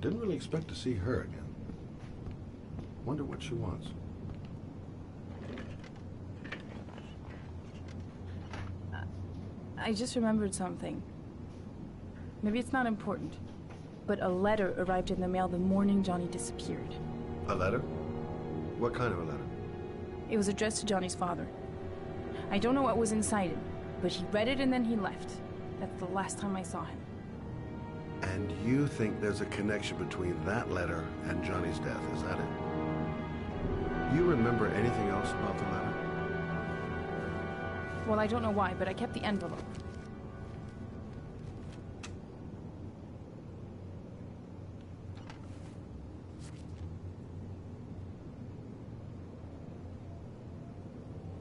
Didn't really expect to see her again. Wonder what she wants. I just remembered something. Maybe it's not important, but a letter arrived in the mail the morning Johnny disappeared. A letter? What kind of a letter? It was addressed to Johnny's father. I don't know what was inside it, but he read it and then he left. That's the last time I saw him. And you think there's a connection between that letter and Johnny's death, is that it? You remember anything else about the letter? Well, I don't know why, but I kept the envelope.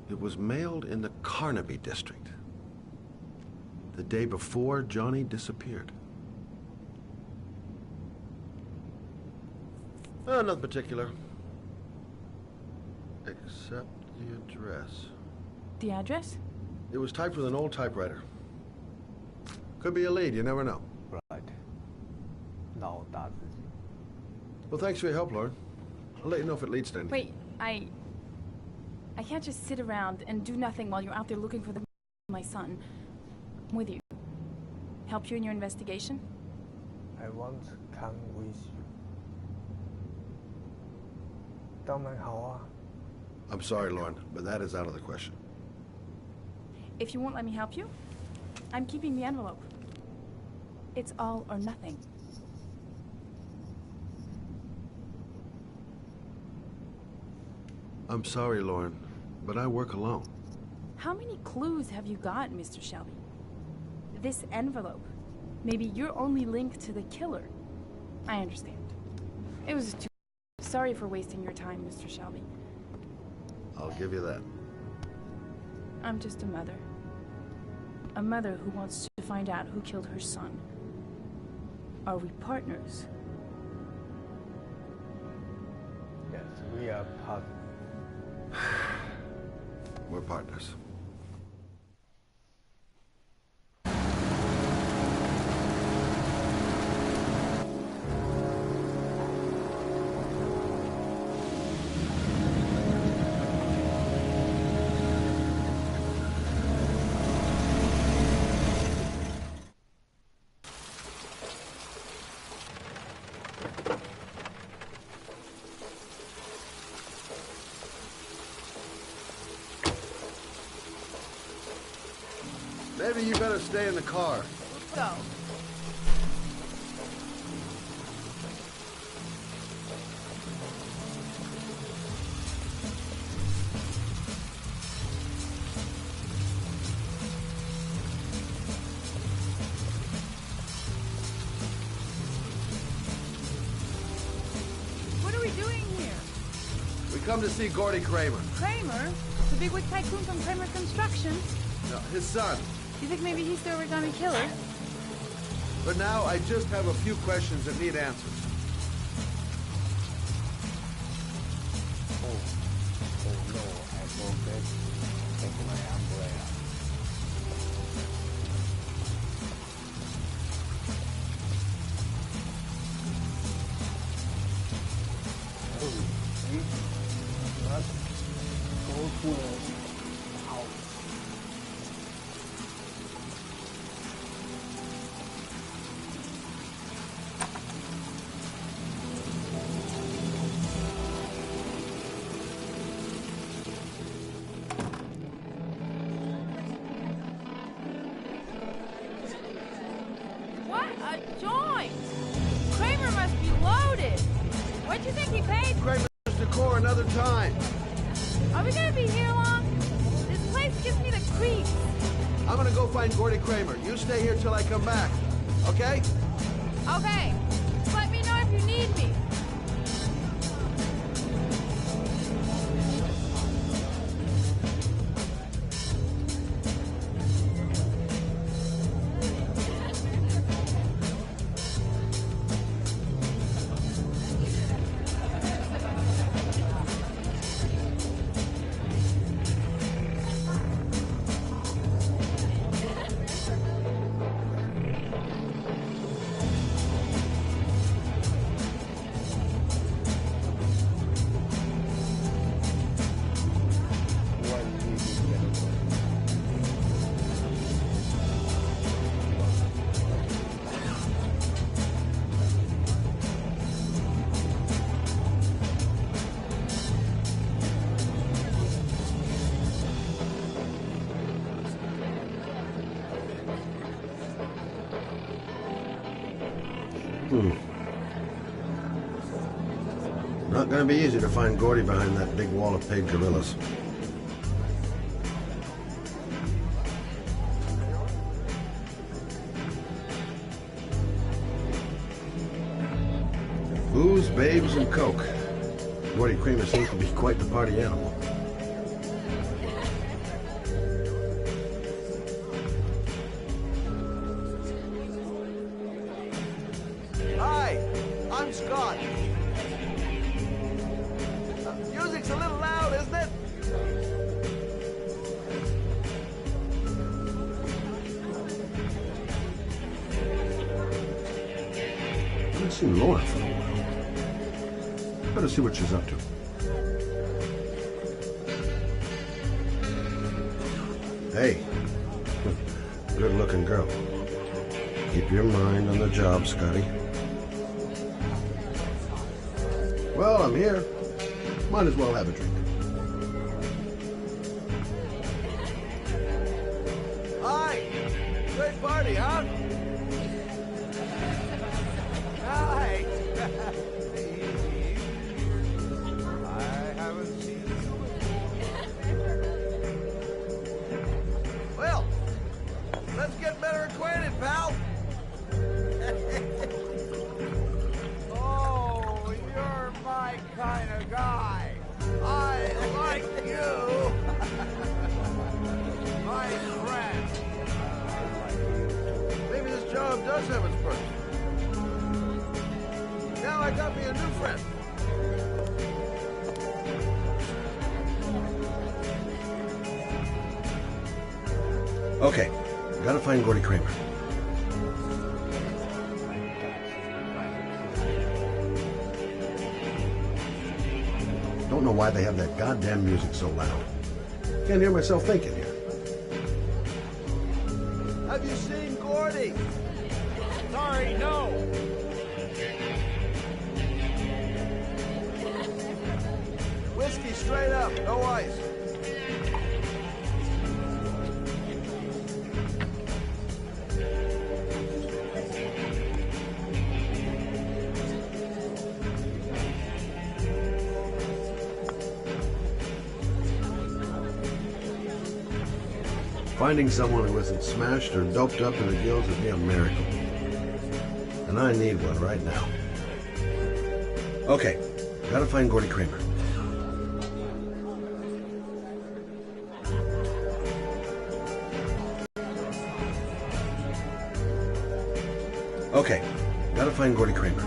It was mailed in the Carnaby district, the day before Johnny disappeared. Nothing particular, except the address. The address? It was typed with an old typewriter. Could be a lead, you never know. Right. 老大自己。 Well, thanks for your help, Lauren. I'll let you know if it leads to anything. Wait, I can't just sit around and do nothing while you're out there looking for my son. I'm with you. Help you in your investigation? I want to come with you. 當然好啊。 I'm sorry, Lauren, but that is out of the question. If you won't let me help you, I'm keeping the envelope. It's all or nothing. I'm sorry, Lauren, but I work alone. How many clues have you got, Mr. Shelby? This envelope. Maybe your only link to the killer. I understand. It was too... Sorry for wasting your time, Mr. Shelby. I'll give you that. I'm just a mother. A mother who wants to find out who killed her son. Are we partners? Yes, we are partners. We're partners. Maybe you better stay in the car. Let's go. What are we doing here? We come to see Gordy Kramer. Kramer? The bigwig tycoon from Kramer Construction? No, his son. You think maybe he's the origami killer? But now I just have a few questions that need answers. Oh no, I forgot. Take my umbrella. Oh, we must go to the house. What a joint! Kramer must be loaded! What do you think he paid? Kramer's decor another time. Are we gonna be here long? This place gives me the creeps. I'm gonna go find Gordy Kramer. You stay here till I come back. Okay? Okay. Let me know if you need me. Not gonna be easy to find Gordy behind that big wall of paid gorillas. Booze, babes, and coke. Gordy Kramer seems to be quite the party animal. Hi, I'm Scott. Music's a little loud, isn't it? I haven't seen Laura for a while. Better see what she's up to. Hey, good-looking girl. Keep your mind on the job, Scotty. Well, I'm here. Might as well have a drink. Hi. Great party, huh? Hi. I haven't seen you. Well, let's get better acquainted, pal. Oh, you're my kind of guy. I like you. My friend. Maybe this job does have its perks. Now I got me a new friend. Okay, gotta find Gordy Kramer. Don't know why they have that goddamn music so loud. Can't hear myself thinking here. Have you seen Gordy? Sorry, no. Whiskey straight up, no ice. Finding someone who isn't smashed or doped up to the gills would be a miracle. And I need one right now. Okay, gotta find Gordy Kramer. Okay, gotta find Gordy Kramer.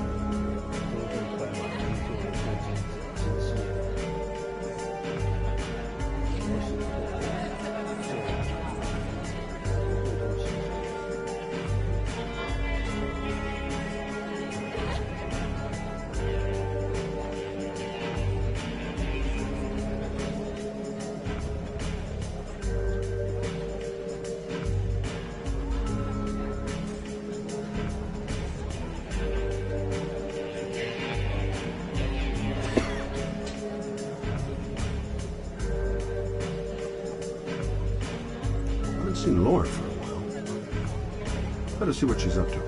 Seen Laura for a while. Better see what she's up to.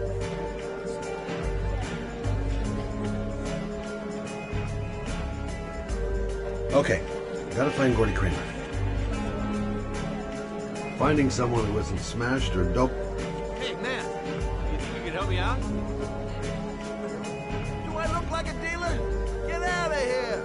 Okay, gotta find Gordy Kramer. Finding someone who isn't smashed or doped. Hey, man. You think you can help me out? Do I look like a dealer? Get out of here!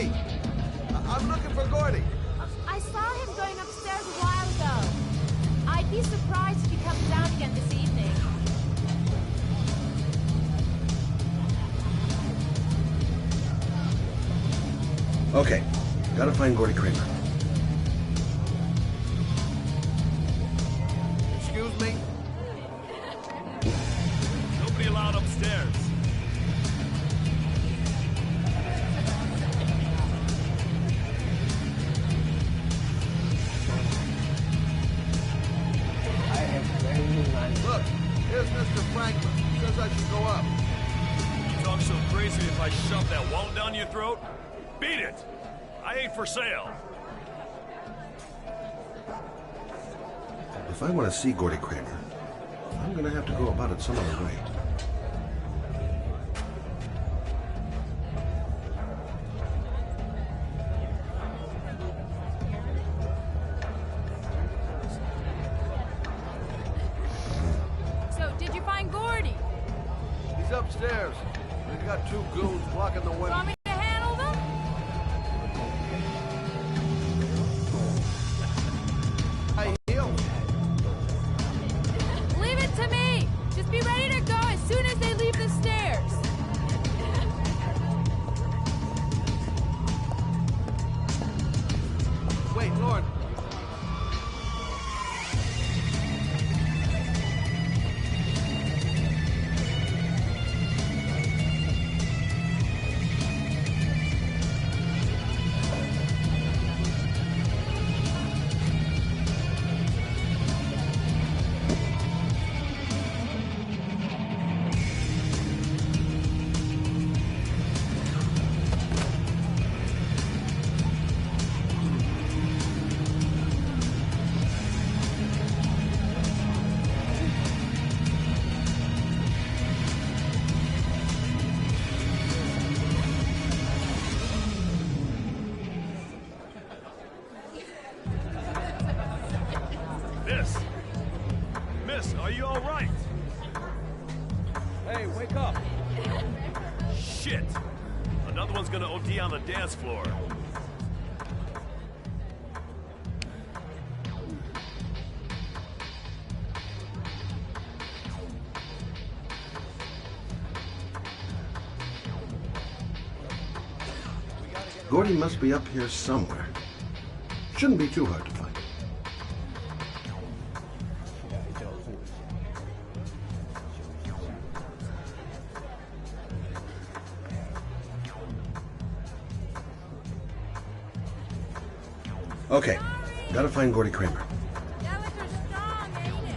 me. I'm looking for Gordy. I saw him going upstairs a while ago. I'd be surprised if he comes down again this evening. Okay, gotta find Gordy Kramer. Excuse me? Nobody allowed upstairs. I have very nice. Look, here's Mr. Franklin. Says I should go up. You talk so crazy if I shove that wand down your throat? Beat it! I ain't for sale. If I want to see Gordy Kramer, I'm gonna have to go about it some other way. So, did you find Gordy? He's upstairs. We've got two goons blocking the way. Want me to handle them? I heal. Leave it to me! Just be ready to go as soon as they leave the stairs. Wait, Lord. Miss, are you all right? Hey, wake up! Shit! Another one's gonna OD on the dance floor. Gordy must be up here somewhere. Shouldn't be too hard to find. Okay, gotta find Gordy Kramer. That liquor's strong, ain't it?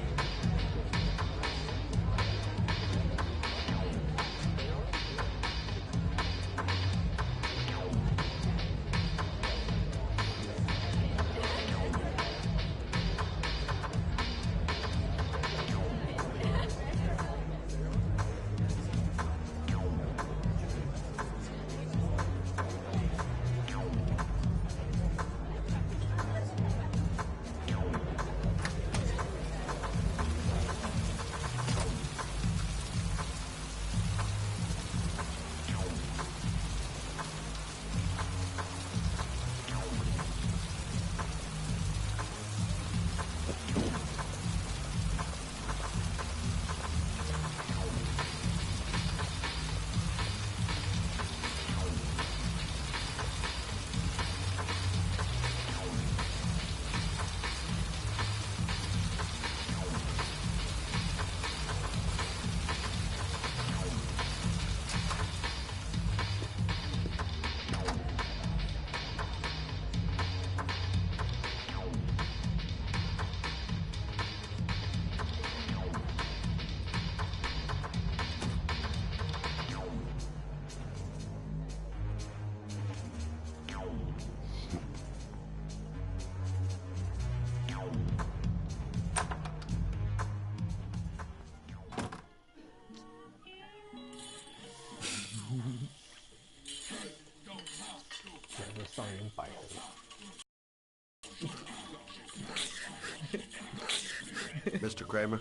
Mr. Kramer?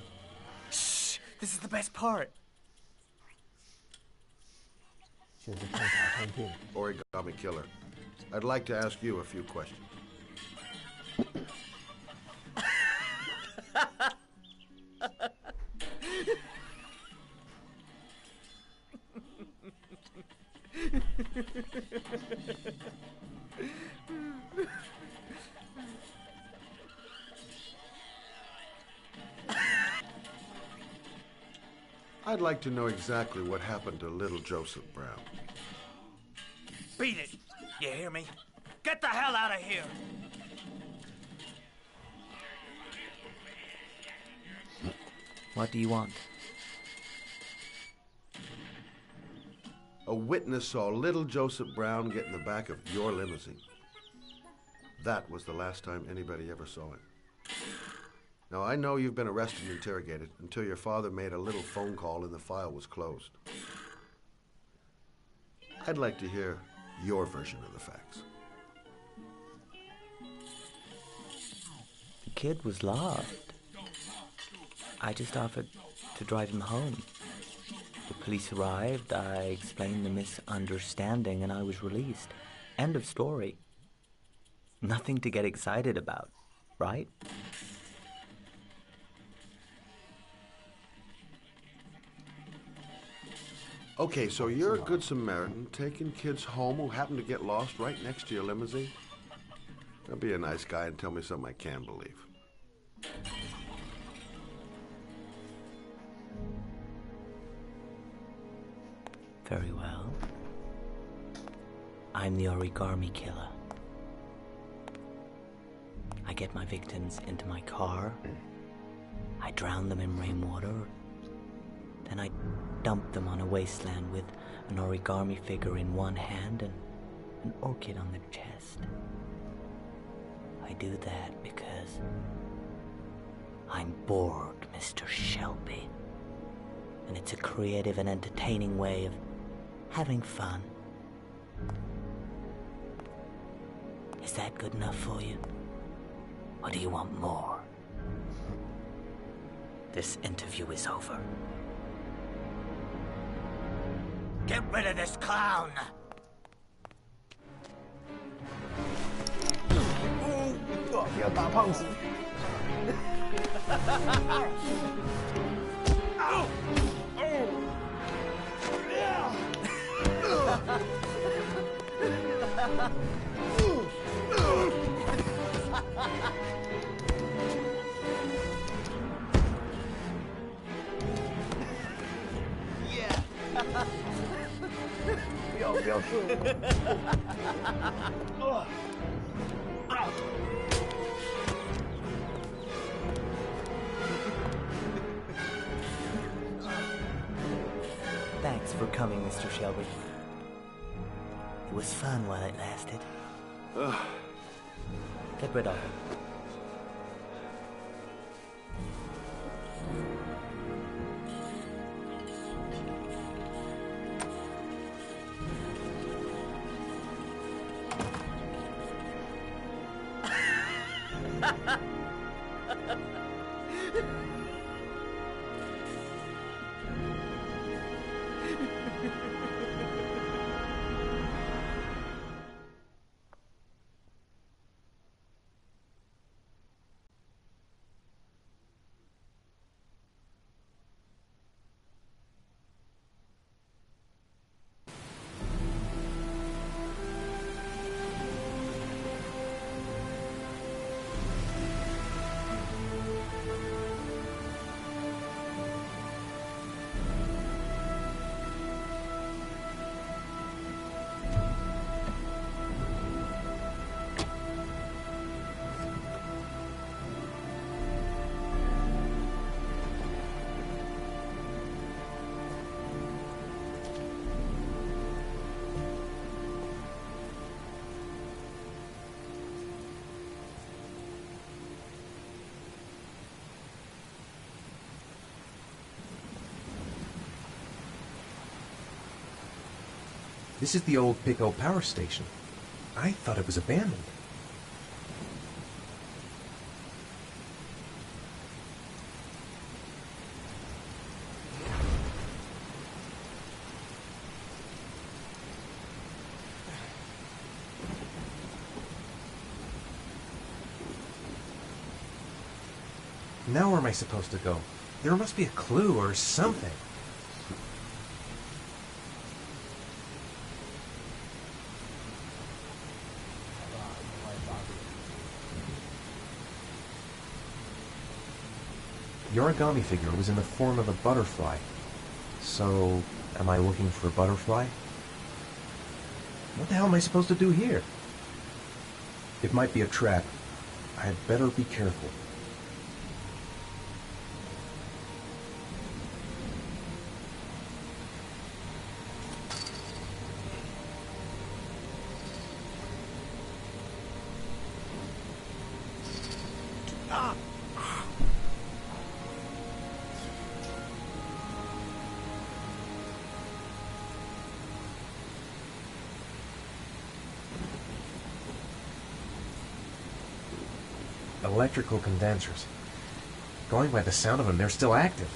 Shh! This is the best part. Should be contact him. Origami Killer. I'd like to ask you a few questions. I'd like to know exactly what happened to little Joseph Brown. Beat it. You hear me? Get the hell out of here. What do you want? A witness saw little Joseph Brown get in the back of your limousine. That was the last time anybody ever saw it. Now, I know you've been arrested and interrogated until your father made a little phone call and the file was closed. I'd like to hear your version of the facts. The kid was lost. I just offered to drive him home. The police arrived, I explained the misunderstanding, and I was released. End of story. Nothing to get excited about, right? Okay, so you're a good Samaritan, taking kids home who happen to get lost right next to your limousine? Now be a nice guy and tell me something I can believe. Very well. I'm the origami killer. I get my victims into my car. I drown them in rainwater. Then I dump them on a wasteland with an origami figure in one hand and an orchid on their chest. I do that because I'm bored, Mr. Shelby. And it's a creative and entertaining way of having fun. Is that good enough for you? Or do you want more? This interview is over. Get rid of this clown. Thanks for coming, Mr. Shelby. It was fun while it lasted. Get rid of him. This is the old Pico power station. I thought it was abandoned. Now where am I supposed to go? There must be a clue or something. The origami figure was in the form of a butterfly. So, am I looking for a butterfly? What the hell am I supposed to do here? It might be a trap. I'd better be careful. Electrical condensers. Going by the sound of them, they're still active.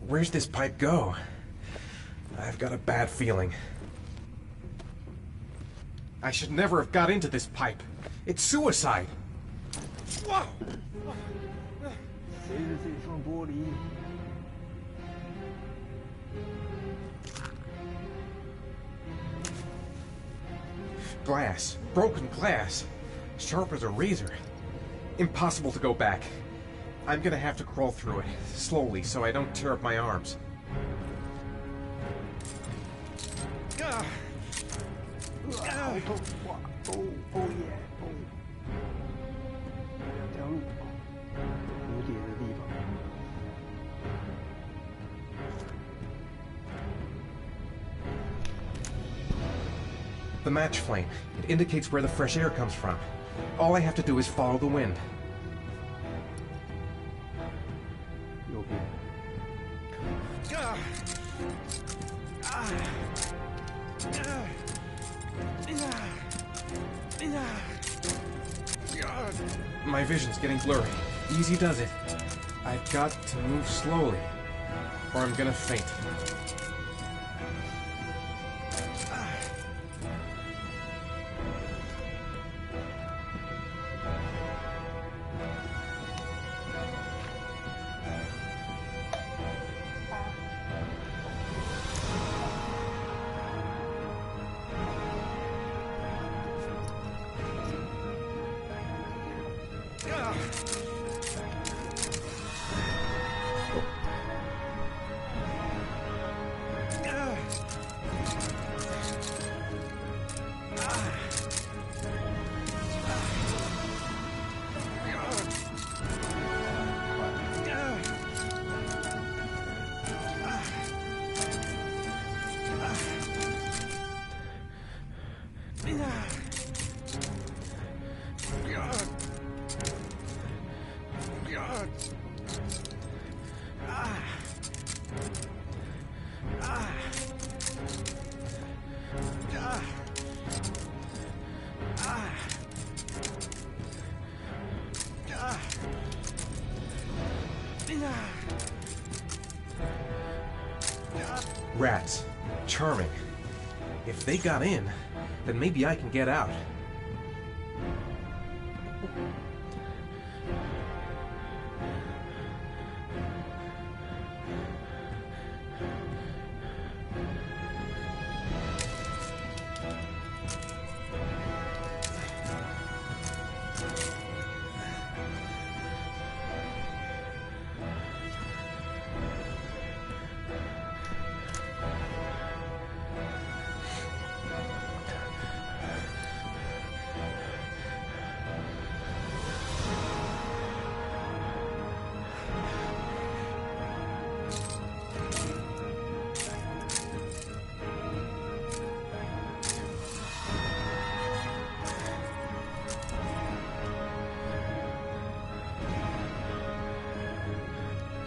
Where's this pipe go? I've got a bad feeling. I should never have got into this pipe. It's suicide. Whoa! 谁是这双玻璃？ Glass. Broken glass. Sharp as a razor. Impossible to go back. I'm gonna have to crawl through it, slowly, so I don't tear up my arms. Ah. 好痛！哇！哦哦耶！哦，两条路，蝴蝶的地方。 The match flame. It indicates where the fresh air comes from. All I have to do is follow the wind. 右边。 My vision's getting blurry. Easy does it. I've got to move slowly, or I'm gonna faint. Rats. Charming. If they got in, then maybe I can get out.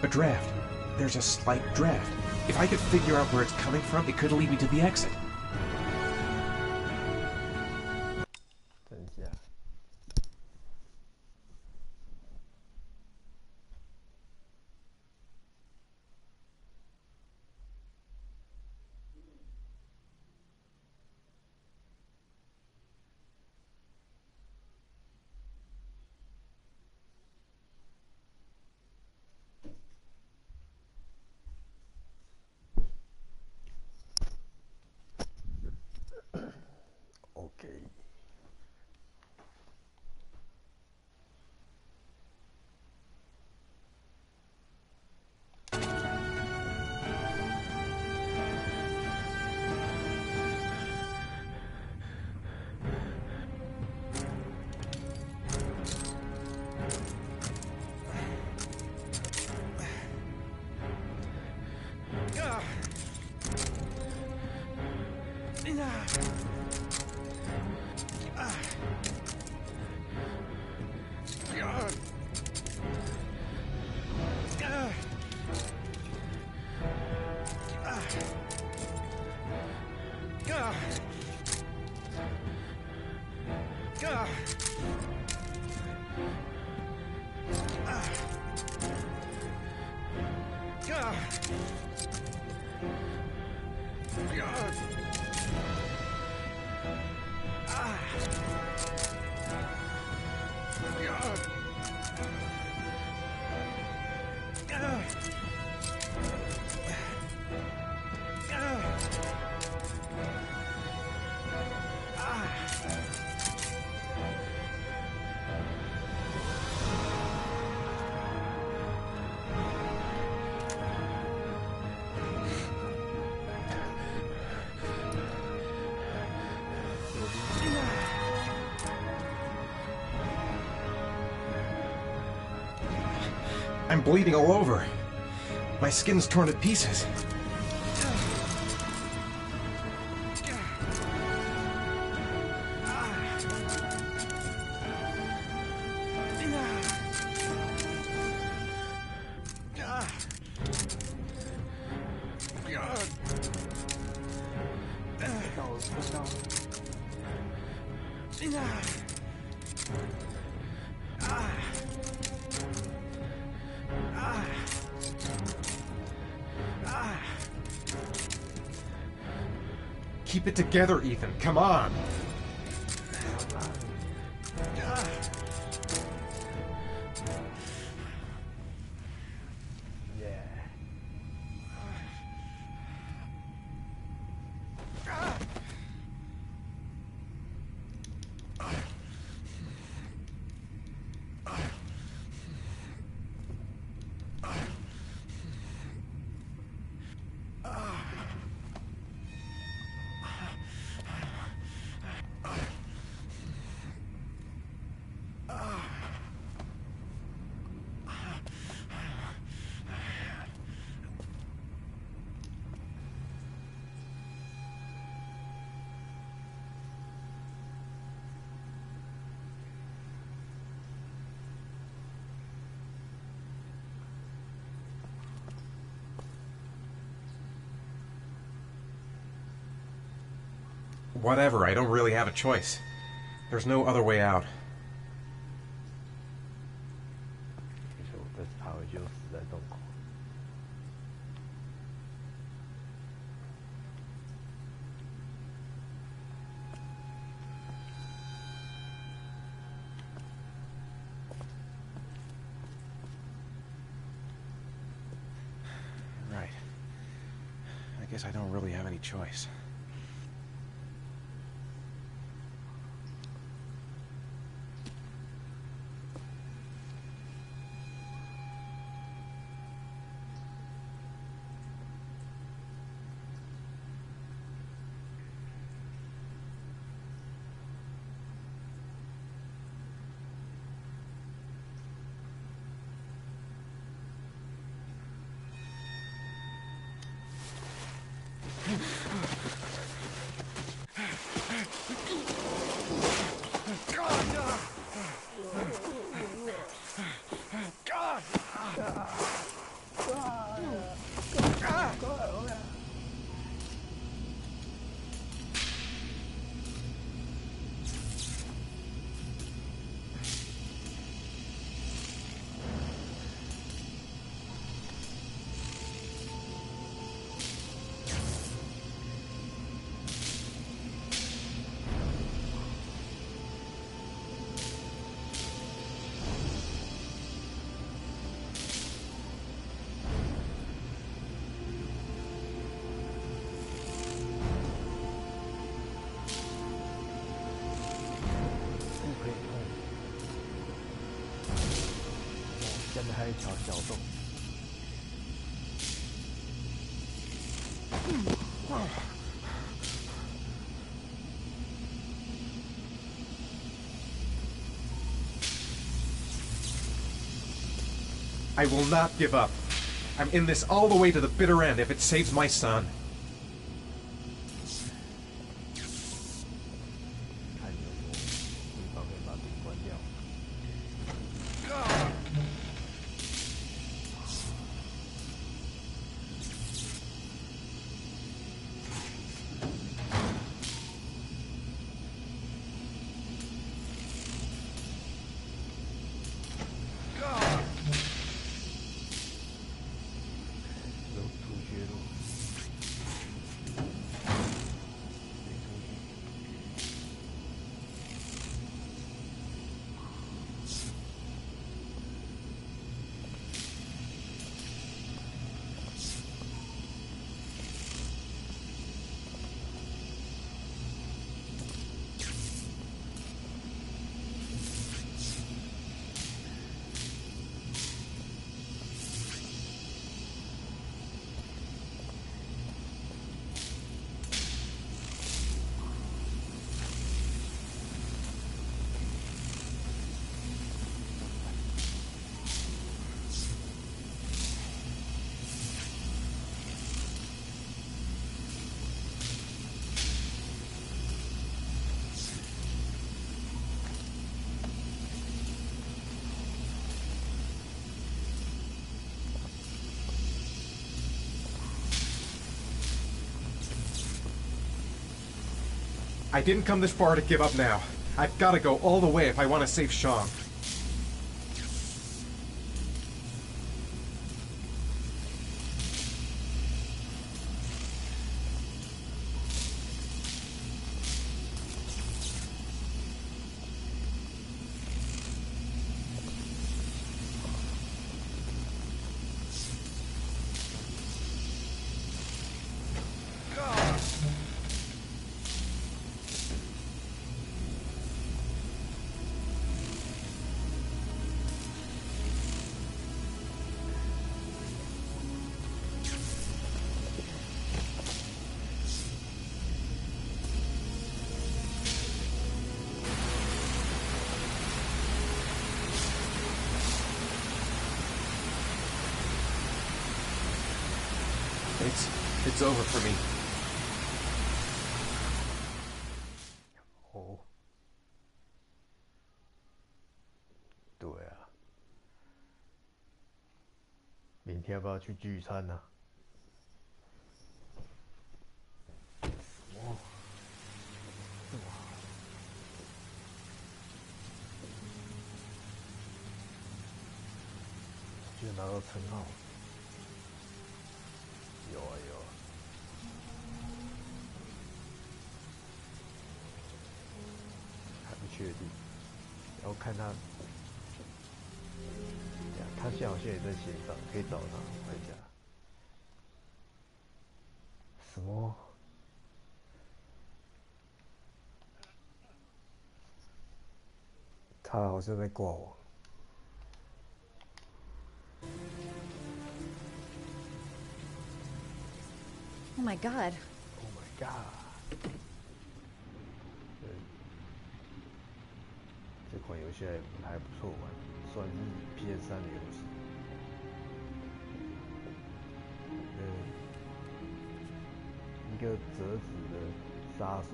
A draft. There's a slight draft. If I could figure out where it's coming from, it could lead me to the exit. 等一下。OK。I'm bleeding all over. My skin's torn to pieces. Keep it together, Ethan. Come on. Whatever, I don't really have a choice. There's no other way out. 于是我被他会就死在洞口。Guess I don't really have any choice.开一条小洞。I will not give up. I'm in this all the way to the bitter end if it saves my son. 看有没有地方可以把灯关掉。 I didn't come this far to give up now. I've got to go all the way if I want to save Sean. It's over for me. 哦，对啊，明天要不要去聚餐呢？哦，这么好，居然拿到称号，有啊有啊。 确定，然后看他，他现在好像也在线上，可以找他回家。么？他好像在挂我。Oh my god. Oh my god！ 对，这款游戏还不错玩，算是 PS3的游戏。一个折纸的杀手，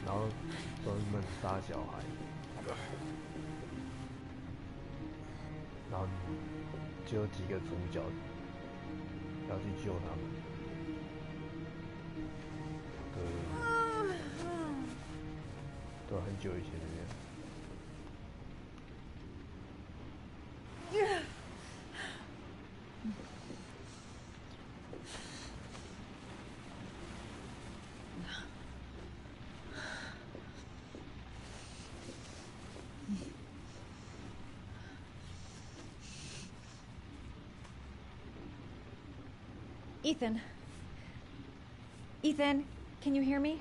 然后专门杀小孩，然后就有几个主角要去救他们。对，很久以前的样。Ethan. Ethan, can you hear me?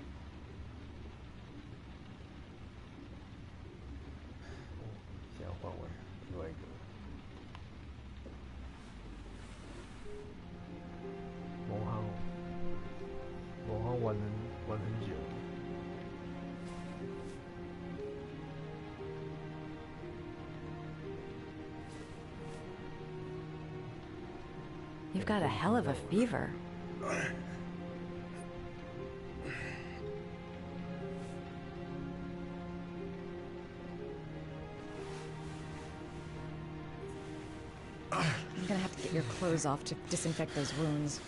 You've got a hell of a fever. I'm gonna have to get your clothes off to disinfect those wounds.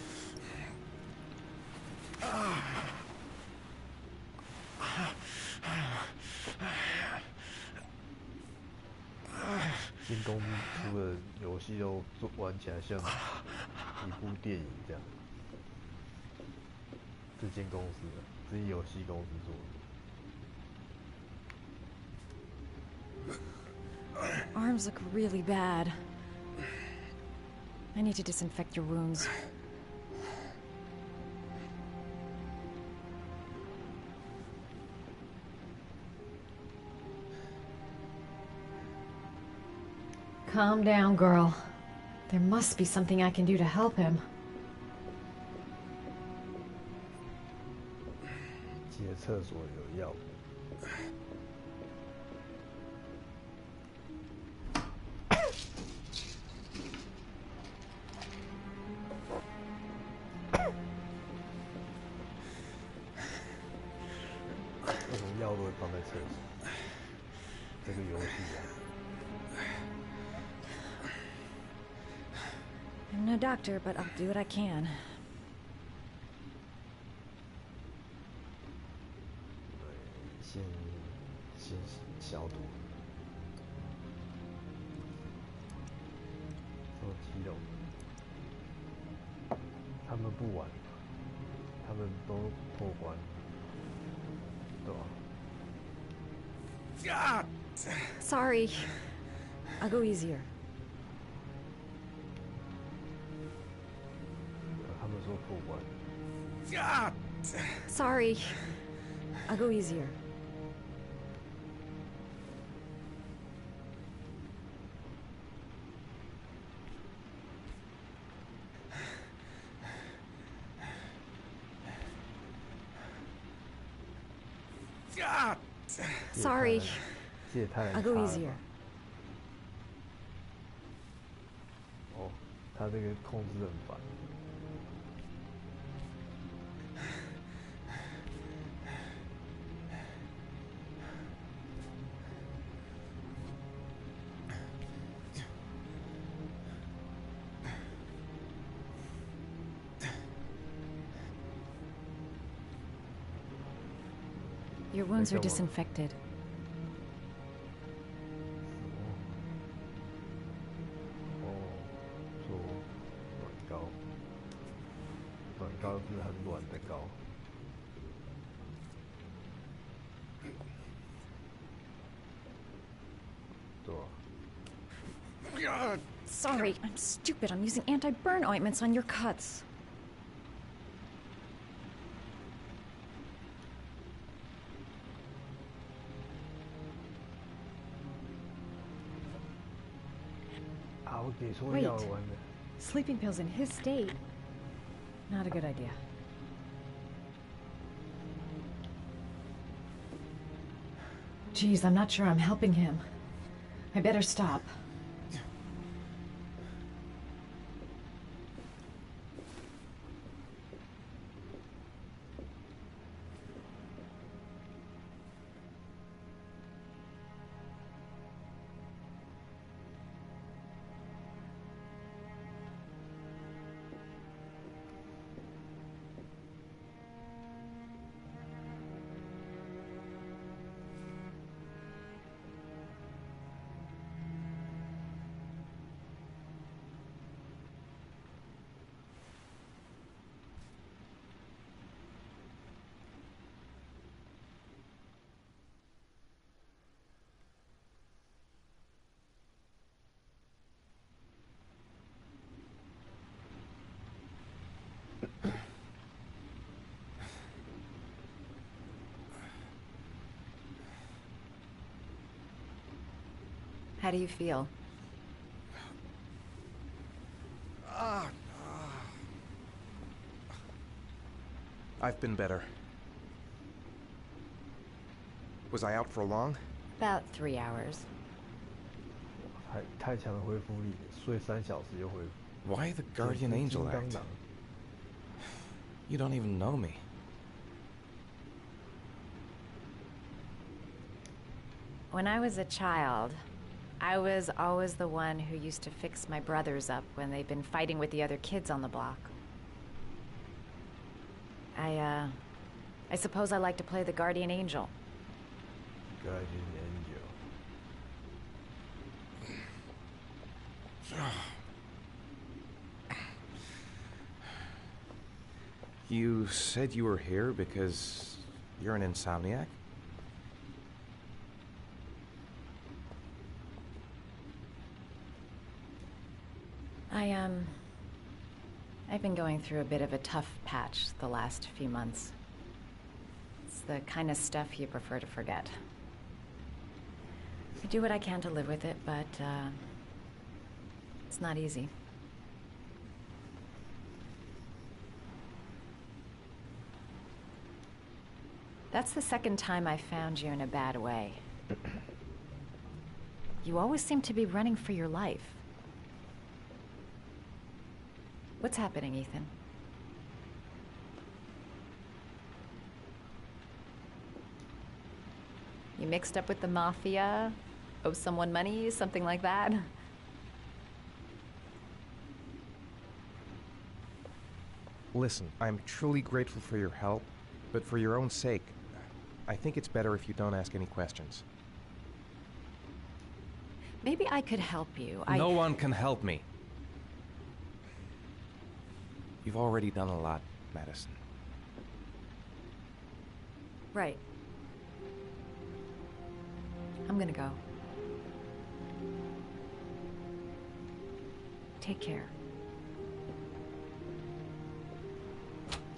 进公司出的游戏都玩起来像一部电影这样。这间公司，这间游戏公司做的。Arms look really bad. I need to disinfect your wounds. Calm down, girl. There must be something I can do to help him. 记得厕所有药。为什么药都会放在厕所？这个游戏啊。I'm no doctor, but I'll do what I can. 先消毒。说基隆，他们不玩，他们都破关，对吧？ Sorry. I'll go easier. 他们说破关。 Sorry. I'll go easier. Sorry. I'll go easier. 哦，他这个控制很烦。 Your wounds are disinfected. 哦，做软膏，软膏是很软的膏。对吧？ Sorry, I'm stupid. I'm using anti-burn ointments on your cuts. Wait. Sleeping pills in his state? Not a good idea. Geez, I'm not sure I'm helping him. I better stop. How do you feel? I've been better. Was I out for long? About 3 hours. 太强的恢复力，睡3小时就恢复。 Why the guardian angel act? You don't even know me. When I was a child, I was always the one who used to fix my brothers up when they'd been fighting with the other kids on the block. I suppose I like to play the guardian angel. Guardian angel. You said you were here because you're an insomniac? I've been going through a bit of a tough patch the last few months. It's the kind of stuff you prefer to forget. I do what I can to live with it, but, it's not easy. That's the second time I found you in a bad way. You always seem to be running for your life. What's happening, Ethan? You mixed up with the mafia? Owe someone money? Something like that? Listen, I'm truly grateful for your help, but for your own sake, I think it's better if you don't ask any questions. Maybe I could help you. No one can help me. You've already done a lot, Madison. Right. I'm gonna go. Take care.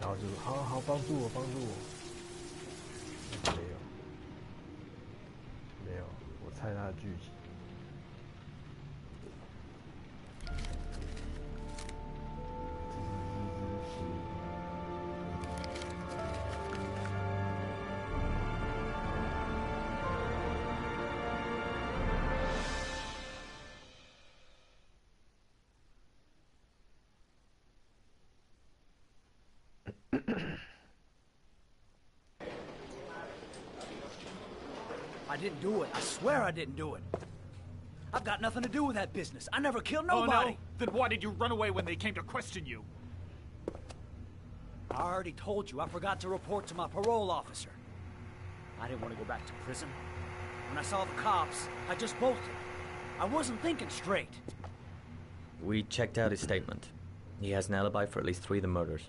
然后就是好好帮助我，帮助我。没有，我猜他的剧情。I didn't do it. I swear I didn't do it. I've got nothing to do with that business. I never killed nobody. Oh, no? Then why did you run away when they came to question you? I already told you I forgot to report to my parole officer. I didn't want to go back to prison. When I saw the cops, I just bolted. I wasn't thinking straight. We checked out his statement. He has an alibi for at least 3 of the murders.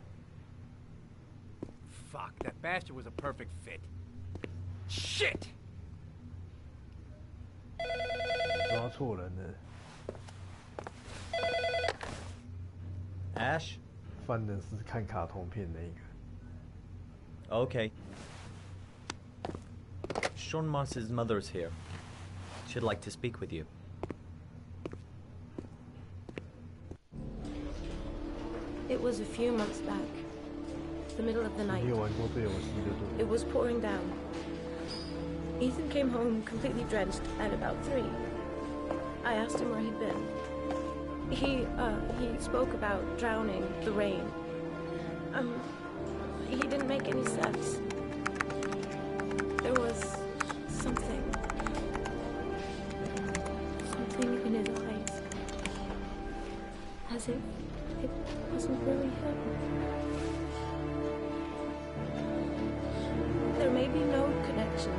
Fuck, that bastard was a perfect fit. Shit! 抓错人了。Ash? 犯人是看卡通片那个。 Okay. Sean Mars's mother's here. She'd like to speak with you. It was a few months back. The middle of the night. 你有玩过这游戏就对了。 It was pouring down. Ethan came home completely drenched at about 3. I asked him where he'd been. He spoke about drowning, the rain. He didn't make any sense. There was something in his eyes. As if it wasn't really him. There may be no connection,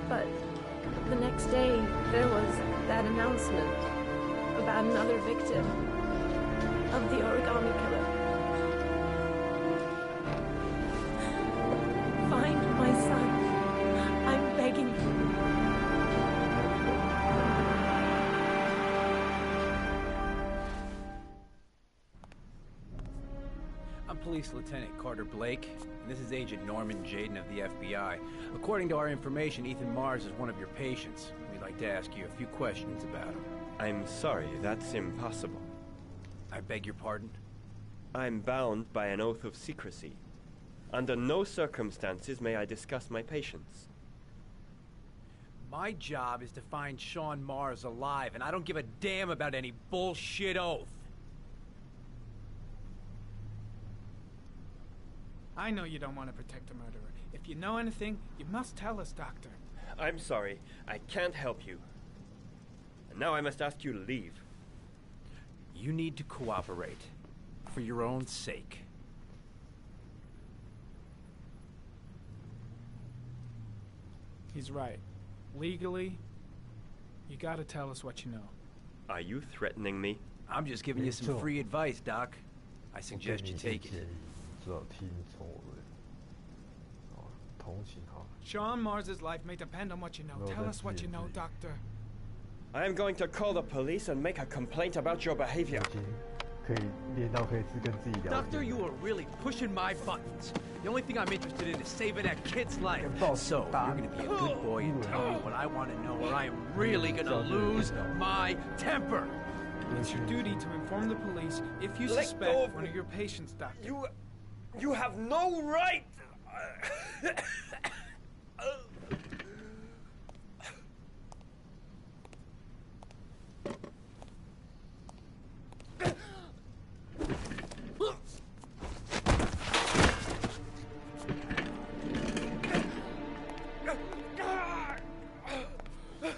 but the next day there was that announcement about another victim of the origami killer. Find my son. I'm begging you. I'm Police Lieutenant Carter Blake, and this is Agent Norman Jaden of the FBI. According to our information, Ethan Mars is one of your patients. We'd like to ask you a few questions about him. I'm sorry, that's impossible. I beg your pardon? I'm bound by an oath of secrecy. Under no circumstances may I discuss my patients. My job is to find Sean Mars alive, and I don't give a damn about any bullshit oath. I know you don't want to protect a murderer. If you know anything, you must tell us, Doctor. I'm sorry, I can't help you. And now I must ask you to leave. You need to cooperate. For your own sake. He's right. Legally, you gotta tell us what you know. Are you threatening me? I'm just giving you some free advice, Doc. I suggest you take it. 最好听从我的。哦，同情哈。 Sean Mars's life may depend on what you know. Tell us what you know, Doctor. I am going to call the police and make a complaint about your behavior. 可以练到可以跟自己聊。 Doctor, you are really pushing my buttons. The only thing I'm interested in is saving that kid's life. So, you're gonna be a good boy and tell me what I want to know, or I am really gonna lose my temper. It's your duty to inform the police if you Let suspect go of one of your patients, Doctor. You have no right!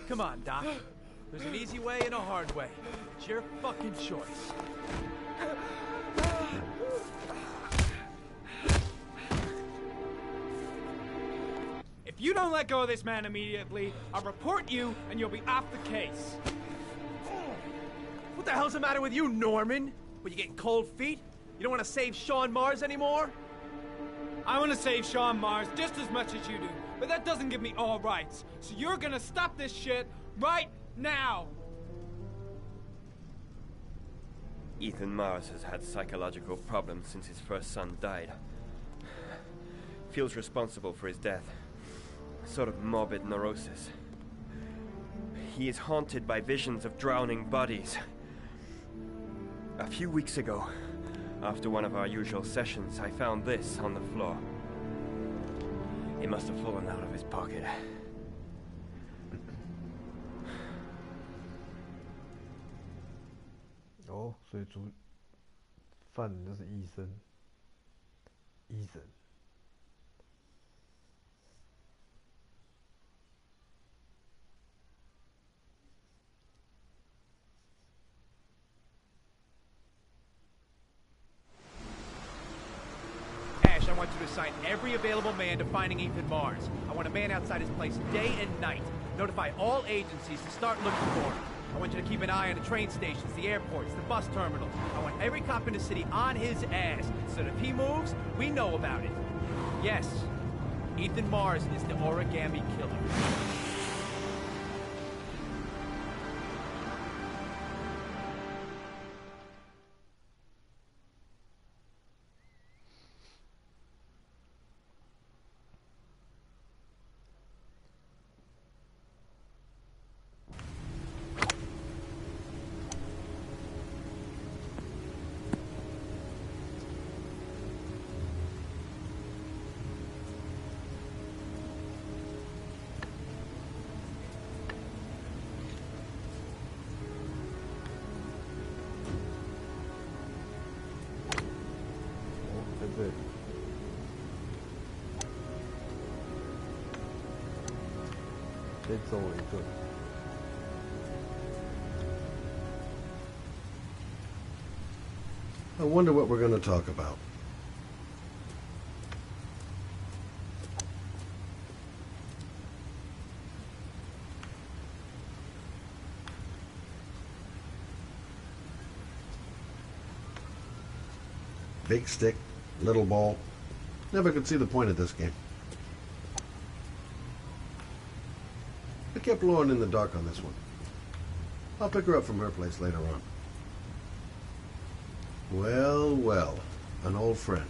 Come on, Doc. There's an easy way and a hard way. It's your fucking choice. If you don't let go of this man immediately, I'll report you and you'll be off the case. What the hell's the matter with you, Norman? Were you getting cold feet? You don't want to save Sean Mars anymore? I want to save Sean Mars just as much as you do, but that doesn't give me all rights. So you're gonna stop this shit right now. Ethan Mars has had psychological problems since his first son died. Feels responsible for his death. Sort of morbid neurosis. He is haunted by visions of drowning bodies. A few weeks ago, after one of our usual sessions, I found this on the floor. It must have fallen out of his pocket. Oh, 所以犯人就是医生。医生。 Ash, I want you to assign every available man to finding Ethan Mars. I want a man outside his place day and night. Notify all agencies to start looking for him. I want you to keep an eye on the train stations, the airports, the bus terminals. I want every cop in the city on his ass, so that if he moves, we know about it. Yes, Ethan Mars is the origami killer. 对。被揍了一顿。I wonder what we're going to talk about. Big stick, little ball. Never could see the point of this game. I kept Lauren in the dark on this one. I'll pick her up from her place later on. Well, well, an old friend.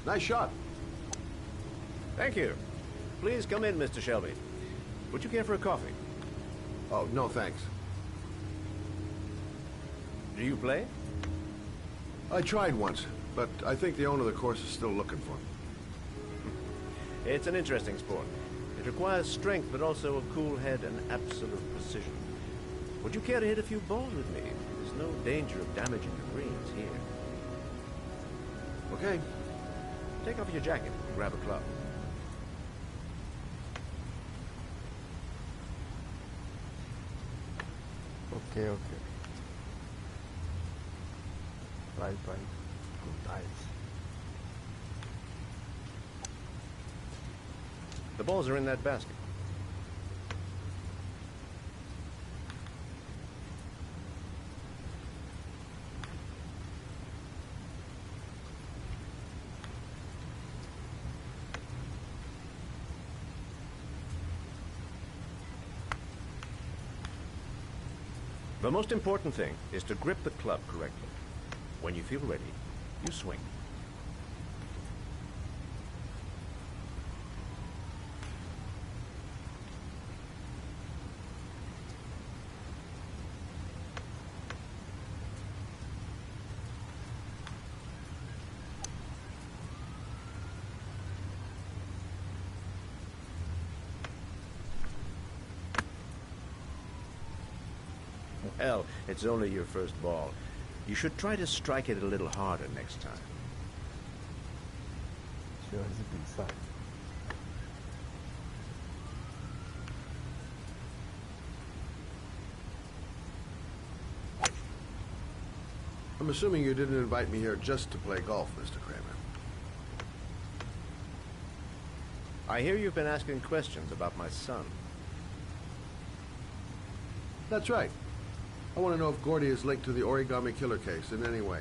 Nice shot. Thank you. Please come in, Mr. Shelby. Would you care for a coffee? Oh, no thanks. Do you play? I tried once, but I think the owner of the course is still looking for me. It's an interesting sport. It requires strength, but also a cool head and absolute precision. Would you care to hit a few balls with me? There's no danger of damaging the greens here. Okay. Take off your jacket and grab a club. Okay, okay. Right, right. Good night. The balls are in that basket. The most important thing is to grip the club correctly. When you feel ready, you swing. Well, it's only your first ball. You should try to strike it a little harder next time. 居然是比赛。I'm assuming you didn't invite me here just to play golf, Mr. Kramer. I hear you've been asking questions about my son. That's right. I want to know if Gordy is linked to the Origami Killer case in any way.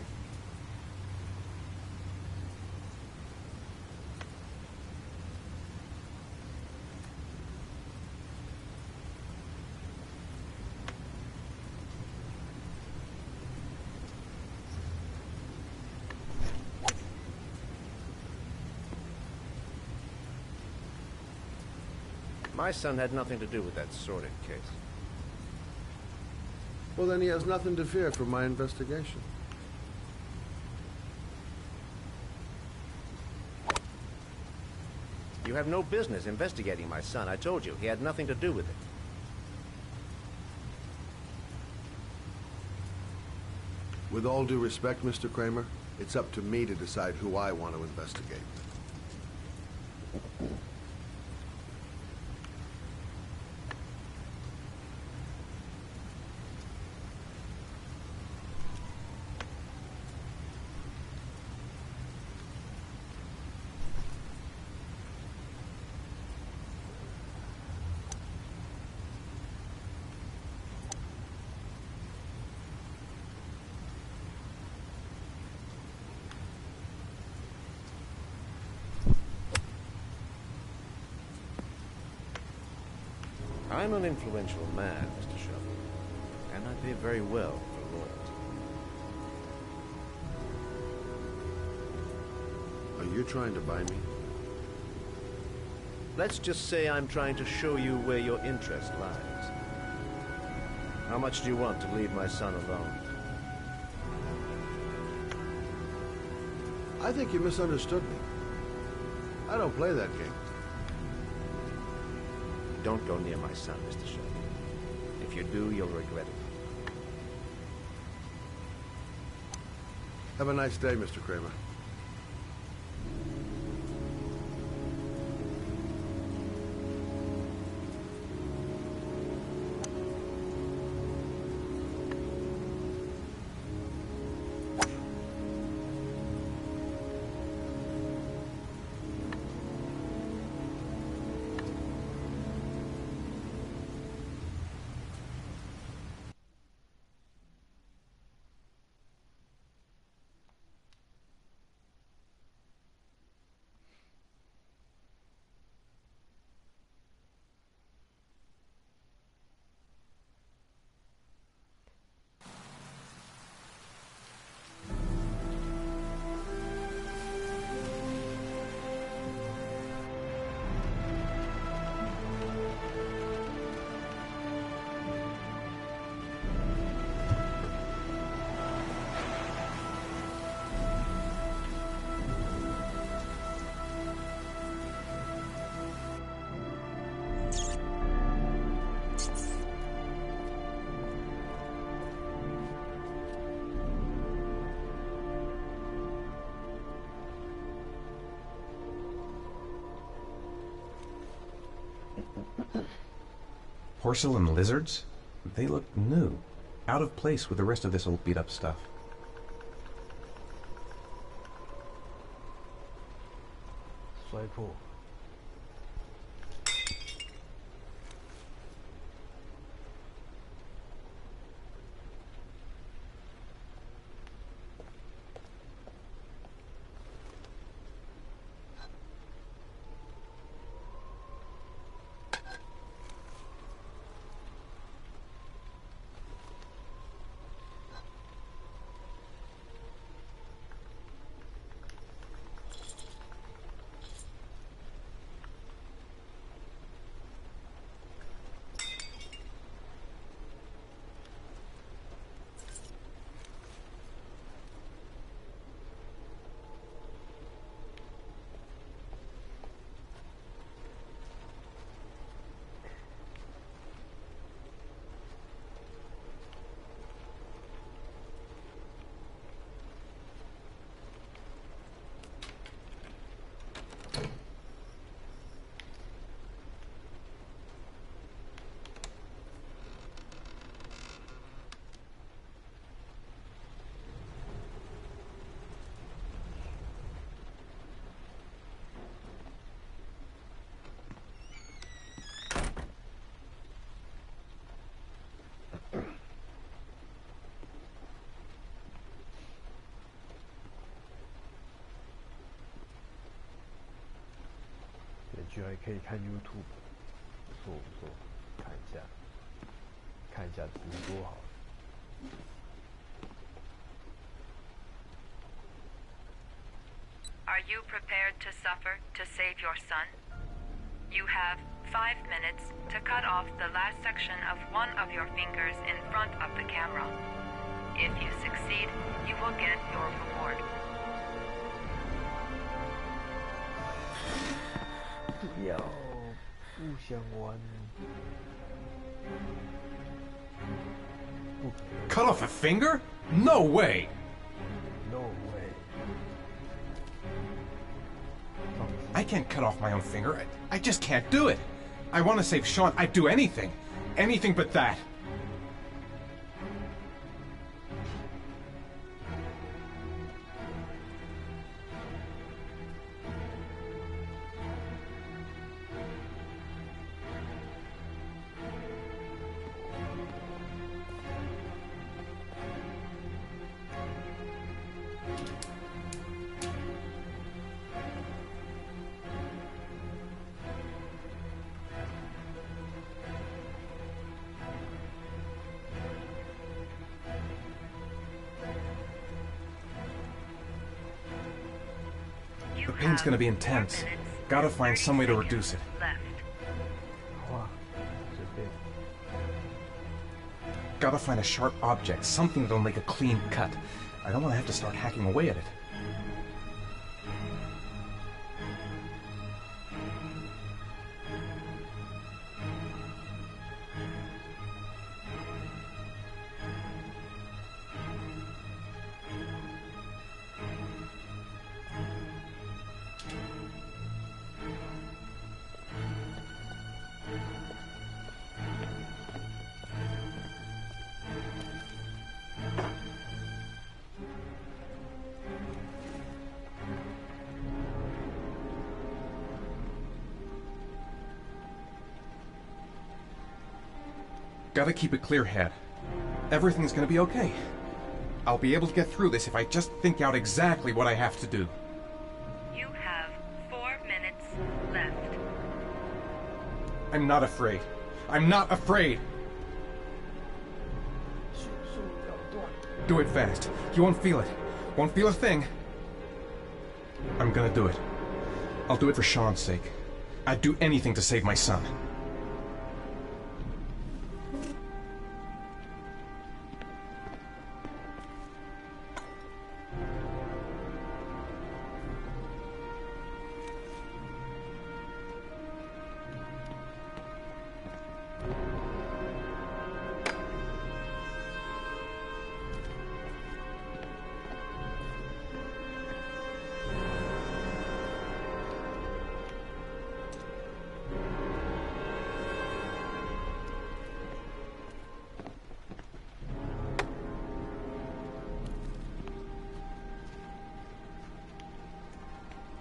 My son had nothing to do with that sordid case. Well, then he has nothing to fear from my investigation. You have no business investigating my son. I told you, he had nothing to do with it. With all due respect, Mr. Kramer, it's up to me to decide who I want to investigate. I'm an influential man, Mr. Shelby, and I pay very well for loyalty. Are you trying to buy me? Let's just say I'm trying to show you where your interest lies. How much do you want to leave my son alone? I think you misunderstood me. I don't play that game. Don't go near my son, Mr. Shelby. If you do, you'll regret it. Have a nice day, Mr. Kramer. Porcelain lizards? They look new. Out of place with the rest of this old beat-up stuff.居然可以看 YouTube， 不错不错，看一下，看一下直播好了。Are you prepared to suffer to save your son? You have 5 minutes to cut off the last section of one of your fingers in front of the camera. If you succeed, you will get your reward. 不要，不想玩。Cut off a finger? No way! No way. I can't cut off my own finger. I just can't do it. I want to save Sean. I'd do anything. Anything but that. The pain's gonna be intense. Gotta find some way to reduce it. Gotta find a sharp object, something that'll make a clean cut. I don't want to have to start hacking away at it. Gotta keep a clear head. Everything's gonna be okay. I'll be able to get through this if I just think out exactly what I have to do. You have 4 minutes left. I'm not afraid. I'm not afraid! Do it fast. You won't feel it. Won't feel a thing. I'm gonna do it. I'll do it for Sean's sake. I'd do anything to save my son.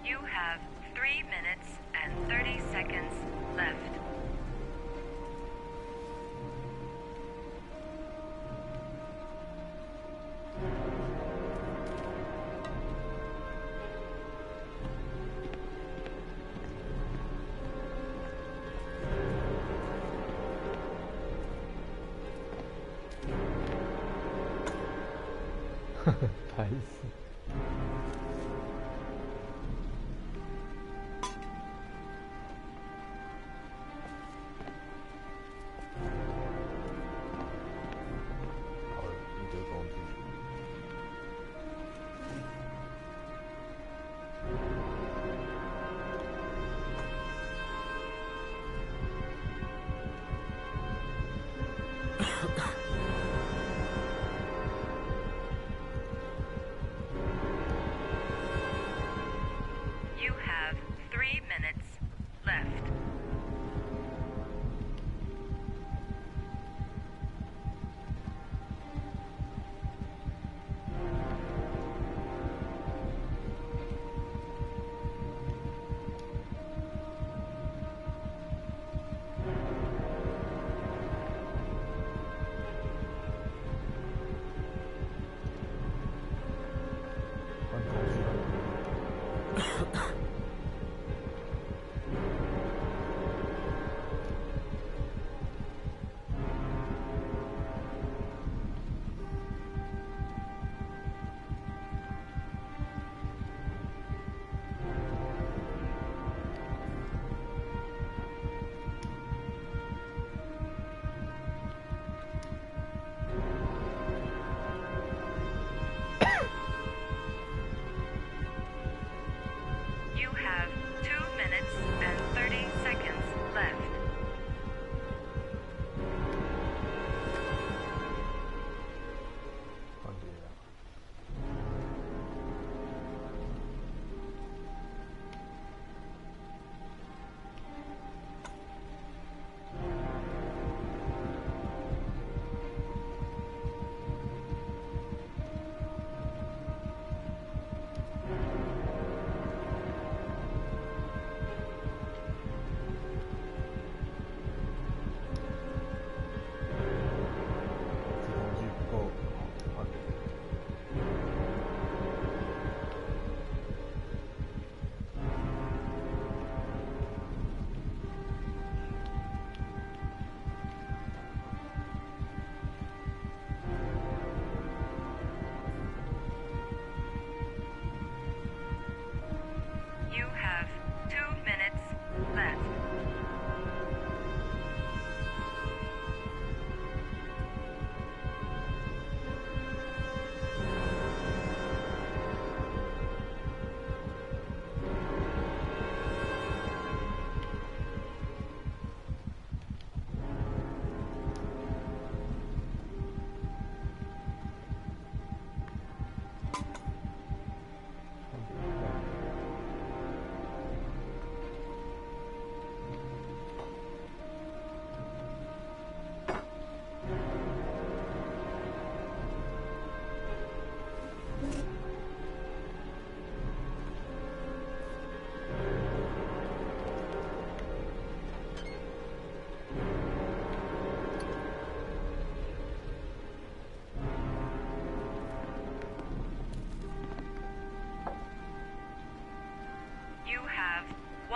You have 3 minutes and 30 seconds left.烦死。好了，一堆工具。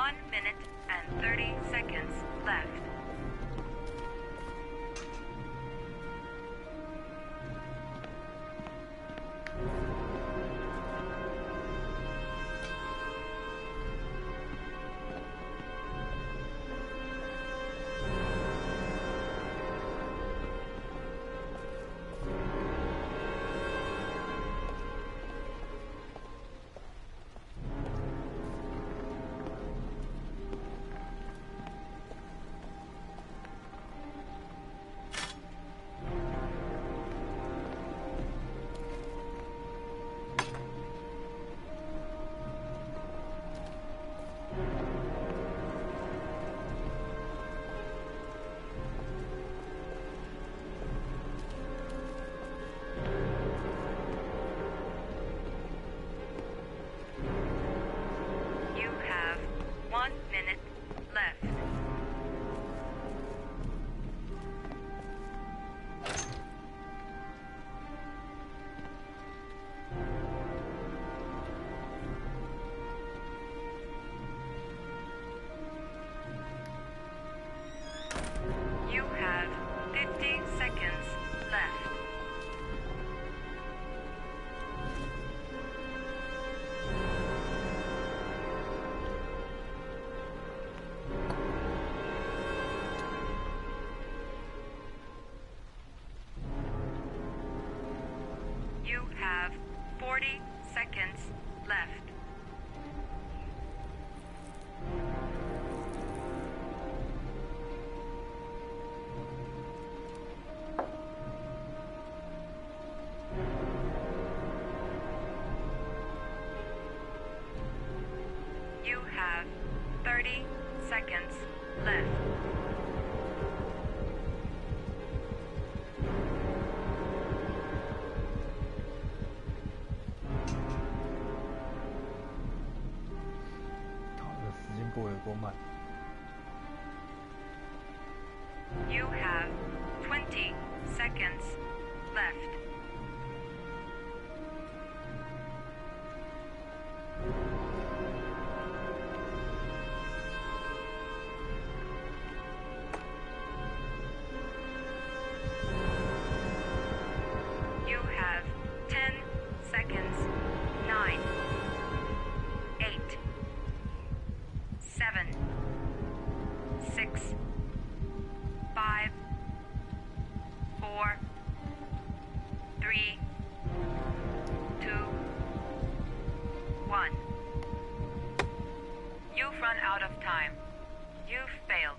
1 minute and 30 seconds left. You have 1 minute left. You have 50 seconds left. You have 40 seconds left. You have 30 seconds left. You have 20 seconds left. You have 10 seconds. 9, 8, 7, 6, 5, 4, 3, 2, 1. You've run out of time. You've failed.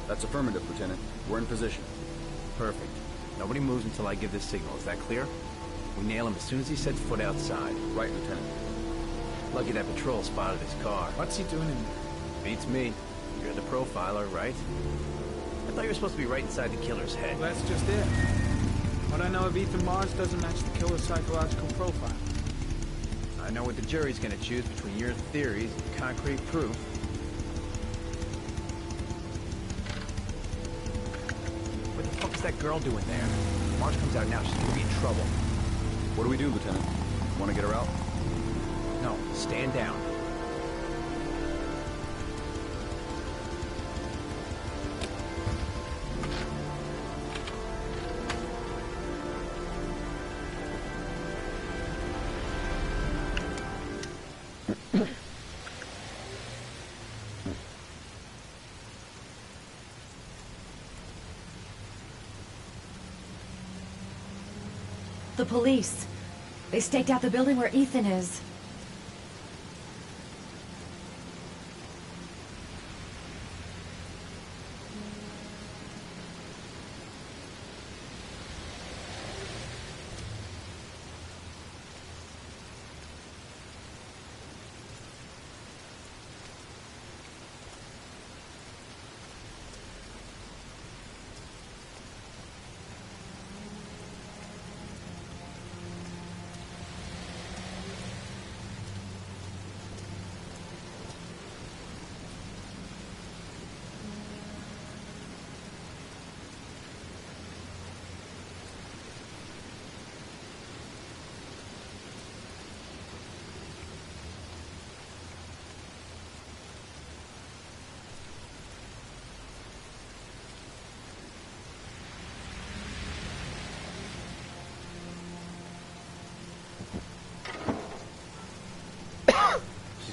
That's affirmative, Lieutenant. We're in position. Perfect. Nobody moves until I give the signal. Is that clear? We nail him as soon as he sets foot outside. Right, Lieutenant. Lucky that patrol spotted his car. What's he doing in there? Beats me. You're the profiler, right? I thought you were supposed to be right inside the killer's head. Well, that's just it. What I know of Ethan Mars doesn't match the killer's psychological profile. I know what the jury's gonna choose between your theories and concrete proof. What the fuck is that girl doing there? If Mars comes out now, she's gonna be in trouble. What do we do, Lieutenant? Want to get her out? No, stand down. The police. They staked out the building where Ethan is.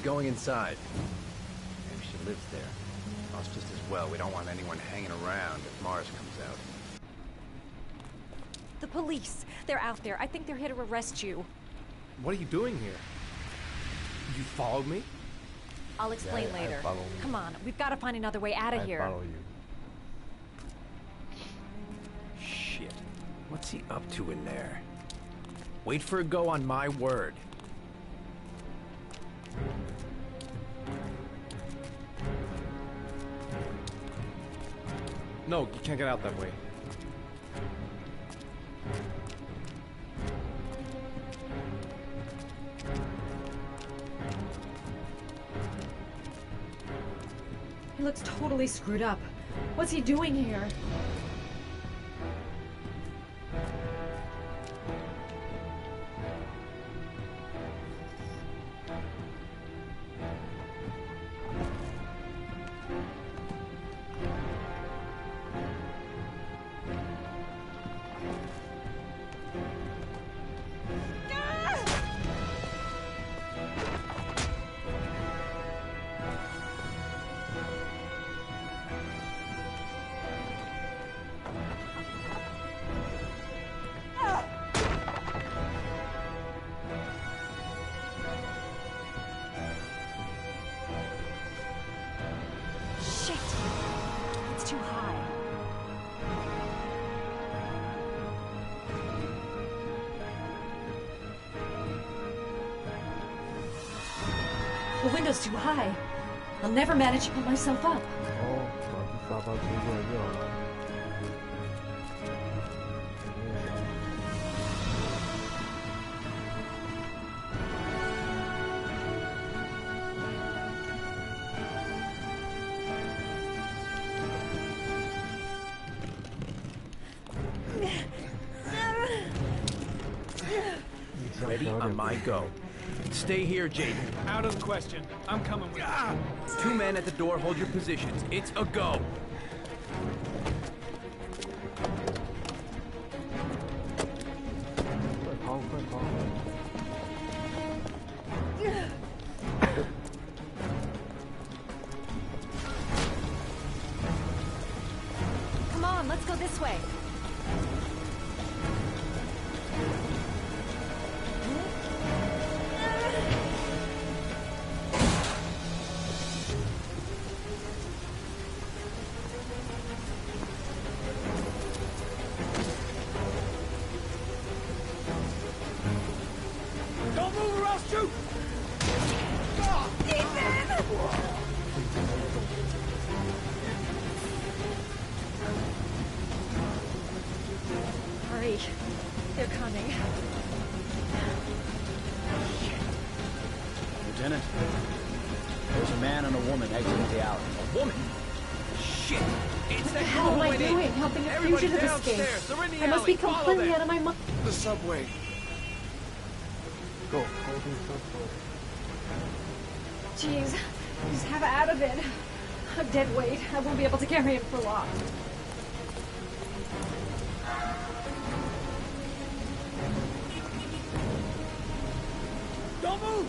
Going inside. Maybe she lives there. Well, it's just as well. We don't want anyone hanging around if Mars comes out. The police. They're out there. I think they're here to arrest you. What are you doing here? You followed me? I'll explain Yeah, I later. follow you. Come on, we've got to find another way out of I here. follow you. Shit. What's he up to in there? Wait for a go on my word. No, you can't get out that way. He looks totally screwed up. What's he doing here? Shit! It's too high. The window's too high. I'll never manage to put myself up. 哦，主要是沙发经过热了。Ready on my go. Stay here, Jaden. Out of the question. I'm coming with you. 2 men at the door, hold your positions. It's a go. Come on, let's go this way. Don't move or I'll shoot! Hurry. They're coming. Lieutenant, there's a man and a woman exiting the alley. A woman? Shit! It's What the that hell girl am I went in. doing? Helping a Everybody fugitive downstairs. escape? They're in the I must be alley. Follow completely them. out of my mind. The subway. Go, holding circle. Jeez, just have out of it. I'm dead weight. I won't be able to carry him for long. Don't move!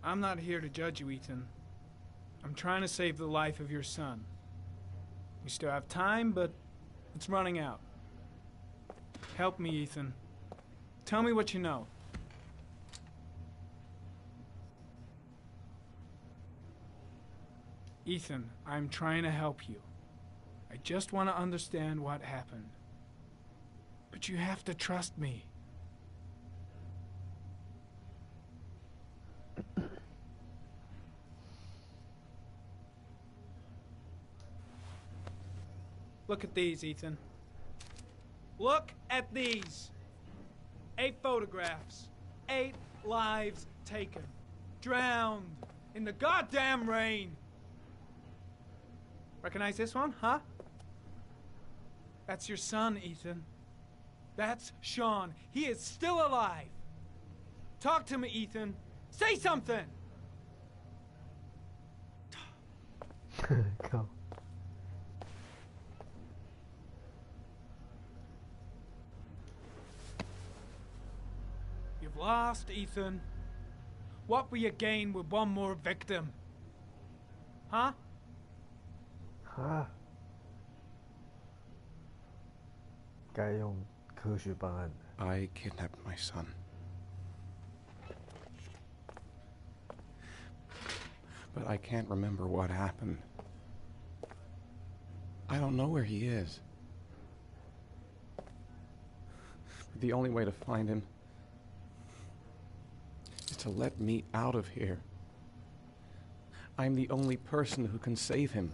I'm not here to judge you, Ethan. I'm trying to save the life of your son. We still have time, but it's running out. Help me, Ethan. Tell me what you know. Ethan, I'm trying to help you. I just want to understand what happened. But you have to trust me. Look at these, Ethan. Look at these. 8 photographs. 8 lives taken. Drowned in the goddamn rain. Recognize this one, huh? That's your son, Ethan. That's Sean. He is still alive. Talk to me, Ethan. Say something! Go. You've lost, Ethan. What will you gain with one more victim? Huh? Huh? 该用科学办案的。 I kidnapped my son. But I can't remember what happened. I don't know where he is. The only way to find him is to let me out of here. I'm the only person who can save him.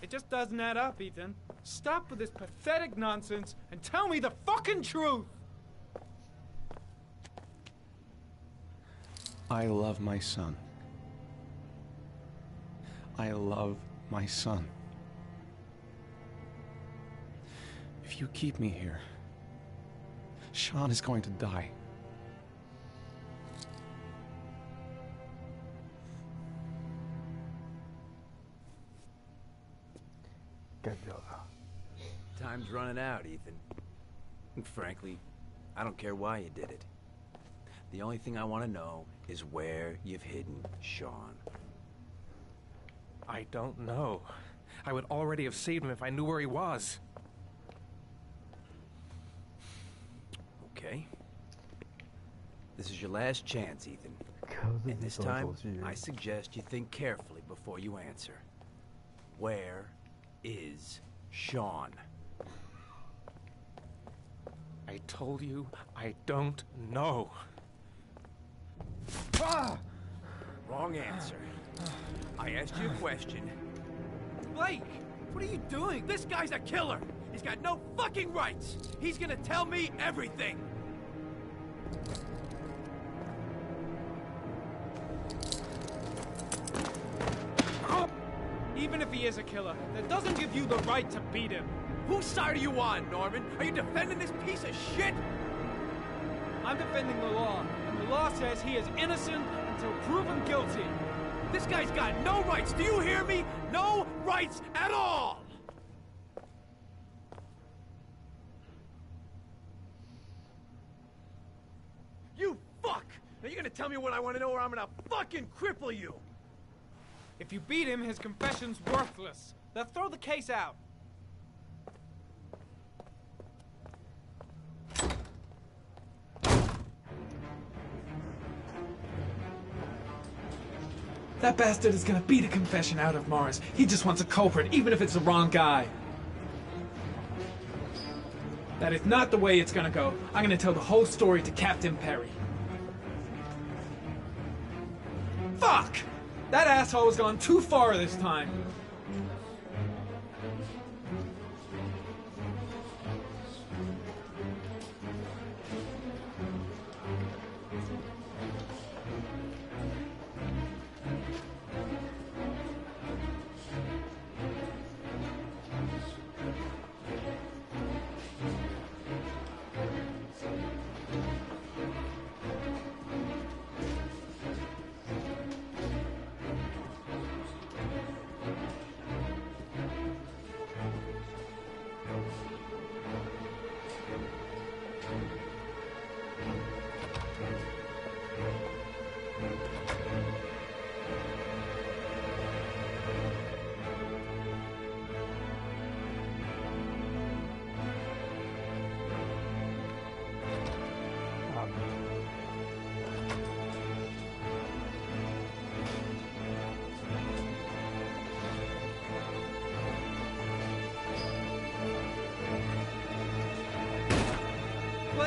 It just doesn't add up, Ethan. Stop with this pathetic nonsense and tell me the fucking truth! I love my son. I love my son. If you keep me here, Sean is going to die. Time's running out, Ethan. And frankly, I don't care why you did it. The only thing I want to know is where you've hidden Sean. I don't know. I would already have saved him if I knew where he was. Okay. This is your last chance, Ethan. And this time, I suggest you think carefully before you answer. Where is Sean? I told you I don't know. Wrong answer. I asked you a question. Blake, what are you doing? This guy's a killer! He's got no fucking rights! He's gonna tell me everything! Even if he is a killer, that doesn't give you the right to beat him. Whose side are you on, Norman? Are you defending this piece of shit? I'm defending the law, and the law says he is innocent until proven guilty. This guy's got no rights, do you hear me? No rights at all! You fuck! Now you're gonna tell me what I want to know or I'm gonna fucking cripple you! If you beat him, his confession's worthless. They'll throw the case out. That bastard is gonna beat a confession out of Mars. He just wants a culprit, even if it's the wrong guy. That is not the way it's gonna go. I'm gonna tell the whole story to Captain Perry. Fuck! That asshole has gone too far this time.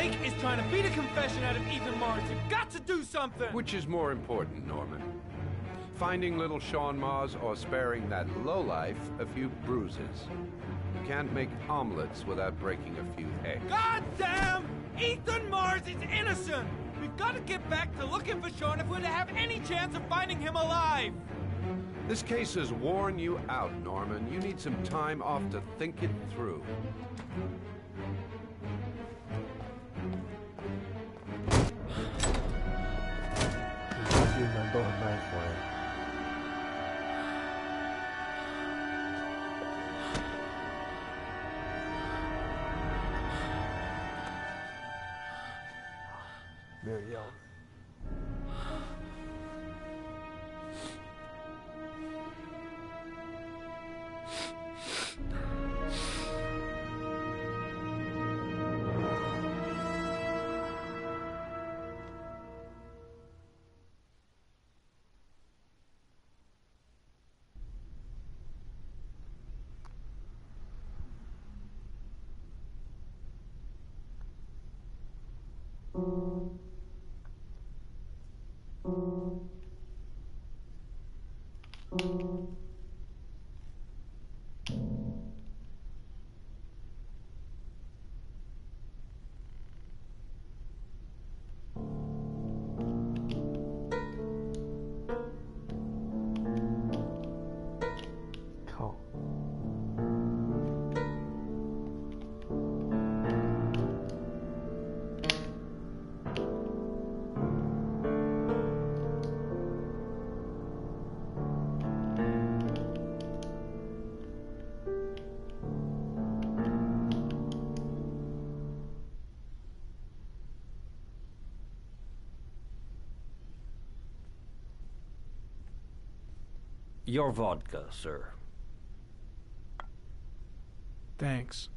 Blake is trying to beat a confession out of Ethan Mars. You've got to do something! Which is more important, Norman? Finding little Sean Mars or sparing that lowlife a few bruises? You can't make omelets without breaking a few eggs. God damn! Ethan Mars is innocent! We've got to get back to looking for Sean if we're to have any chance of finding him alive! This case has worn you out, Norman. You need some time off to think it through. Your vodka, sir. Thanks.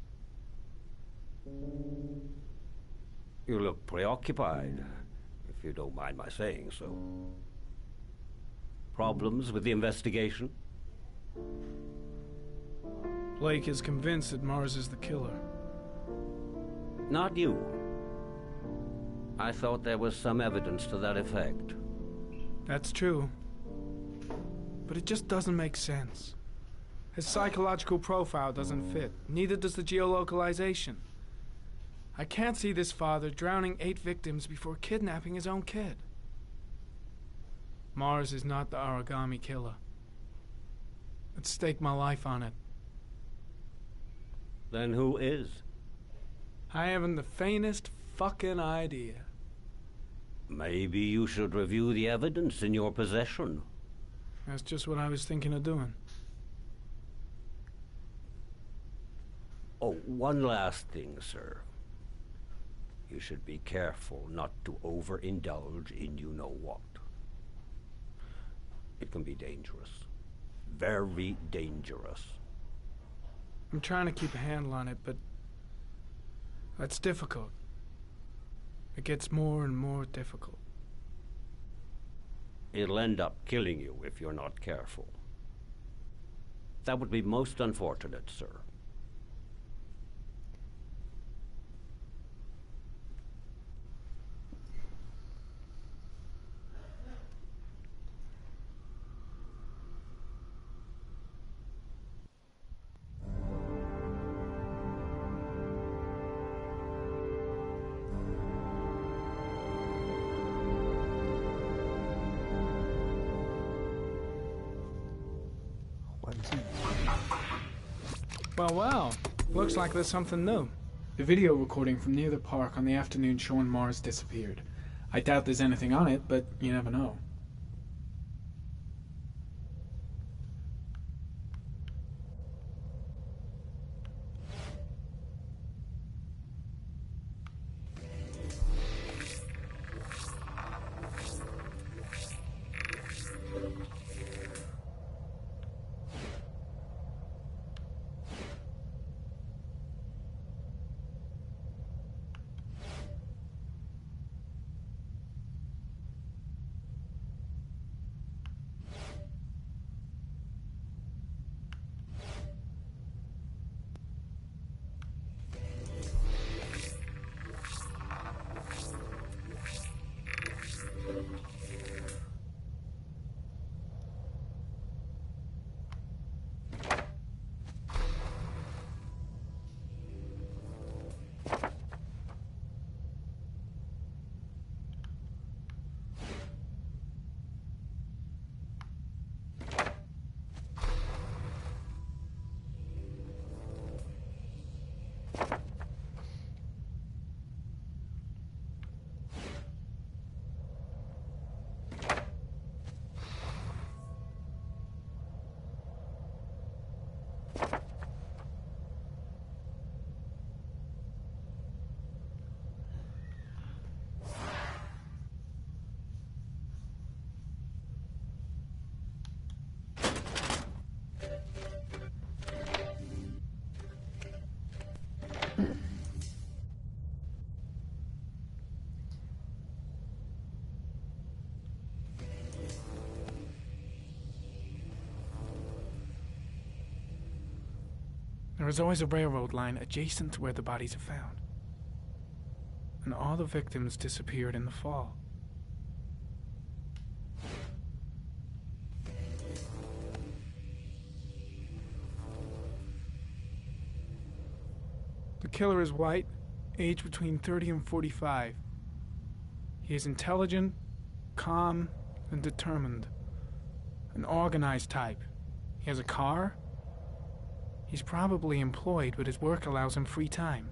You look preoccupied, if you don't mind my saying so. Problems with the investigation? Blake is convinced that Mars is the killer. Not you. I thought there was some evidence to that effect. That's true. But it just doesn't make sense. His psychological profile doesn't fit. Neither does the geolocalization. I can't see this father drowning 8 victims before kidnapping his own kid. Mars is not the Aragami killer. I'd stake my life on it. Then who is? I haven't the faintest fucking idea. Maybe you should review the evidence in your possession. That's just what I was thinking of doing. Oh, one last thing, sir. You should be careful not to overindulge in you-know-what. It can be dangerous. Very dangerous. I'm trying to keep a handle on it, but that's difficult. It gets more and more difficult. It'll end up killing you if you're not careful. That would be most unfortunate, sir. Well, looks like there's something new. The video recording from near the park on the afternoon Sean Mars disappeared. I doubt there's anything on it, but you never know. There is always a railroad line adjacent to where the bodies are found. And all the victims disappeared in the fall. The killer is white, aged between 30 and 45. He is intelligent, calm, and determined. An organized type. He has a car. He's probably employed, but his work allows him free time.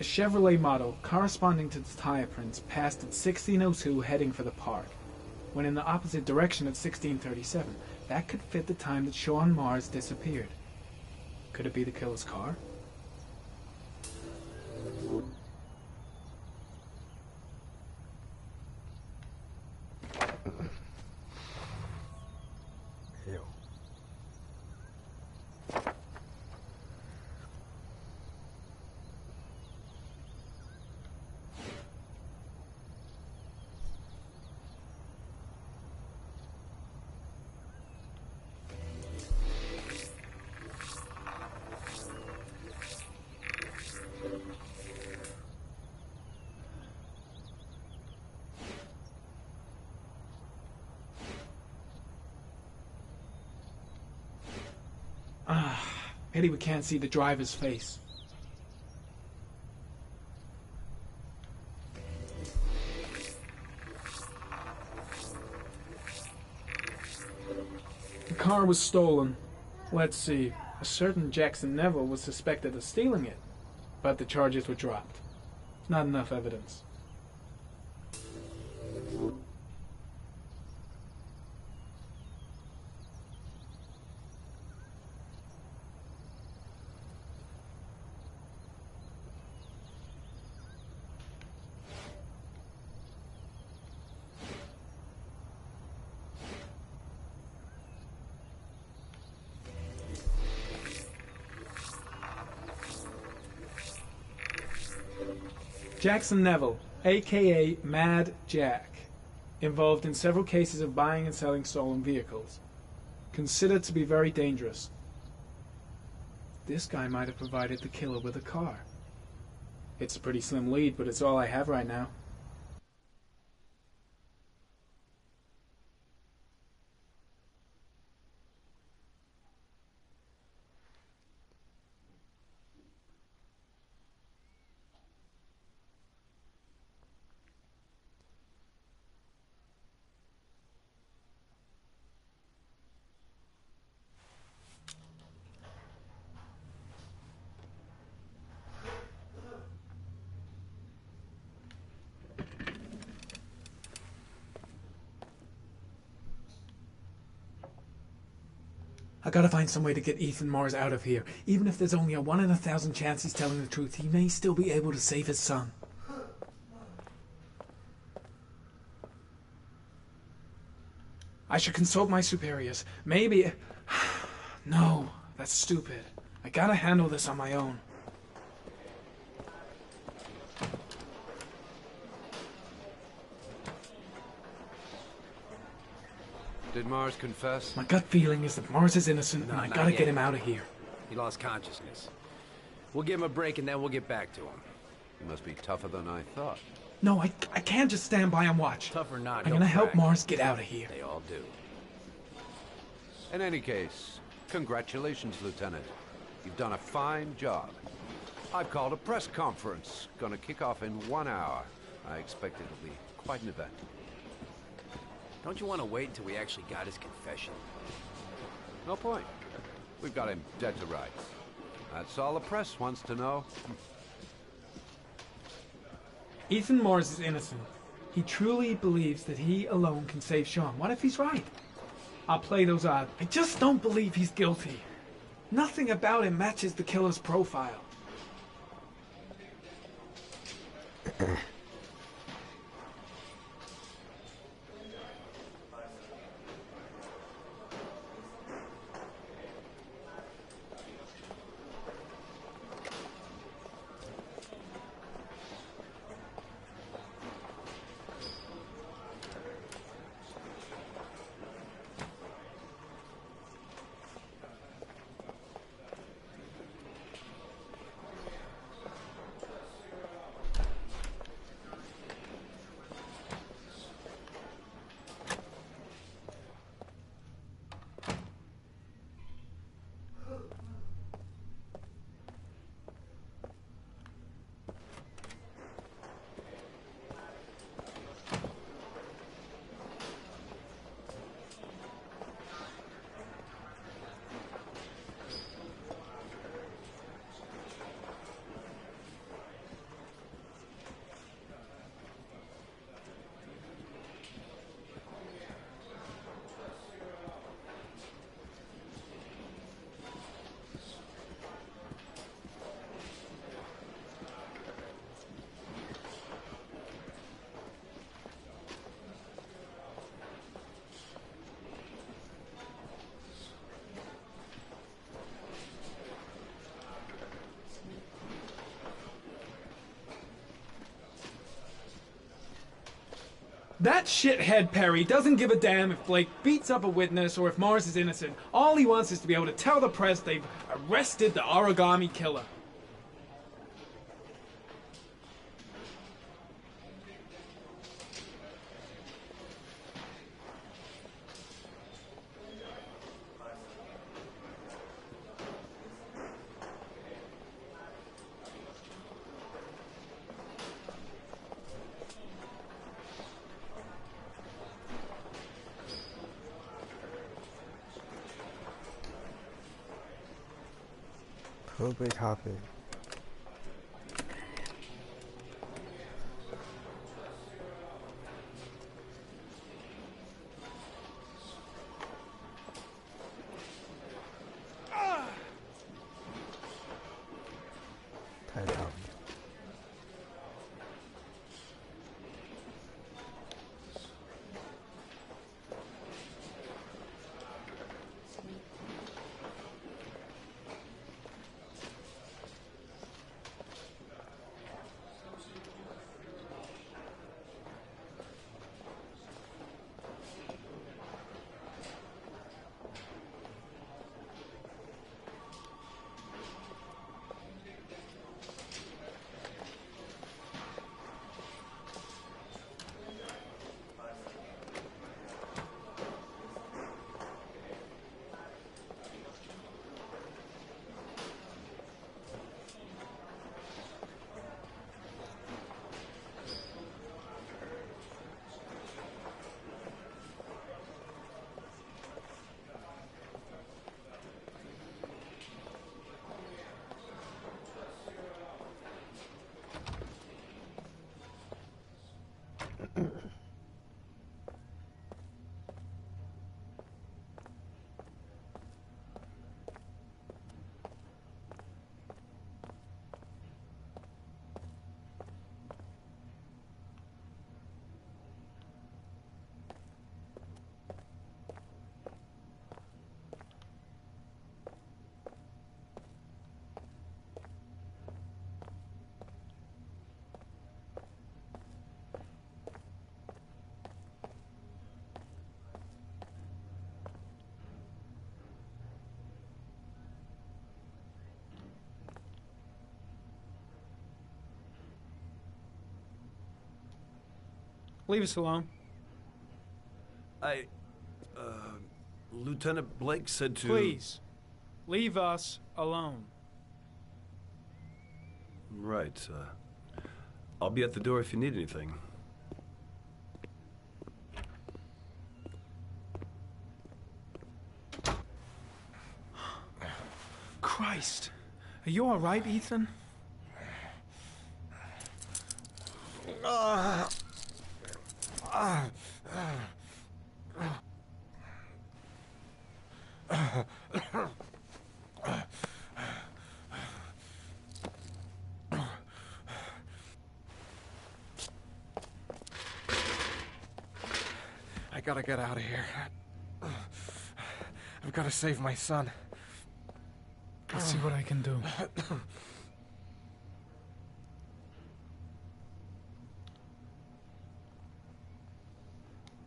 A Chevrolet model corresponding to the tire prints passed at 1602 heading for the park, when in the opposite direction at 1637. That could fit the time that Sean Mars disappeared. Could it be the killer's car? Pity we can't see the driver's face. The car was stolen. Let's see. A certain Jackson Neville was suspected of stealing it, but the charges were dropped. Not enough evidence. Jackson Neville, a.k.a. Mad Jack, involved in several cases of buying and selling stolen vehicles. Considered to be very dangerous. This guy might have provided the killer with a car. It's a pretty slim lead, but it's all I have right now. I gotta find some way to get Ethan Mars out of here. Even if there's only a 1 in 1,000 chance he's telling the truth, he may still be able to save his son. I should consult my superiors. Maybe... No, that's stupid. I gotta handle this on my own. Did Mars confess? My gut feeling is that Mars is innocent, and I gotta get him out of here. He lost consciousness. We'll give him a break and then we'll get back to him. He must be tougher than I thought. No, I can't just stand by and watch. Tough or not, I'm gonna help Mars get out of here. They all do. In any case, congratulations, Lieutenant. You've done a fine job. I've called a press conference. Gonna kick off in 1 hour. I expect it'll be quite an event. Don't you want to wait until we actually got his confession? No point. We've got him dead to rights. That's all the press wants to know. Ethan Mars is innocent. He truly believes that he alone can save Sean. What if he's right? I'll play those odds. I just don't believe he's guilty. Nothing about him matches the killer's profile. That shithead Perry doesn't give a damn if Blake beats up a witness or if Mars is innocent. All he wants is to be able to tell the press they've arrested the origami killer.喝杯咖啡。太烫了。Leave us alone. Lieutenant Blake said to... Please, leave us alone. Right, I'll be at the door if you need anything. Christ. Are you all right, Ethan? I gotta get out of here. I've gotta save my son. I'll see what I can do.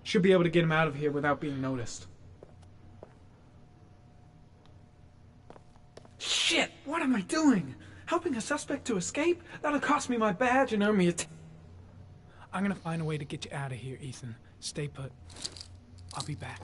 Should be able to get him out of here without being noticed. Shit! What am I doing? Helping a suspect to escape? That'll cost me my badge and earn me a I'm gonna find a way to get you out of here, Ethan. Stay put. I'll be back.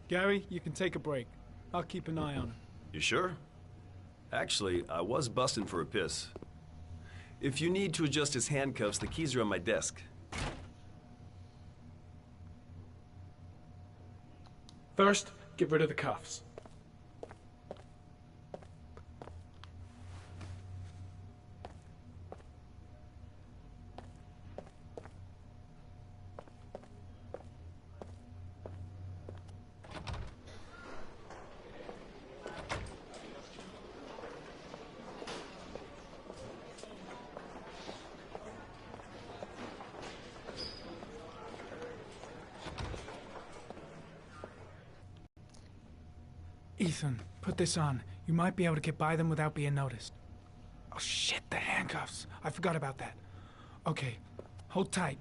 Gary, you can take a break. I'll keep an eye on him. You sure? Actually, I was busting for a piss. If you need to adjust his handcuffs, the keys are on my desk. First, get rid of the cuffs. Ethan, put this on. You might be able to get by them without being noticed. Oh shit, the handcuffs. I forgot about that. Okay, hold tight.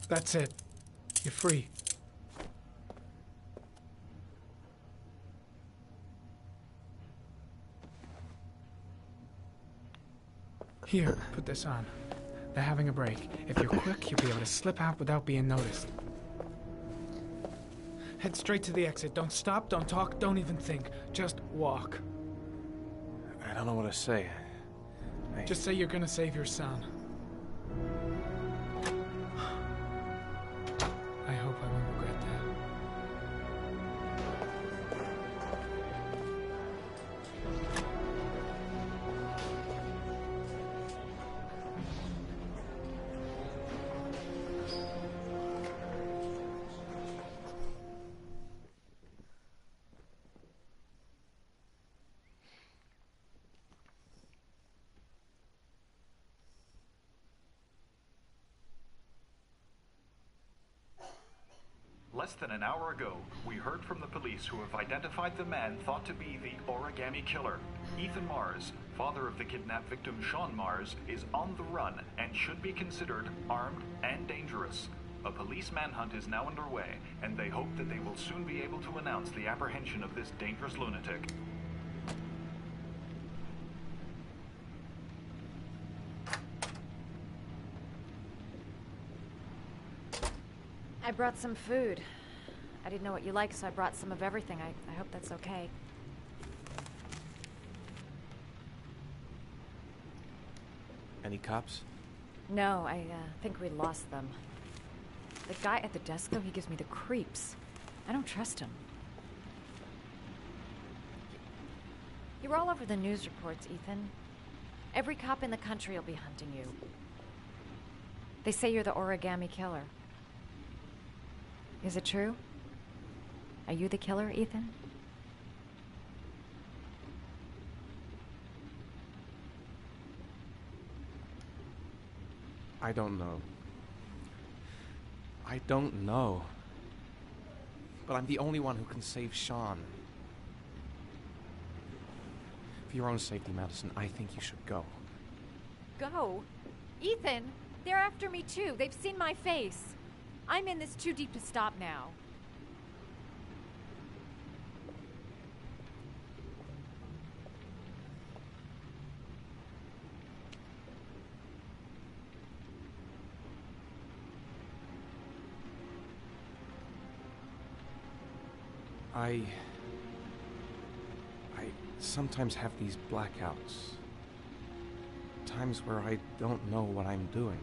That's it. You're free. Here, put this on. They're having a break. If you're quick, you'll be able to slip out without being noticed. Head straight to the exit. Don't stop, don't talk, don't even think. Just walk. I don't know what to say. Just say you're gonna save your son. I hope I won't regret that. Less than an hour ago, we heard from the police who have identified the man thought to be the Origami Killer. Ethan Mars, father of the kidnapped victim Sean Mars, is on the run and should be considered armed and dangerous. A police manhunt is now underway, and they hope that they will soon be able to announce the apprehension of this dangerous lunatic. I brought some food. I didn't know what you like, so I brought some of everything. I hope that's okay. Any cops? No, I think we lost them. The guy at the desk, though, he gives me the creeps. I don't trust him. You're all over the news reports, Ethan. Every cop in the country will be hunting you. They say you're the Origami Killer. Is it true? Are you the killer, Ethan? I don't know. I don't know. But I'm the only one who can save Sean. For your own safety, Madison, I think you should go. Go? Ethan, they're after me too. They've seen my face. I'm in this too deep to stop now. I sometimes have these blackouts. Times where I don't know what I'm doing.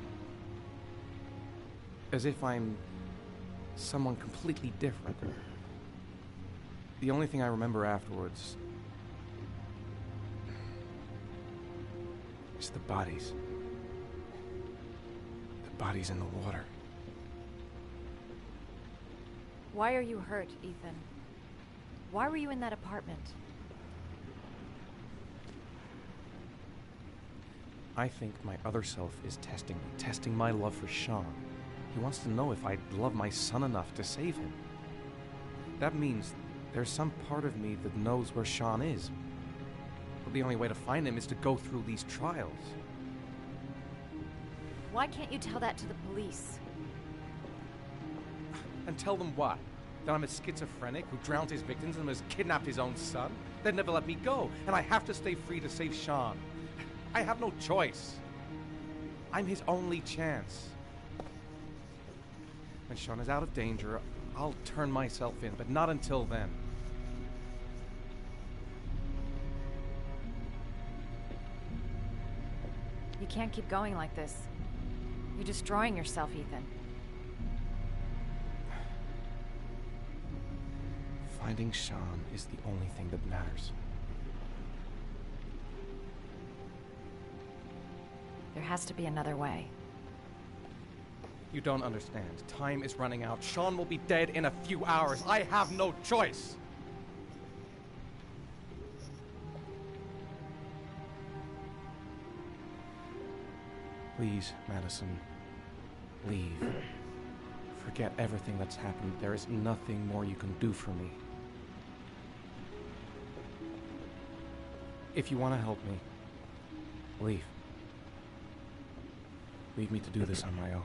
As if I'm someone completely different. The only thing I remember afterwards is the bodies. The bodies in the water. Why are you hurt, Ethan? Why were you in that apartment? I think my other self is testing me, testing my love for Sean. He wants to know if I love my son enough to save him. That means there's some part of me that knows where Sean is. But the only way to find him is to go through these trials. Why can't you tell that to the police? And tell them what? That I'm a schizophrenic who drowned his victims and has kidnapped his own son? They'd never let me go, and I have to stay free to save Sean. I have no choice. I'm his only chance. When Sean is out of danger, I'll turn myself in, but not until then. You can't keep going like this. You're destroying yourself, Ethan. Finding Sean is the only thing that matters. There has to be another way. You don't understand. Time is running out. Sean will be dead in a few hours. I have no choice. Please, Madison, leave. Forget everything that's happened. There is nothing more you can do for me. If you want to help me, leave. Leave me to do this on my own.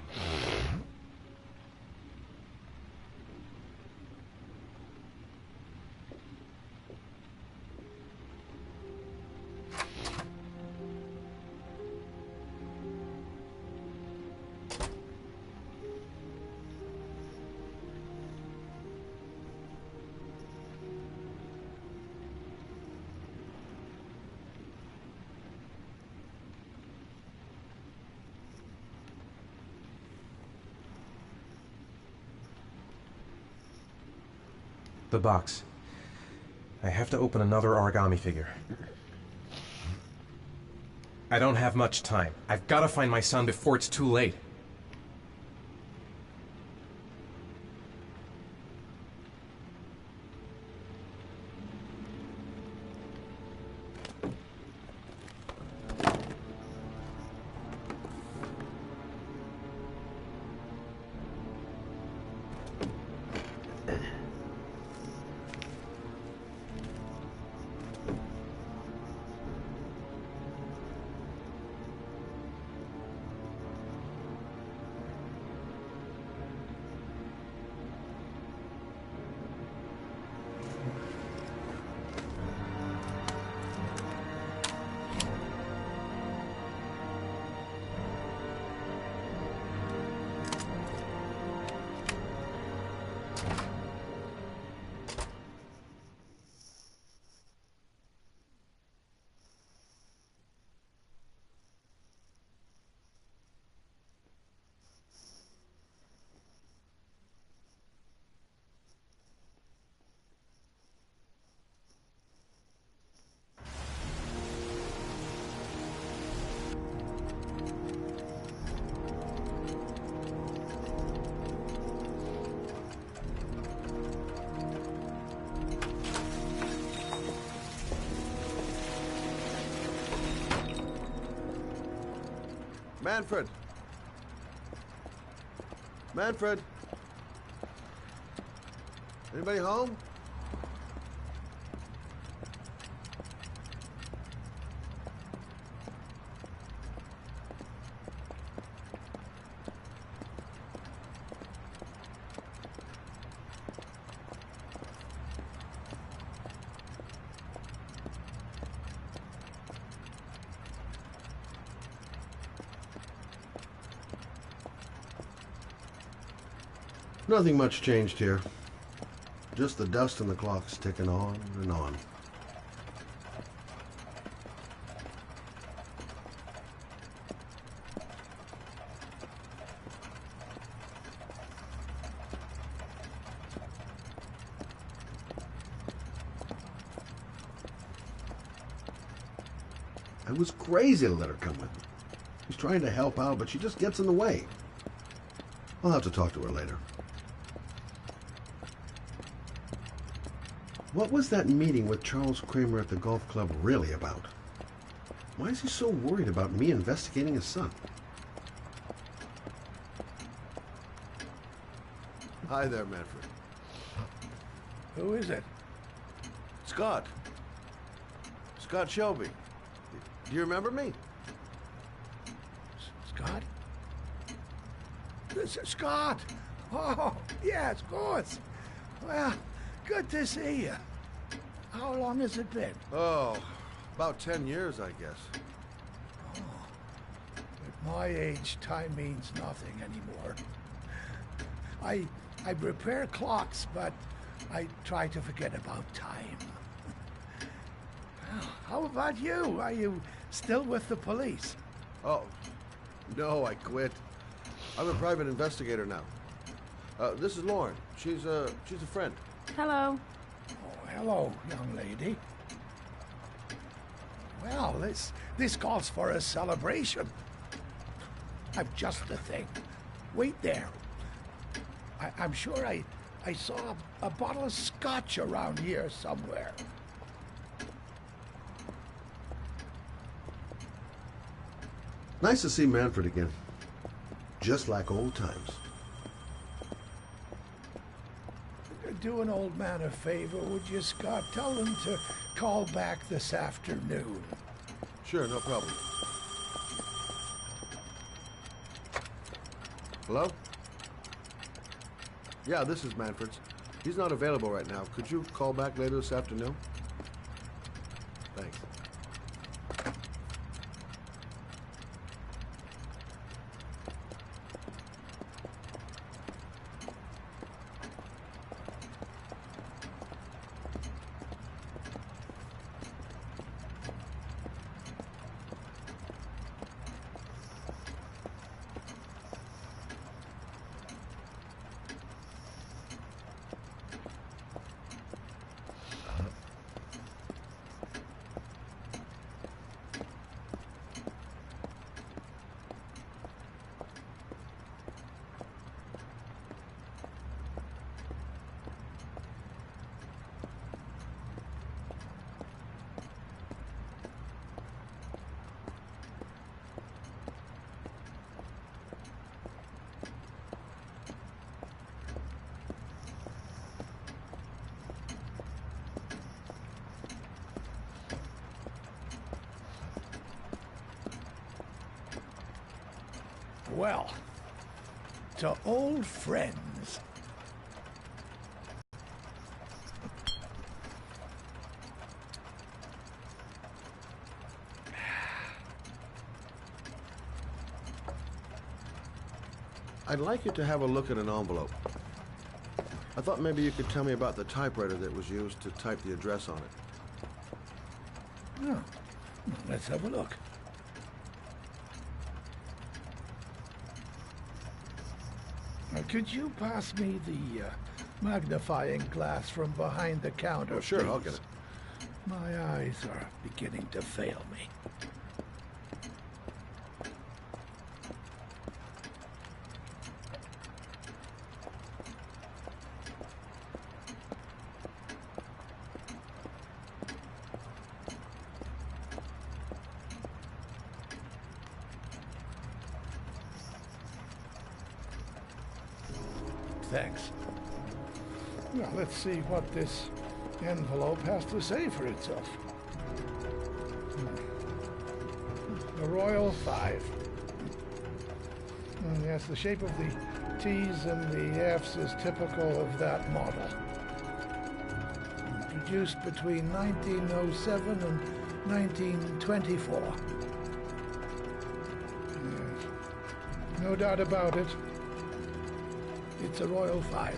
The box. I have to open another origami figure. I don't have much time. I've got to find my son before it's too late. Manfred! Manfred! Anybody home? Nothing much changed here. Just the dust and the clocks ticking on and on. I was crazy to let her come with me. She's trying to help out, but she just gets in the way. I'll have to talk to her later. What was that meeting with Charles Kramer at the golf club really about? Why is he so worried about me investigating his son? Hi there, Manfred. Who is it? Scott. Scott Shelby. Do you remember me? Scott? Scott! Oh, yes, of course. Well, good to see you. How long has it been? Oh, about 10 years, I guess. Oh, at my age, time means nothing anymore. I repair clocks, but I try to forget about time. Well, how about you? Are you still with the police? Oh, no, I quit. I'm a private investigator now. This is Lauren. She's a friend. Hello. Oh, hello, young lady. Well, this calls for a celebration. I'm just the thing. Wait there. I'm sure I saw a bottle of scotch around here somewhere. Nice to see Manfred again. Just like old times. Do an old man a favor, would you, Scott? Tell him to call back this afternoon. Sure, no problem. Hello? Yeah, this is Manfred's. He's not available right now. Could you call back later this afternoon? Thanks. Well, to old friends. I'd like you to have a look at an envelope. I thought maybe you could tell me about the typewriter that was used to type the address on it. Oh, let's have a look. Could you pass me the magnifying glass from behind the counter, Oh, sure, please? I'll get it. My eyes are beginning to fail me. Thanks. Now, let's see what this envelope has to say for itself. The Royal Five. Yes, the shape of the T's and the F's is typical of that model. Produced between 1907 and 1924. Yes. No doubt about it. It's a Royal Five.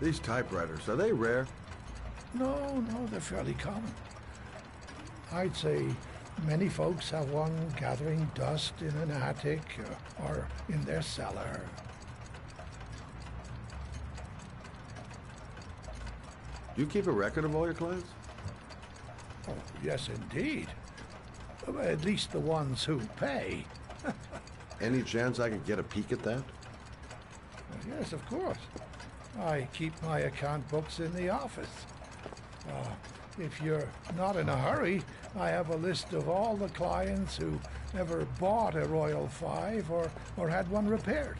These typewriters, are they rare? No, they're fairly common. I'd say many folks have one gathering dust in an attic or in their cellar. Do you keep a record of all your clients? Oh, yes, indeed. At least the ones who pay. Any chance I could get a peek at that? Yes, of course. I keep my account books in the office. If you're not in a hurry, I have a list of all the clients who ever bought a Royal Five or had one repaired.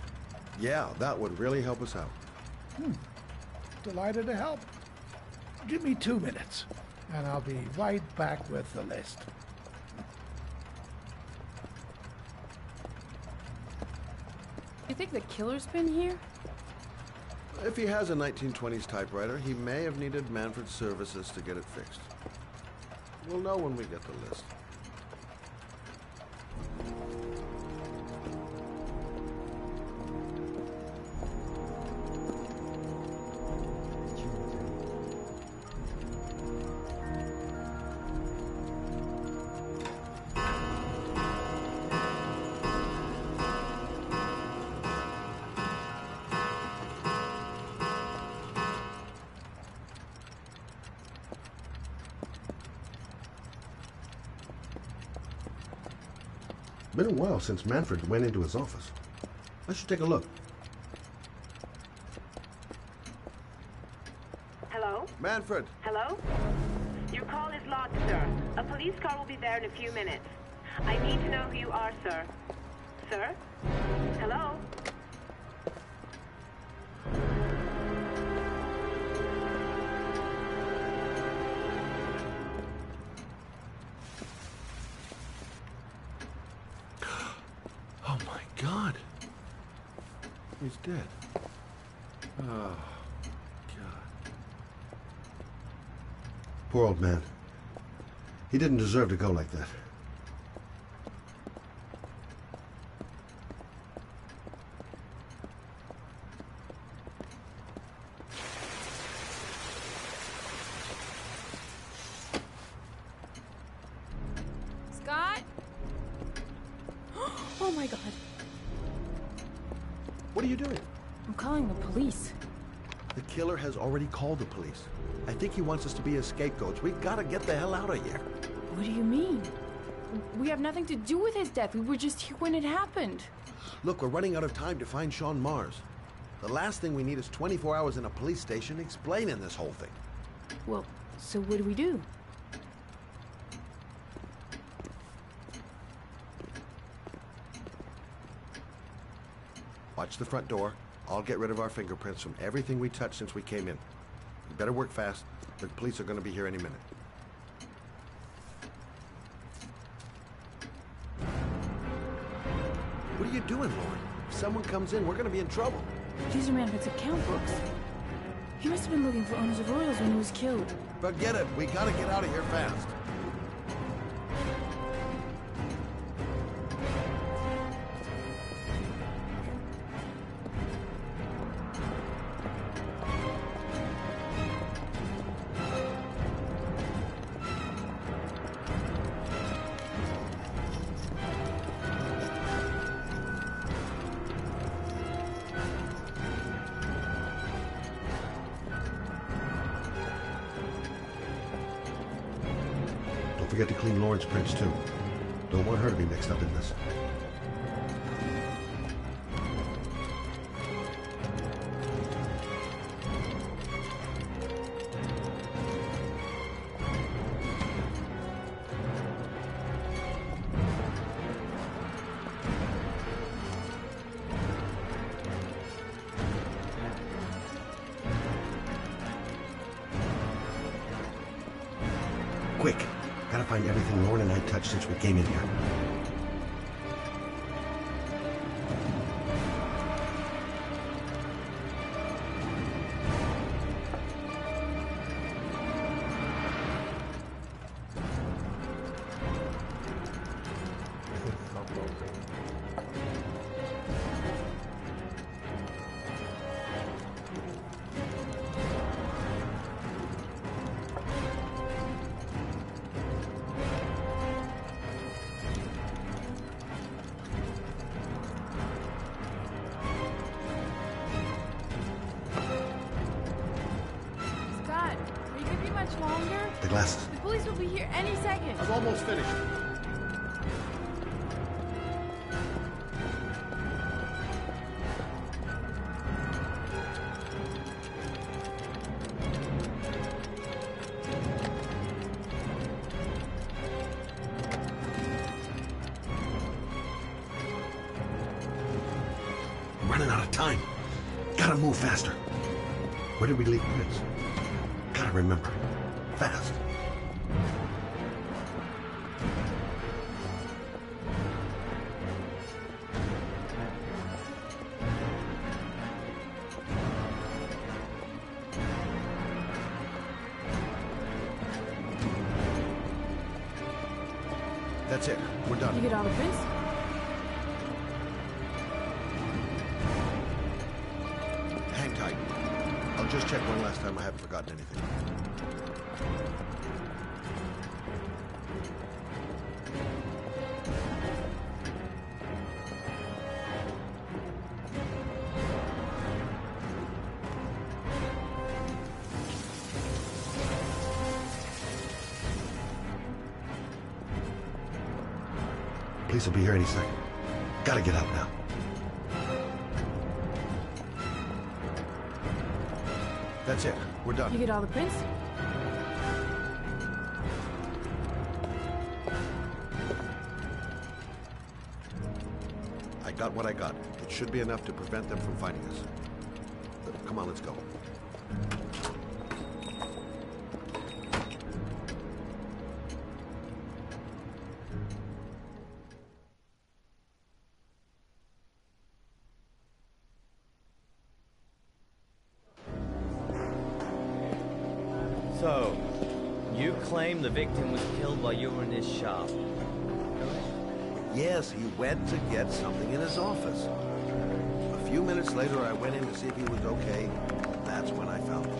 Yeah, that would really help us out. Delighted to help. Give me 2 minutes, and I'll be right back with the list. You think the killer's been here? If he has a 1920s typewriter, he may have needed Manfred's services to get it fixed. We'll know when we get the list. Been a while since Manfred went into his office. I should take a look. Hello? Manfred! Hello? Your call is lodged, sir. A police car will be there in a few minutes. I need to know who you are, sir. Sir? Hello? Oh my God. He's dead. Oh, God. Poor old man. He didn't deserve to go like that. Scott? Oh my God. What are you doing? I'm calling the police. The killer has already called the police. I think he wants us to be his scapegoats. We gotta get the hell out of here. What do you mean? We have nothing to do with his death. We were just here when it happened. Look, we're running out of time to find Sean Mars. The last thing we need is 24 hours in a police station explaining this whole thing. Well, so what do we do? Watch the front door. I'll get rid of our fingerprints from everything we touched since we came in. You better work fast. The police are going to be here any minute. What are you doing, Lauren? If someone comes in, we're gonna be in trouble. These are man's account books. He must have been looking for owners of Royals when he was killed. Forget it. We gotta get out of here fast. Don't forget to clean Lauren's prints, too. Don't want her to be mixed up in this. Quick! Gotta find everything Lauren and I touched since we came in here. Longer? The glasses. The police will be here any second. I'm almost finished. I'm running out of time. Gotta move faster. Where did we leave prints? Gotta remember. Fast. That's it. We're done. You get all the prints? Hang tight. I'll just check one last time I haven't forgotten anything. Police will be here any second. Gotta get out now. That's it. We're done. You get all the prints? I got what I got. It should be enough to prevent them from finding us. Come on, let's go. So, you claim the victim was killed while you were in his shop. Yes, he went to get something in his office. A few minutes later, I went in to see if he was okay. That's when I found him.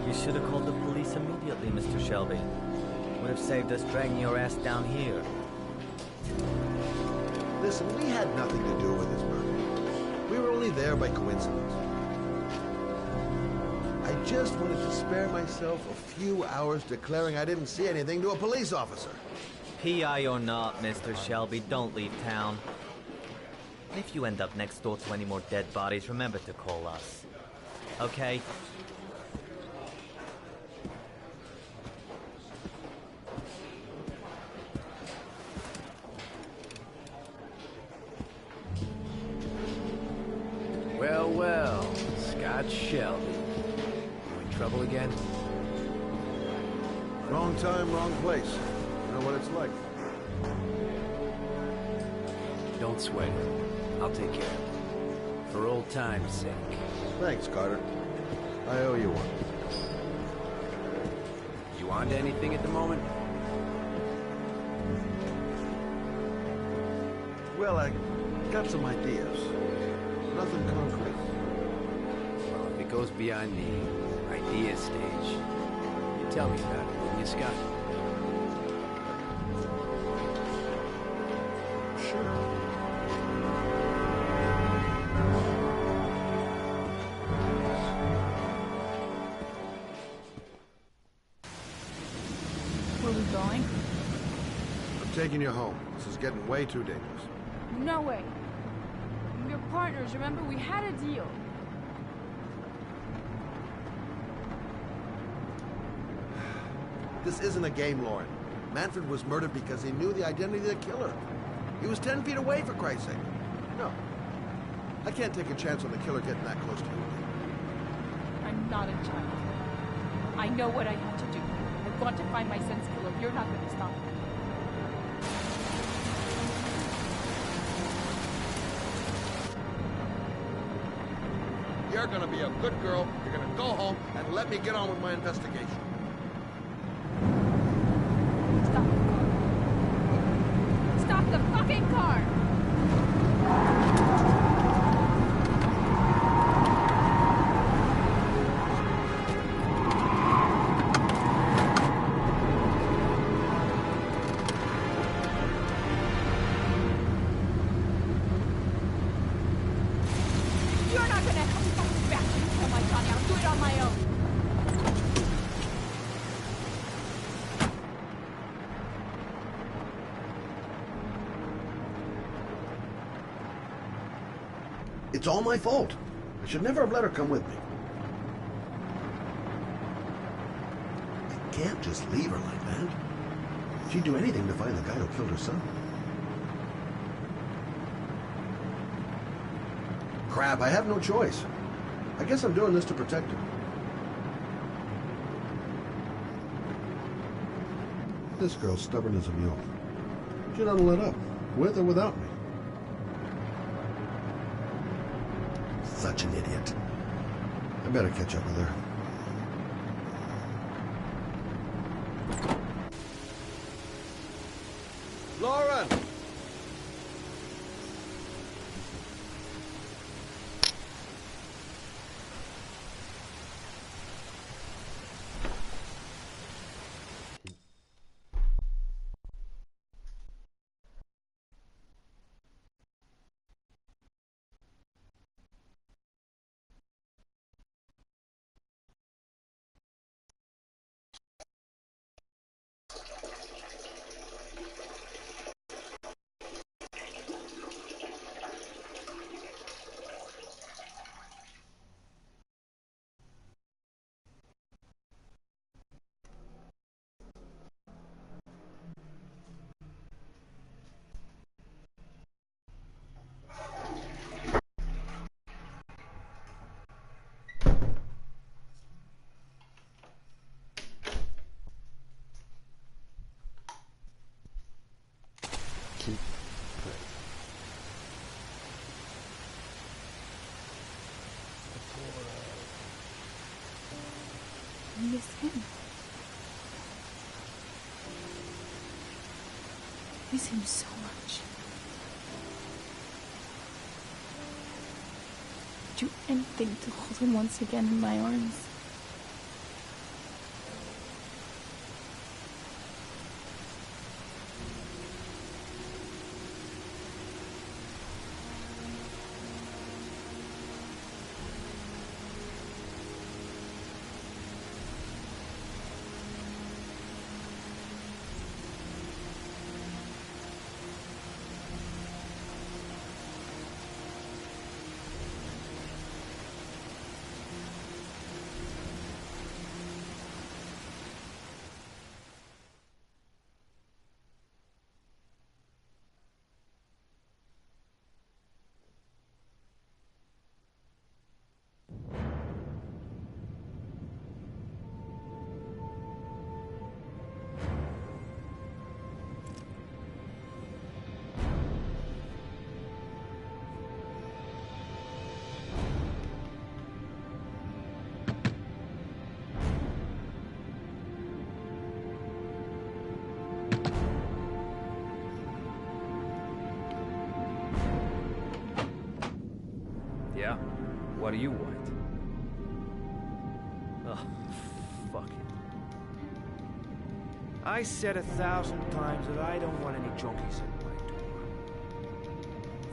You should have called the police immediately, Mr. Shelby. Would have saved us dragging your ass down here. Listen, we had nothing to do with this murder. We were only there by coincidence. I just wanted to spare myself a few hours declaring I didn't see anything to a police officer. PI or not, Mr. Shelby, don't leave town. If you end up next door to any more dead bodies, remember to call us. Okay? Well, well, Scott Shelby. You in trouble again? Wrong time, wrong place. know what it's like. Don't sweat it. I'll take care of it. For old time's sake. Thanks, Carter. I owe you one. You on to anything at the moment? Well, I got some ideas. Nothing concrete. Well, if it goes beyond the idea stage, you tell me about it, wouldn't you, Scott? Where are we going? I'm taking you home. This is getting way too dangerous. No way. We're partners, remember? We had a deal. This isn't a game, Lauren. Manfred was murdered because he knew the identity of the killer. He was 10 feet away, for Christ's sake. No. I can't take a chance on the killer getting that close to you. I'm not a child. I know what I have to do. I've got to find my son's killer. You're not going to stop me. You're gonna be a good girl. You're gonna go home and let me get on with my investigation. Stop the fucking car! You're not gonna help me find back and kill my Johnny. I'll do it on my own. It's all my fault. I should never have let her come with me. I can't just leave her like that. She'd do anything to find the guy who killed her son. Crap, I have no choice. I guess I'm doing this to protect her. This girl's stubborn as a mule. She doesn't let up, with or without me. Such an idiot. I better catch up with her. Lauren! Keep praying. I miss him. Miss him so much. I'd do anything to hold him once again in my arms. Yeah? What do you want? Oh, fuck it. I said 1,000 times that I don't want any junkies at my door.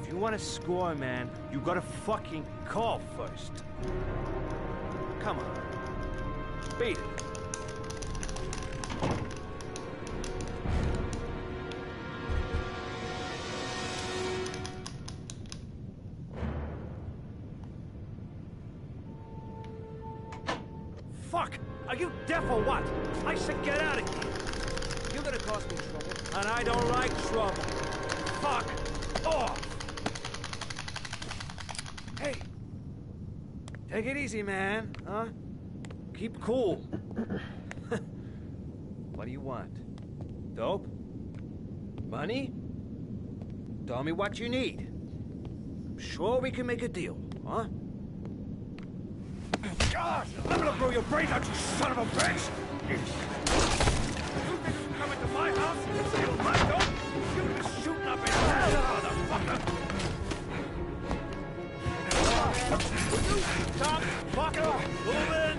If you want to score, man, you gotta fucking call first. Come on. Beat it. Fuck! Are you deaf or what? I said get out of here! You're gonna cause me trouble, and I don't like trouble. Fuck off! Hey! Take it easy, man, huh? Keep cool. What do you want? Dope? Money? Tell me what you need. I'm sure we can make a deal, huh? God, I'm gonna blow your brains out, you son of a bitch! You think you can come into my house and steal my dope? You'll be shooting up in hell, motherfucker! Will you stop fucking moving?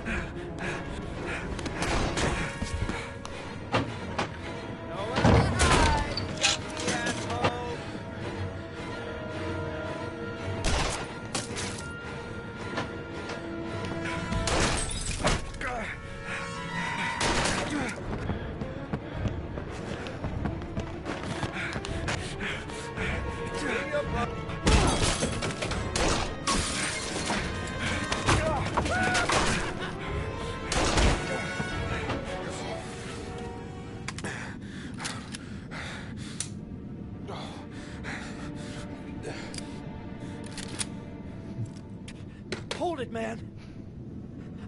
Hold it, man.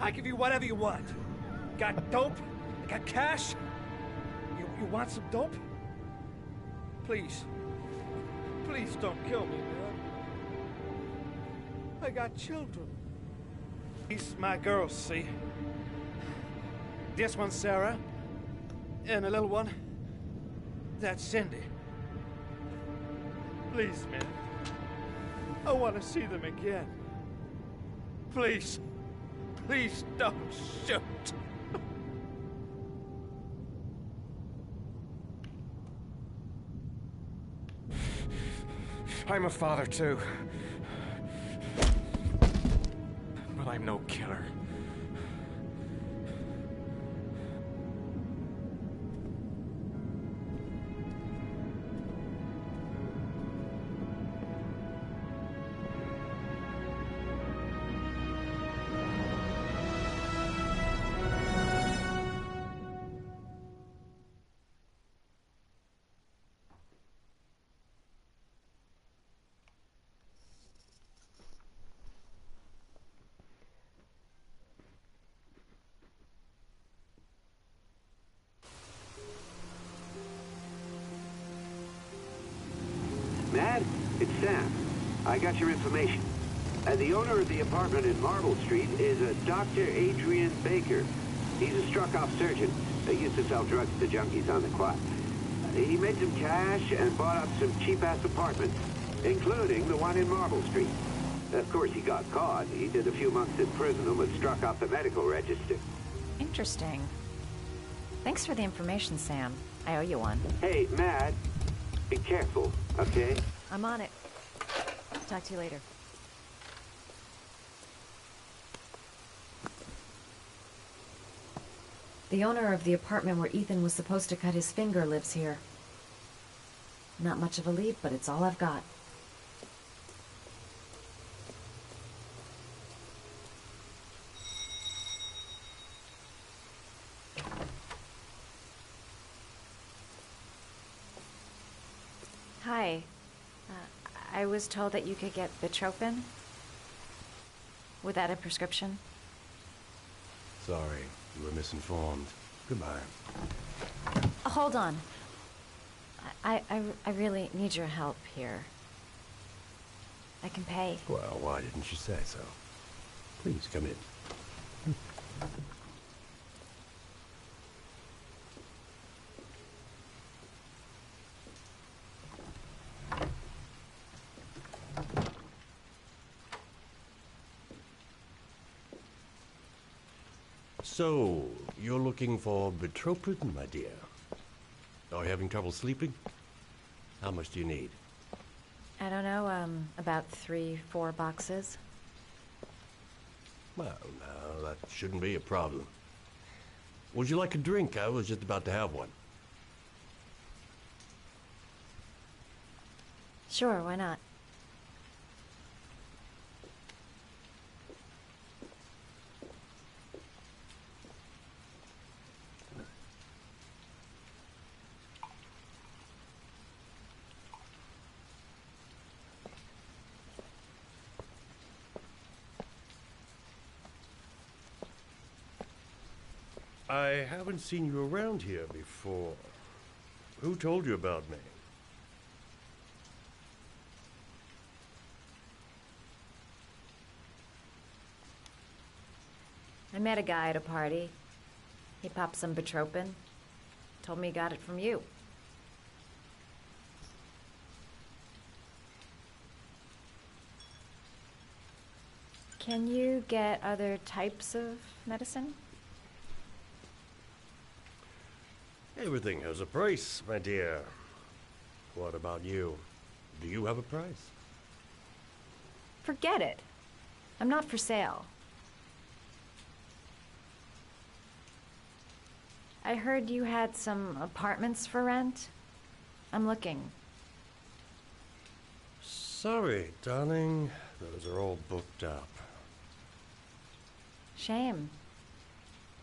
I give you whatever you want. Got dope? Got cash? You want some dope? Please. Please don't kill me, man. I got children. These my girls, see? This one's Sarah. And the little one, that's Cindy. Please, man. I want to see them again. Please. Please don't shoot. I'm a father, too. But I'm no killer. Matt, it's Sam. I got your information. The owner of the apartment in Marble Street is a Dr. Adrian Baker. He's a struck-off surgeon. They used to sell drugs to junkies on the quad. He made some cash and bought up some cheap-ass apartments, including the one in Marble Street. Of course, he got caught. He did a few months in prison and was struck off the medical register. Interesting. Thanks for the information, Sam. I owe you one. Hey, Matt, be careful, okay? I'm on it. Talk to you later. The owner of the apartment where Ethan was supposed to cut his finger lives here. Not much of a lead, but it's all I've got. Hi. I was told that you could get Bitropin without a prescription. Sorry, you were misinformed. Goodbye. Hold on. I really need your help here. I can pay. Well, why didn't you say so? Please, come in. So, you're looking for betropin, my dear? Are you having trouble sleeping? How much do you need? I don't know, about 3-4 boxes. Well, no, that shouldn't be a problem. Would you like a drink? I was just about to have one. Sure, why not? I haven't seen you around here before. Who told you about me? I met a guy at a party. He popped some betropin. Told me he got it from you. Can you get other types of medicine? Everything has a price, my dear. What about you? Do you have a price? Forget it. I'm not for sale. I heard you had some apartments for rent. I'm looking. Sorry, darling. Those are all booked up. Shame.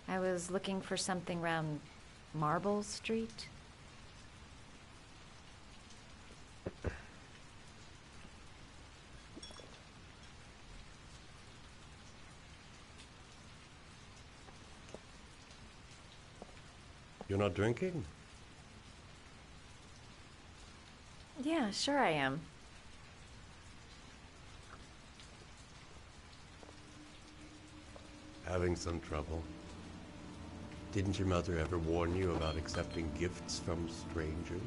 I was looking for something around Marble Street. You're not drinking? Yeah, sure I am. Having some trouble? Didn't your mother ever warn you about accepting gifts from strangers?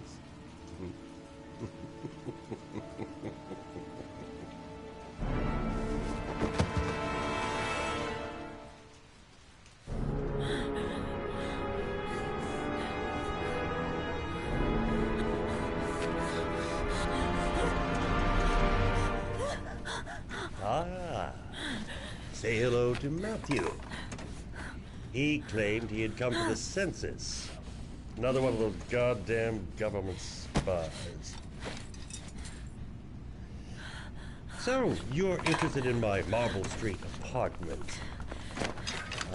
Say hello to Matthew. He claimed he had come to the census. Another one of those goddamn government spies. So, you're interested in my Marble Street apartment.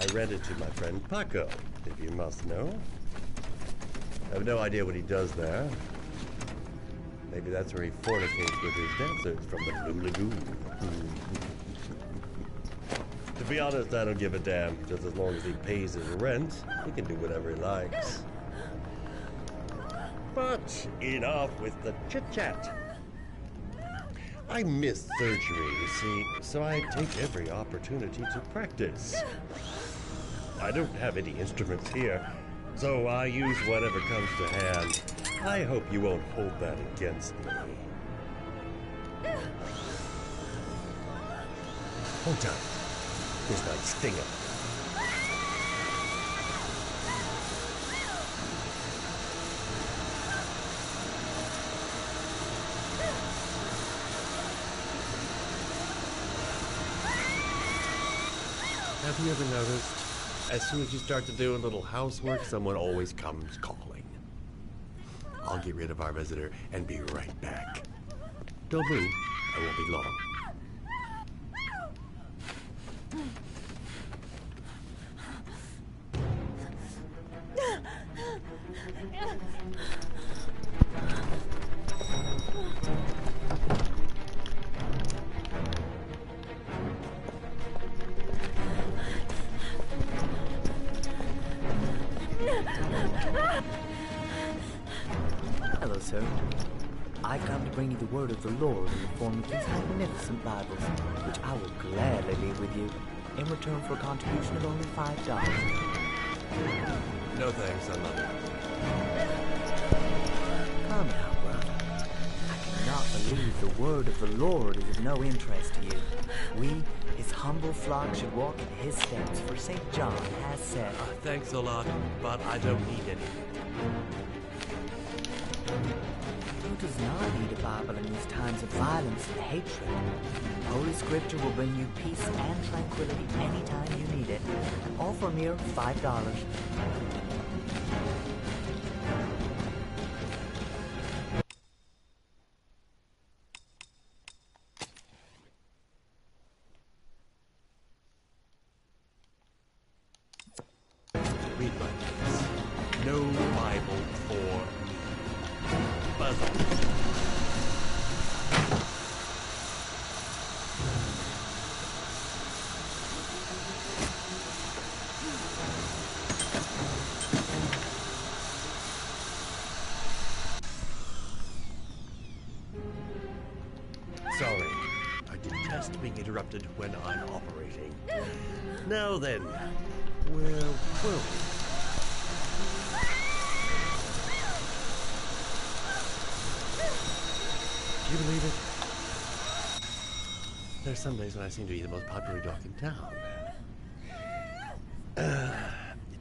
I rent it to my friend Paco, if you must know. I have no idea what he does there. Maybe that's where he fornicates with his dancers from the Blue Lagoon. To be honest, I don't give a damn. Just as long as he pays his rent, he can do whatever he likes. But enough with the chit-chat. I miss surgery, you see, so I take every opportunity to practice. I don't have any instruments here, so I use whatever comes to hand. I hope you won't hold that against me. Hold on. This might sting him. Have you ever noticed, as soon as you start to do a little housework, someone always comes calling? I'll get rid of our visitor and be right back. Don't move, I won't be long. Hello, sir. I come to bring you the word of the Lord in the form of these magnificent Bibles, which I will gladly leave with you in return for a contribution of only $5. No thanks, I love it. Come now, brother. I cannot believe the word of the Lord is of no interest to you. We is humble flock should walk in his steps, for St. John has said. Thanks a lot, but I don't need any. Who does not need a Bible in these times of violence and hatred? Holy Scripture will bring you peace and tranquility anytime you need it, all for a mere $5. Read my lips. No Bible for puzzles. Sorry. I detest being interrupted when I'm operating. Now then, where were we? Do you believe it? There's some days when I seem to be the most popular dog in town.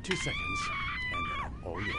2 seconds, and then I'm all yours.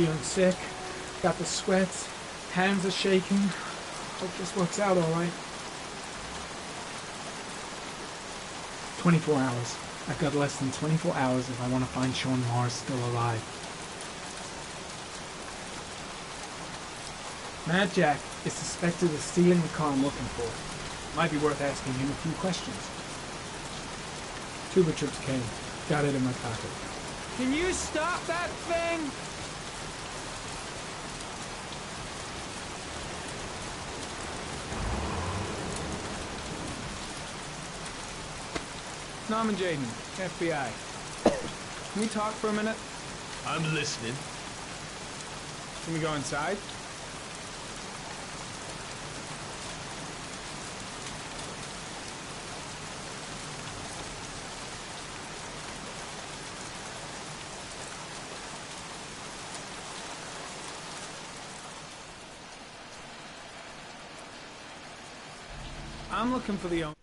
feeling sick, got the sweats, hands are shaking. Hope this works out all right. 24 hours. I've got less than 24 hours if I want to find Shaun Mars still alive. Mad Jack is suspected of stealing the car I'm looking for. Might be worth asking him a few questions. Tuba Trips came. Got it in my pocket. Can you stop that thing? Norman Jaden, FBI. Can we talk for a minute? I'm listening. Can we go inside? I'm looking for the owner.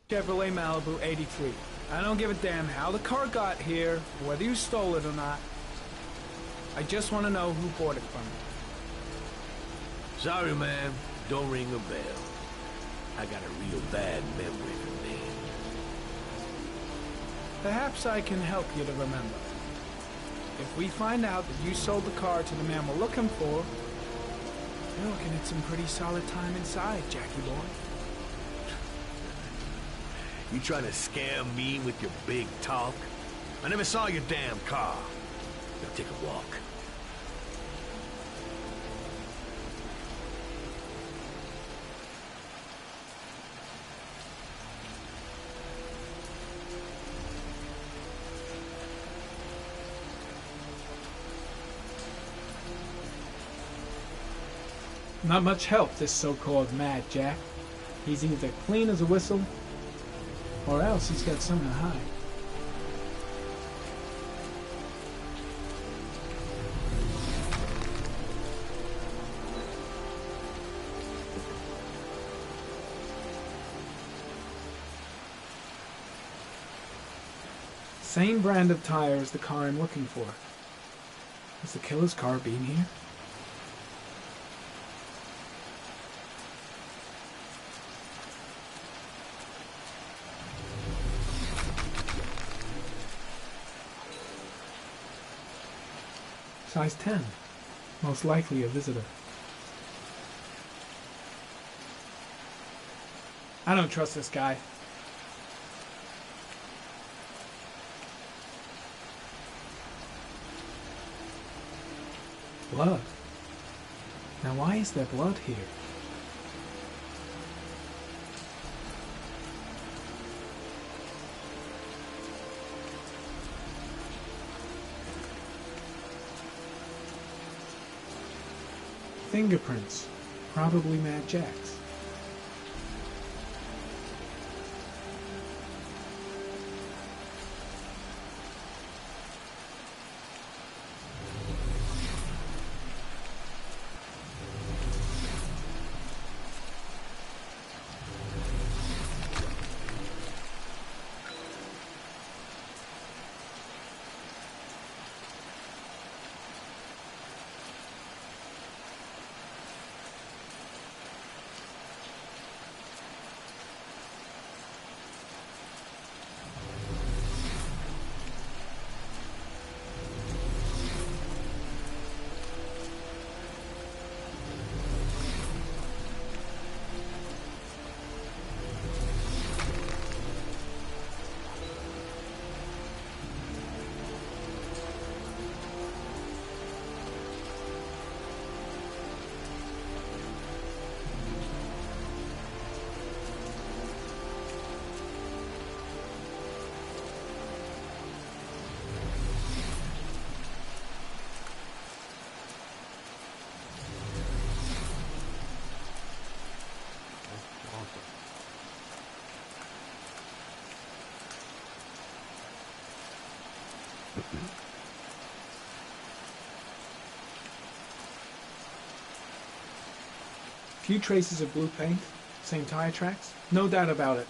Chevrolet Malibu 83. I don't give a damn how the car got here, or whether you stole it or not. I just want to know who bought it from you. Sorry, man. Don't ring a bell. I got a real bad memory for names. Perhaps I can help you to remember. If we find out that you sold the car to the man we're looking for, you're looking at some pretty solid time inside, Jackie boy. You trying to scam me with your big talk? I never saw your damn car. Now take a walk. Not much help, this so-called Mad Jack. He's either clean as a whistle, or else he's got something to hide. Same brand of tire as the car I'm looking for. Is the killer's car being here? Size 10. Most likely a visitor. I don't trust this guy. Blood. Now why is there blood here? Fingerprints. Probably Mad Jack's. Few traces of blue paint, same tire tracks. No doubt about it.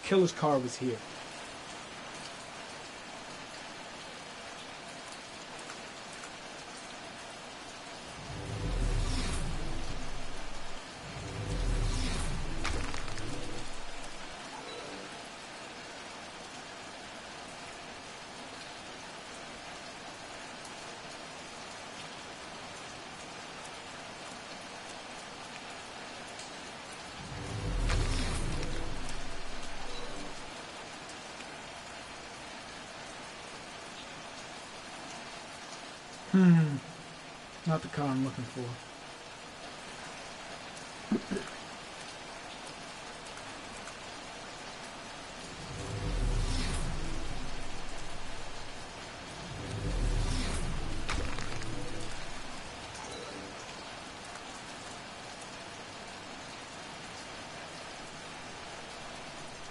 Killer's car was here. Not the car I'm looking for.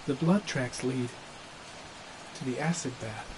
The blood tracks lead to the acid bath.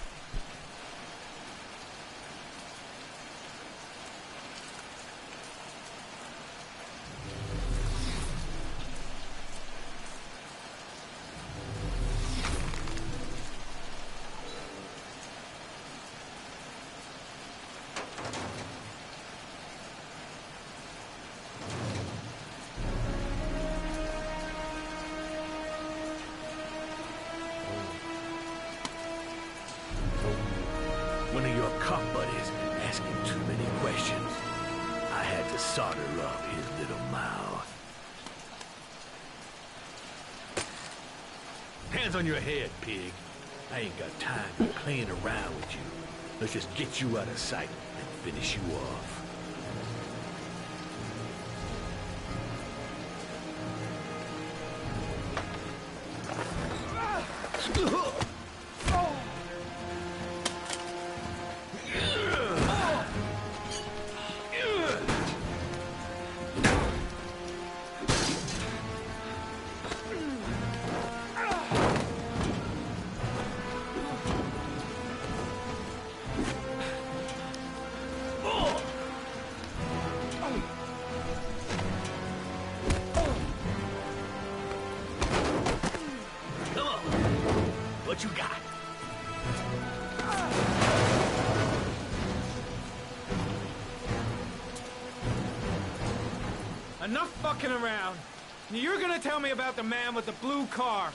One of your cop buddies asking too many questions. I had to solder up his little mouth. Hands on your head, pig. I ain't got time for playing around with you. Let's just get you out of sight and finish you off. What you got? Enough fucking around. You're gonna tell me about the man with the blue car.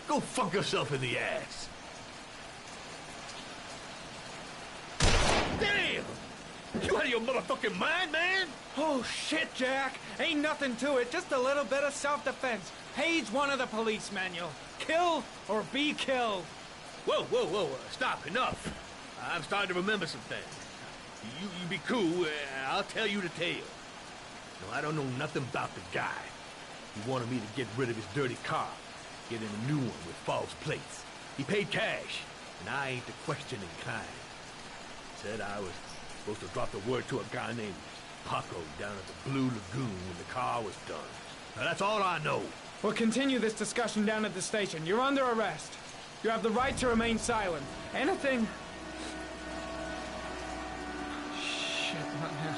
Go fuck yourself in the ass. Damn! You out of your motherfucking mind, man? Oh, shit, Jack. Ain't nothing to it. Just a little bit of self-defense. Page 1 of the police manual. Kill or be killed. Whoa, whoa, whoa. Stop. Enough. I'm starting to remember some things. You be cool. I'll tell you the tale. No, I don't know nothing about the guy. He wanted me to get rid of his dirty car. Get him a new one with false plates. He paid cash, and I ain't the questioning kind. Said I was supposed to drop the word to a guy named Paco down at the Blue Lagoon when the car was done. Now, that's all I know. We'll continue this discussion down at the station. You're under arrest. You have the right to remain silent. Anything... Shit, not now.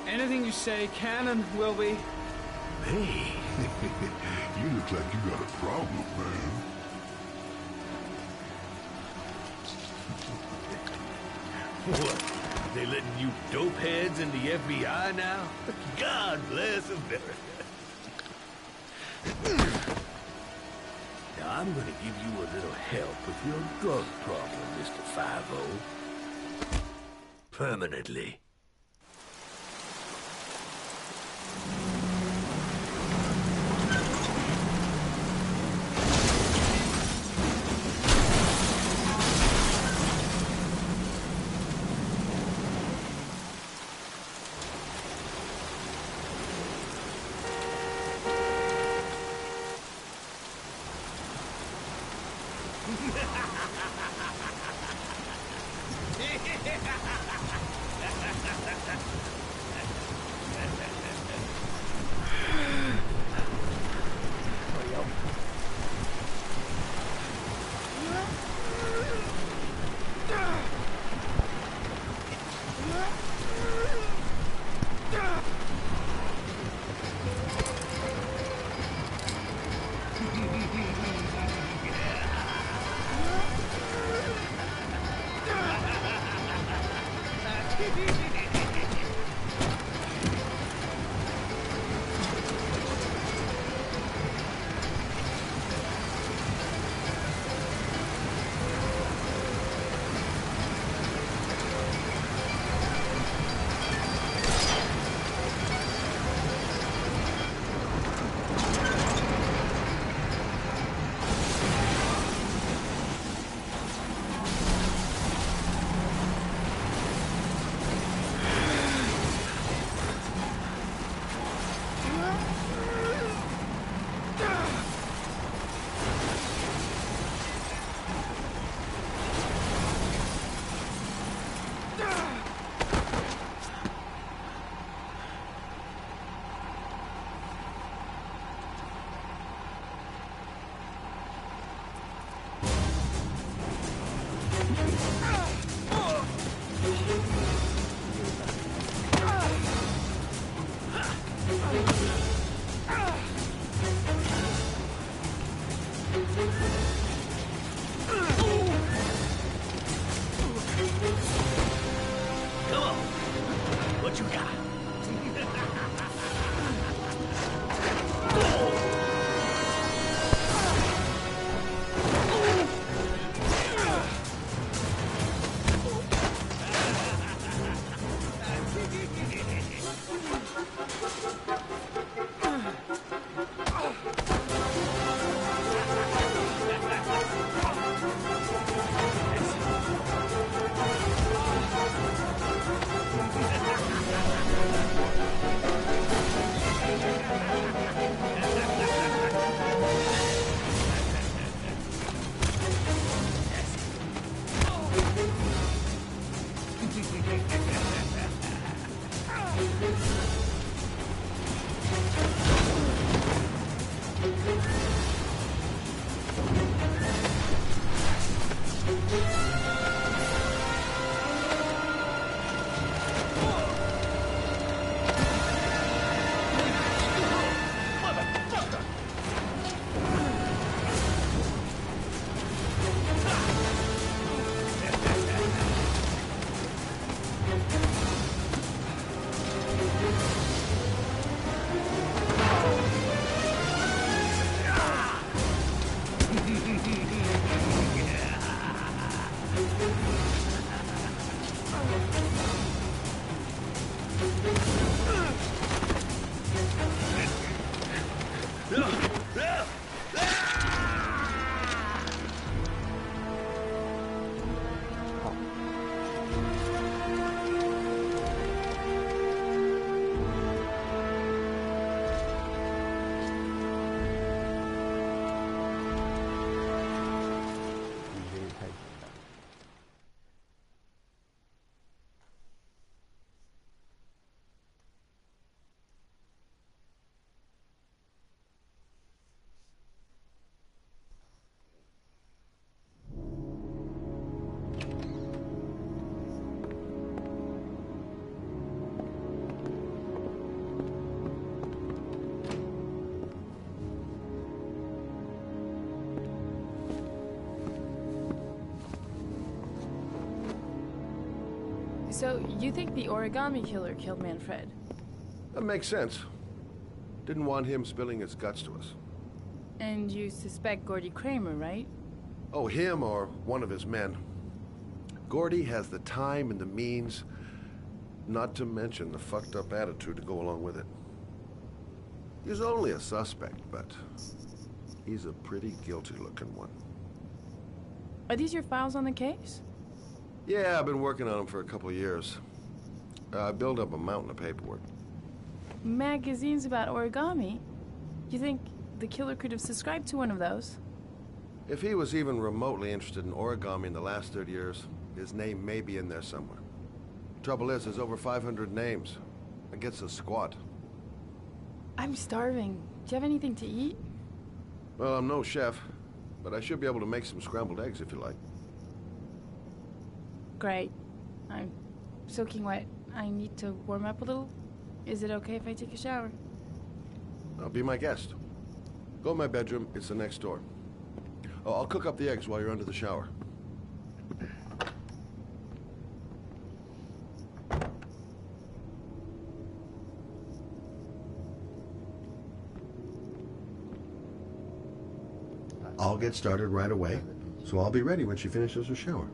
Anything you say can and will be... Hey, you look like you got a problem, man. What? They letting you dope heads in the FBI now? God bless America. Now, I'm gonna give you a little help with your drug problem, Mr. 5-0. Permanently. What you got? So, you think the origami killer killed Manfred? That makes sense. Didn't want him spilling his guts to us. And you suspect Gordy Kramer, right? Oh, him or one of his men. Gordy has the time and the means, not to mention the fucked up attitude to go along with it. He's only a suspect, but he's a pretty guilty-looking one. Are these your files on the case? Yeah, I've been working on him for a couple of years. I built up a mountain of paperwork. Magazines about origami? You think the killer could have subscribed to one of those? If he was even remotely interested in origami in the last 30 years, his name may be in there somewhere. Trouble is, there's over 500 names. It gets a squat. I'm starving. Do you have anything to eat? Well, I'm no chef, but I should be able to make some scrambled eggs if you like. Great. I'm soaking wet. I need to warm up a little. Is it okay if I take a shower? Be my guest. Go in my bedroom. It's the next door. Oh, I'll cook up the eggs while you're under the shower. I'll get started right away, so I'll be ready when she finishes her shower.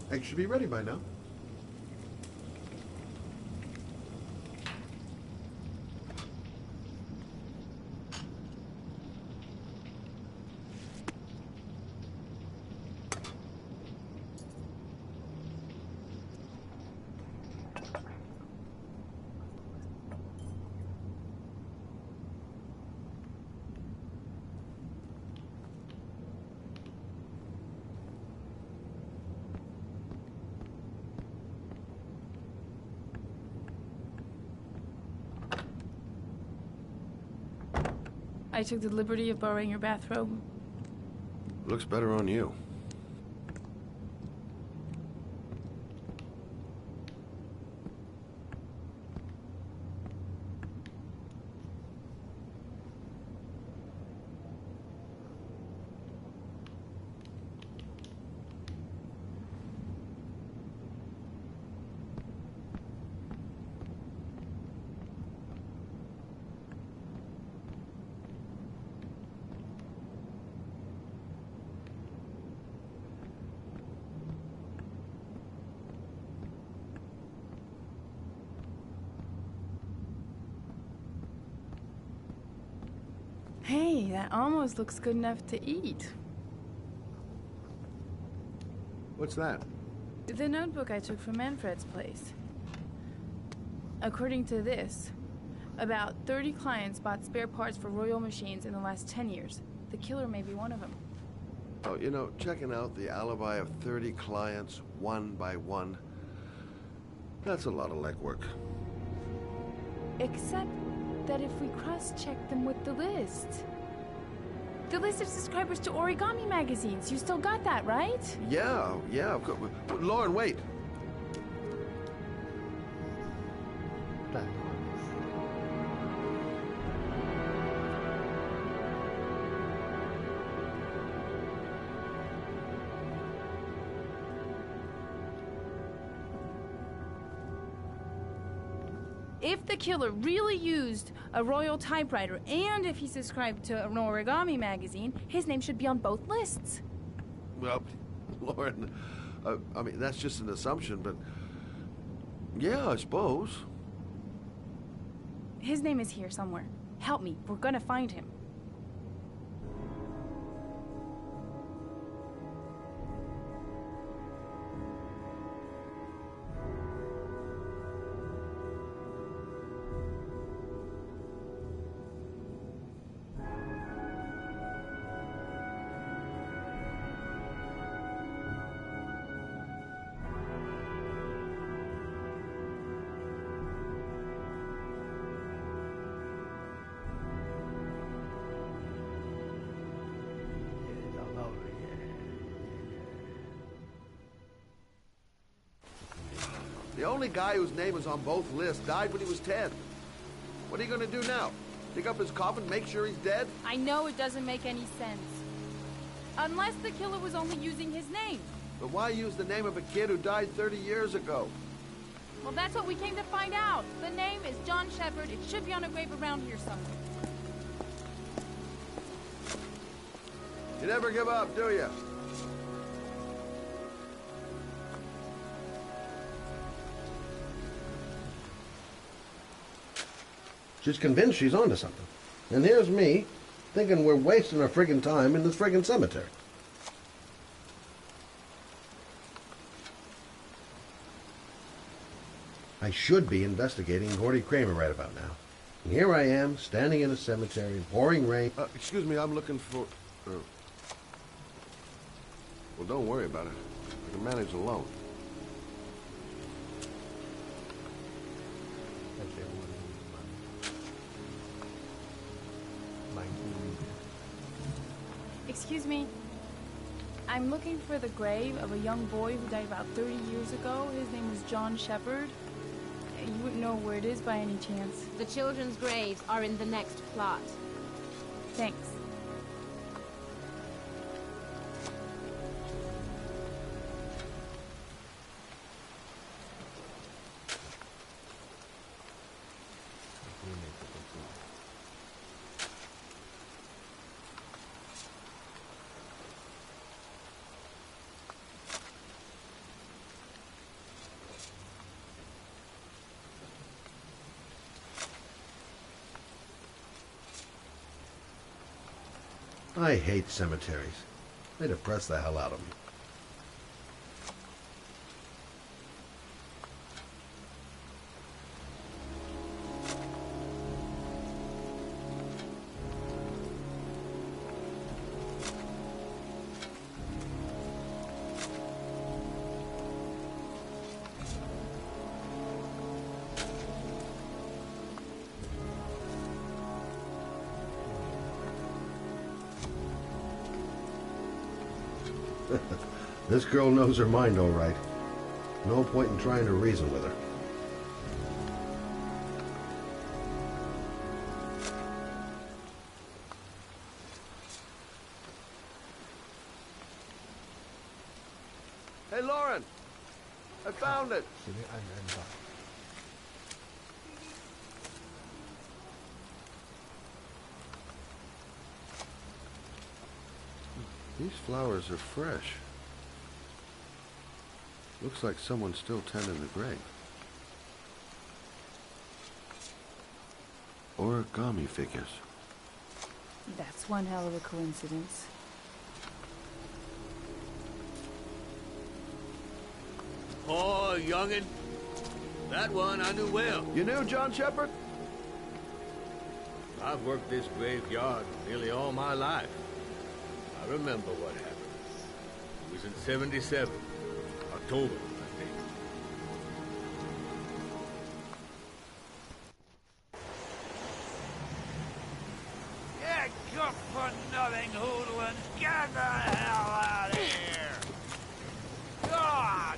Eggs should be ready by now. I took the liberty of borrowing your bathrobe. Looks better on you. Hey, that almost looks good enough to eat. What's that? The notebook I took from Manfred's place. According to this, about 30 clients bought spare parts for Royal machines in the last 10 years. The killer may be one of them. Oh, you know, checking out the alibi of 30 clients, one by one, that's a lot of legwork. Except that if we cross-check them with the list. The list of subscribers to Origami magazines. You still got that, right? Yeah, of course. Lauren, wait. If the killer really used a Royal typewriter and if he subscribed to an Origami magazine, his name should be on both lists. Well, Lauren, I mean, that's just an assumption, but yeah, I suppose. His name is here somewhere. Help me. We're gonna find him. The only guy whose name is on both lists died when he was 10. What are you gonna do now? Dig up his coffin, make sure he's dead? I know it doesn't make any sense. Unless the killer was only using his name. But why use the name of a kid who died 30 years ago? Well, that's what we came to find out. The name is John Shepard. It should be on a grave around here somewhere. You never give up, do you? She's convinced she's onto something. And here's me, thinking we're wasting our friggin' time in this friggin' cemetery. I should be investigating Gordy Kramer right about now. And here I am, standing in a cemetery, pouring rain. Excuse me, I'm looking for... Well, don't worry about it. I can manage alone. Excuse me. I'm looking for the grave of a young boy who died about 30 years ago. His name was John Shepard. You wouldn't know where it is by any chance. The children's graves are in the next plot. Thanks. I hate cemeteries. They depress the hell out of me. This girl knows her mind all right. No point in trying to reason with her. Hey, Lauren! I found it! These flowers are fresh. Looks like someone's still tending the grave. Origami figures. That's one hell of a coincidence. Oh, youngin'. That one I knew well. You knew John Shepherd? I've worked this graveyard nearly all my life. I remember what happened. It was in 77. October, I think. Yeah, good for nothing hoodlums. Get the hell out of here! God!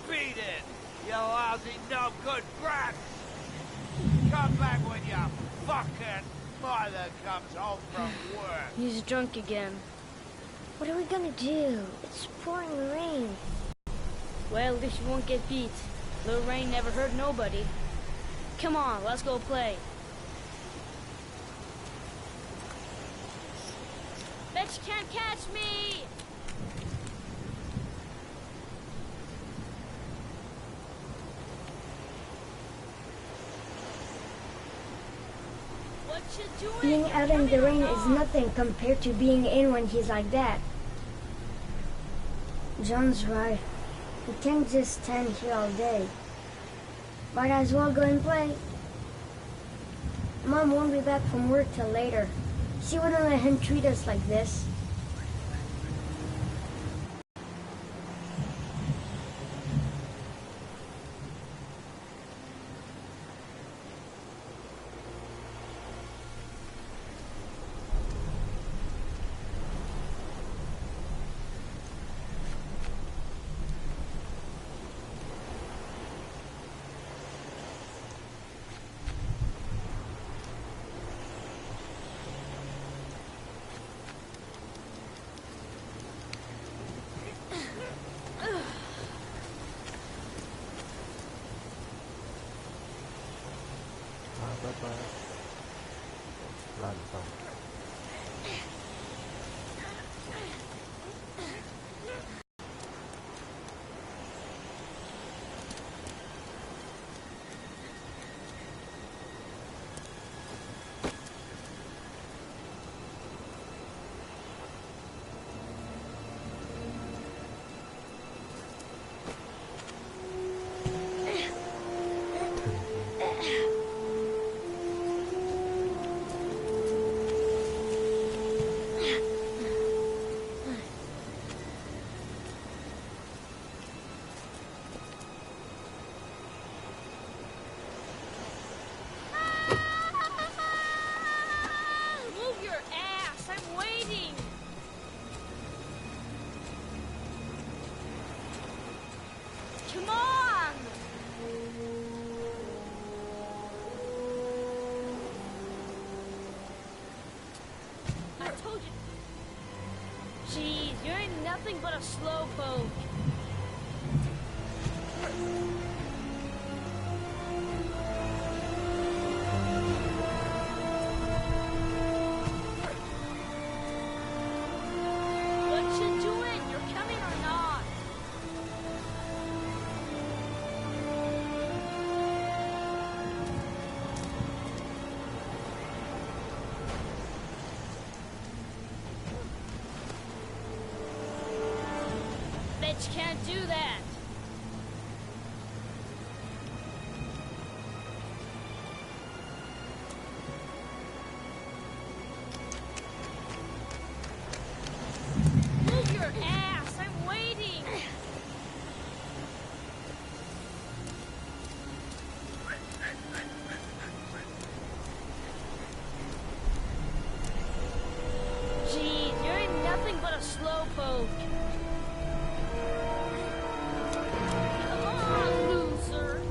Beat it! You lousy no good brats! Come back when your fucking mother comes home from work. He's drunk again. What are we gonna do? It's pouring rain. Well, at least you won't get beat. Little rain never hurt nobody. Come on, let's go play. Bet you can't catch me! What you doing? Being out in the rain is nothing compared to being in when he's like that. John's right. We can't just stand here all day. Might as well go and play. Mom won't be back from work till later. She wouldn't let him treat us like this. Jeez, you ain't nothing but a slowpoke. What you doing? You're coming or not? can't do that. Move your ass! I'm waiting! Gee, you're nothing but a slowpoke. Come on, loser.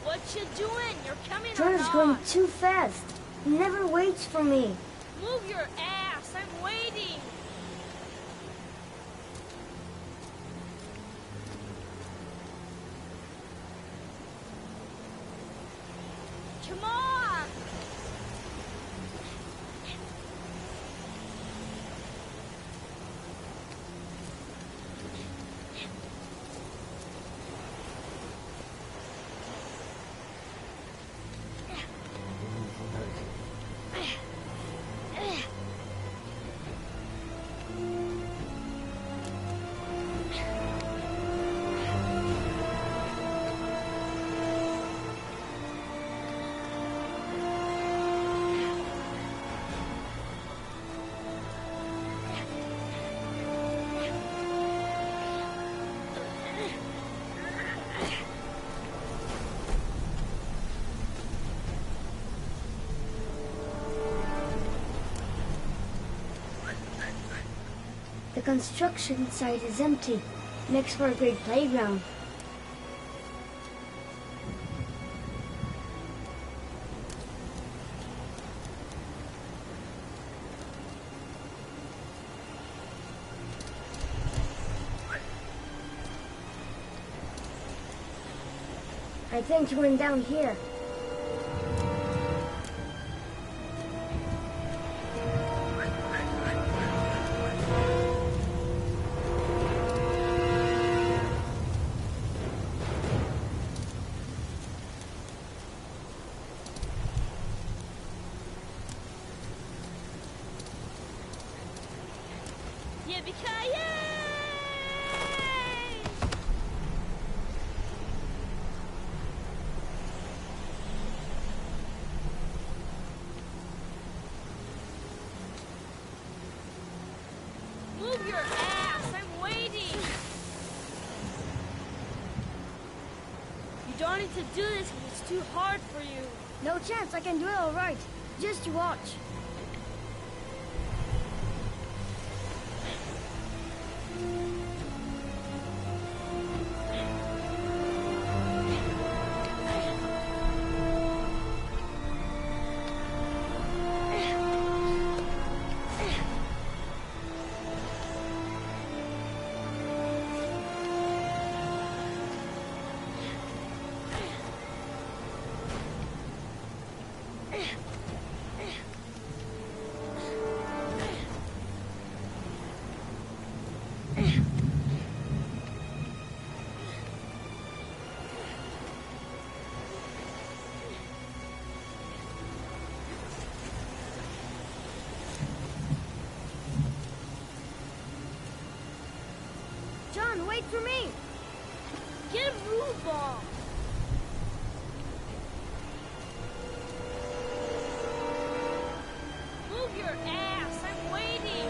What you doing? You're coming or John's not? going too fast. He never waits for me. Move your ass! I'm waiting! Come on! The construction site is empty. Makes for a great playground. I think he went down here. Yippee-ki-yay! Move your ass! I'm waiting! You don't need to do this when it's too hard for you. No chance, I can do it all right. Just you watch. John, wait for me! Get a move on! Move your ass! I'm waiting!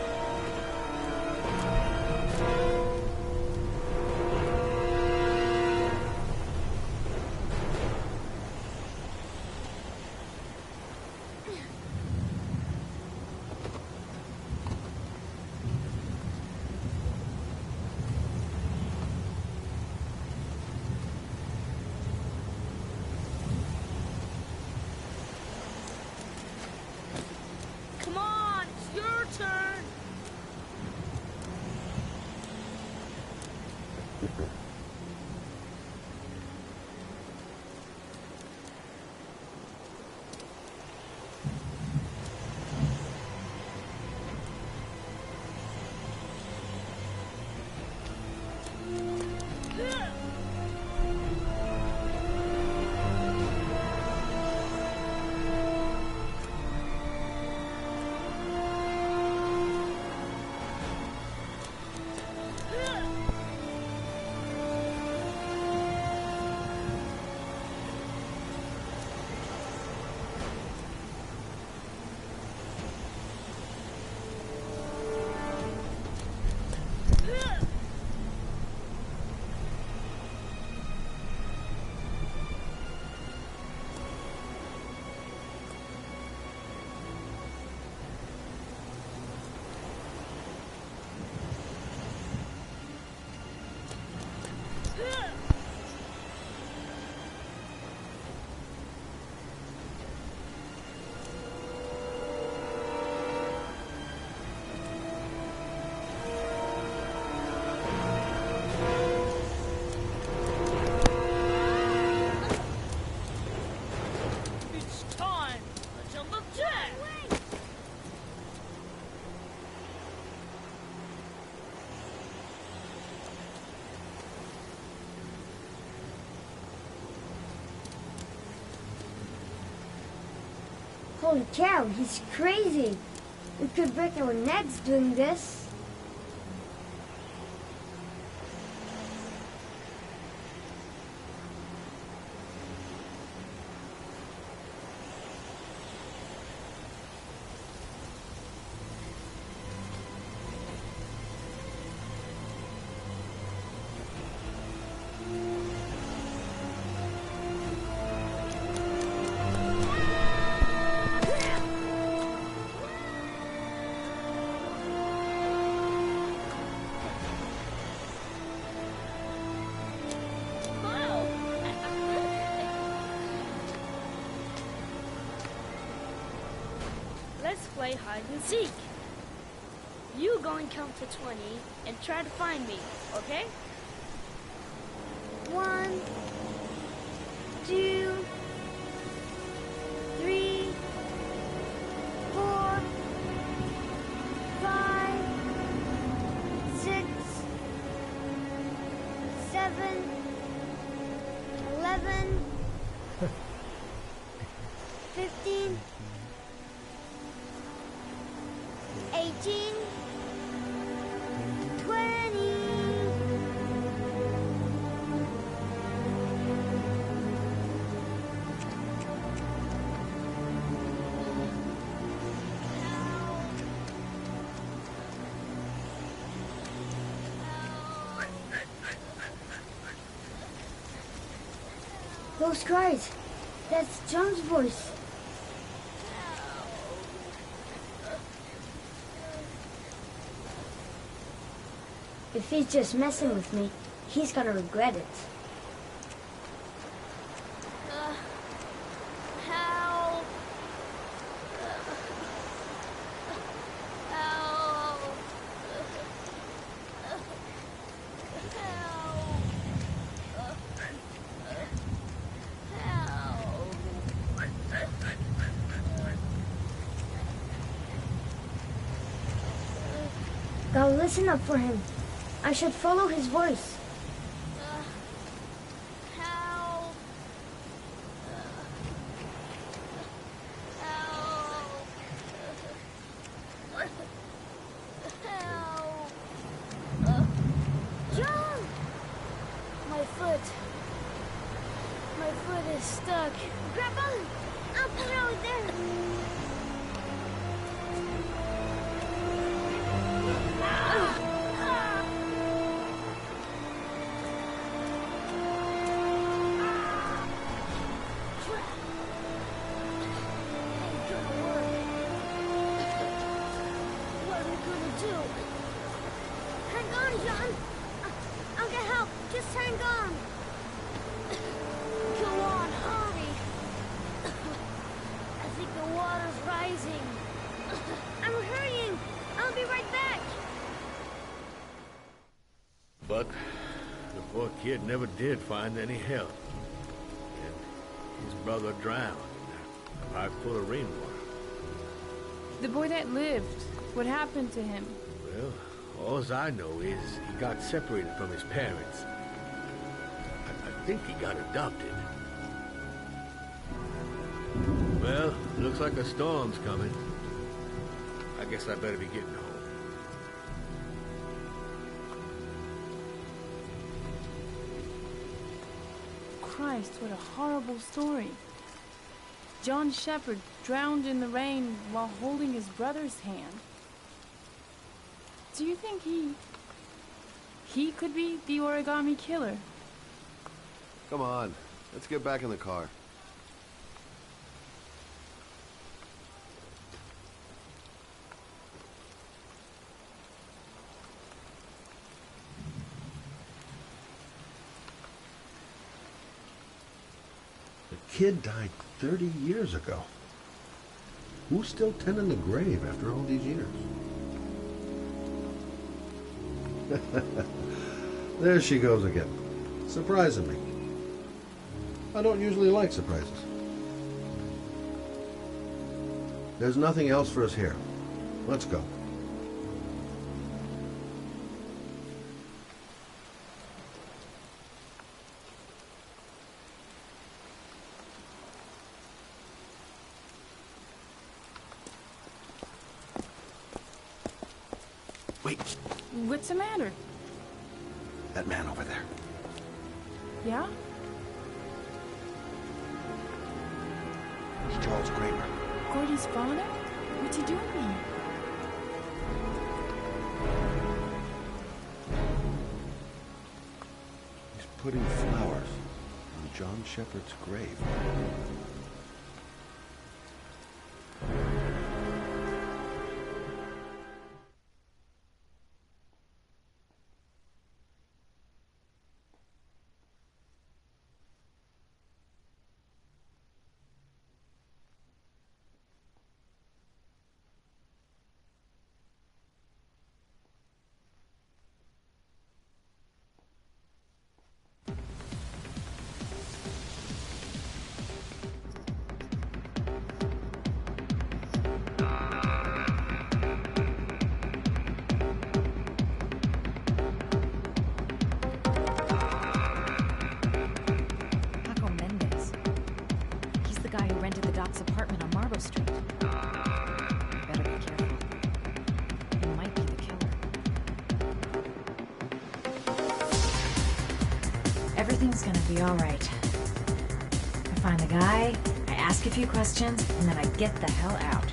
Come on, it's your turn. Holy cow, he's crazy. We could break our necks doing this. Let's play hide and seek. You go and count to 20 and try to find me, okay? 1, 2, 3, 4, 5, 6, 7, 11, 15, 18, 20. Those cries, that's John's voice. If he's just messing with me, he's gonna regret it. Help! Help! Gotta listen up for him. I should follow his voice. Help! John! My foot is stuck. Grab on! I'll put it over there. What are we gonna do? Hang on, John. I'll get help. Just hang on. Go on, hurry. I think the water's rising. I'm hurrying. I'll be right back. But the poor kid never did find any help. And his brother drowned in a pipe full of rainwater. The boy that lived, what happened to him? Well, all I know is he got separated from his parents. I think he got adopted. Well, looks like a storm's coming. I guess I better be getting home. Christ, what a horrible story. John Shepherd drowned in the rain while holding his brother's hand. Do you think he could be the origami killer? Come on, let's get back in the car. The kid died 30 years ago. Who's still tending the grave after all these years? There she goes again, surprising me. I don't usually like surprises. There's nothing else for us here. Let's go. Wait. What's the matter? That man over there. Yeah? It's Charles Kramer. Gordy's father? What's he doing here? He's putting flowers on John Shepard's grave. Paco Mendez. He's the guy who rented the Doc's apartment on Marble Street. Better be careful. He might be the killer. Everything's gonna be alright. I find the guy, I ask a few questions, and then I get the hell out.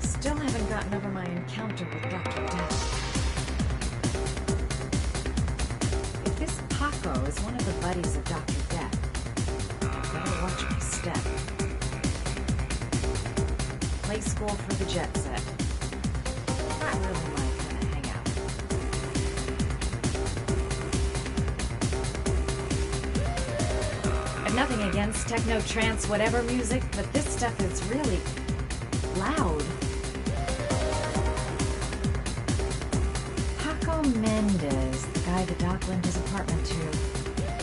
Still haven't gotten over my encounter with Dr. Death. If this Paco is one of the buddies of Dr. Death, I better watch my step. Play school for the jet set. Not really my kind of hangout. I've nothing against techno, trance, whatever music, but this stuff is really loud. Paco Mendez, the guy the Doc lent his apartment to.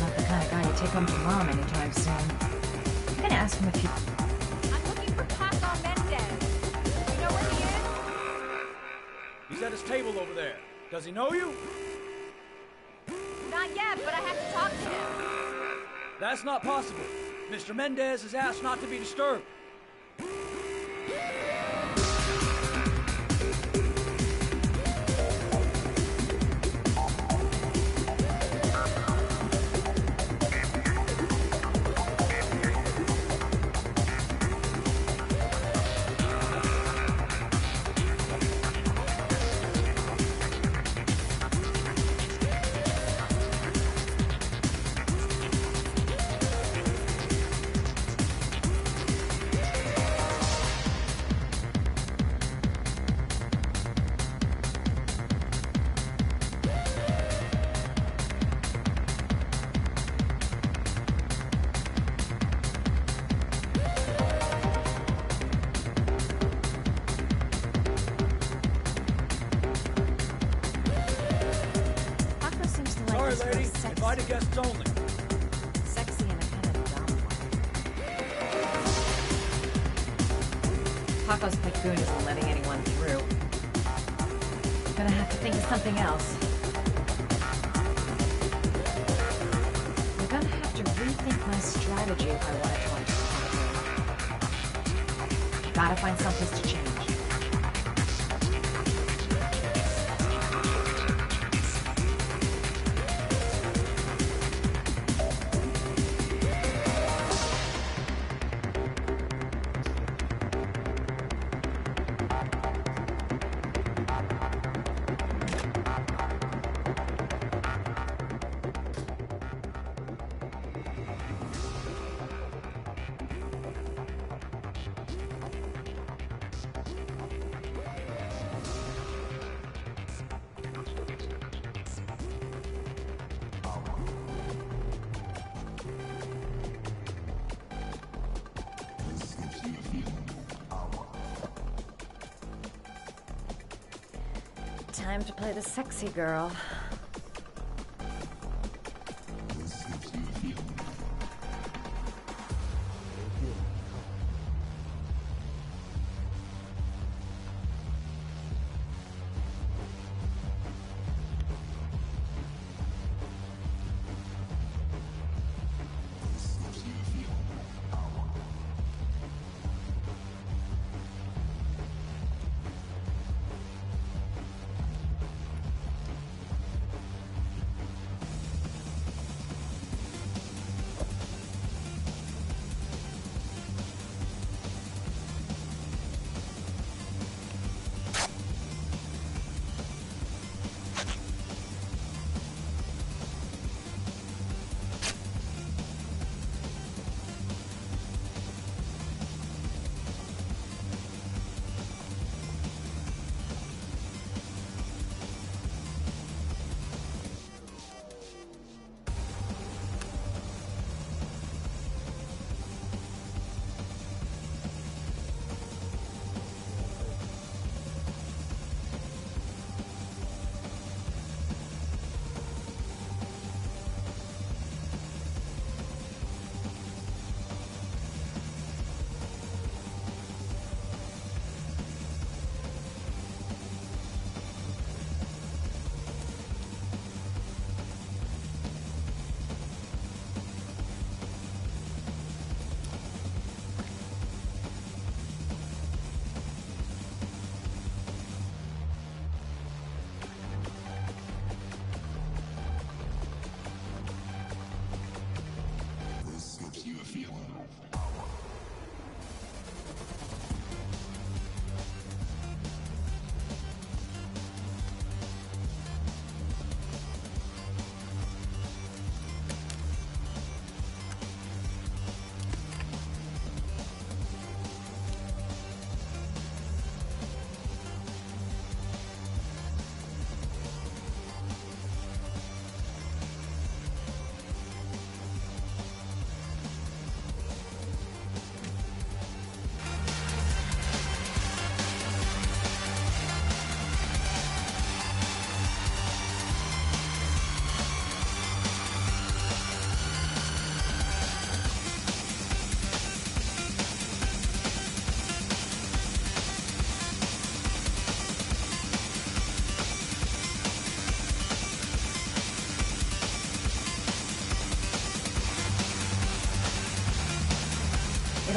Not the kind of guy you take home to Mom anytime soon. I'm gonna ask him if you... I'm looking for Paco Mendez. You know where he is? He's at his table over there. Does he know you? Not yet, but I have to talk to him. That's not possible. Mr. Mendez has asked not to be disturbed. Paco seems to like Sorry, this girl lady. sexy. Invited guests only. Sexy in a kind of dumb way. Paco's Pacoon isn't letting anyone through. I'm gonna have to think of something else. I'm gonna have to rethink my strategy if I want to talk to Paco. Gotta find some place to change. Time to play the sexy girl.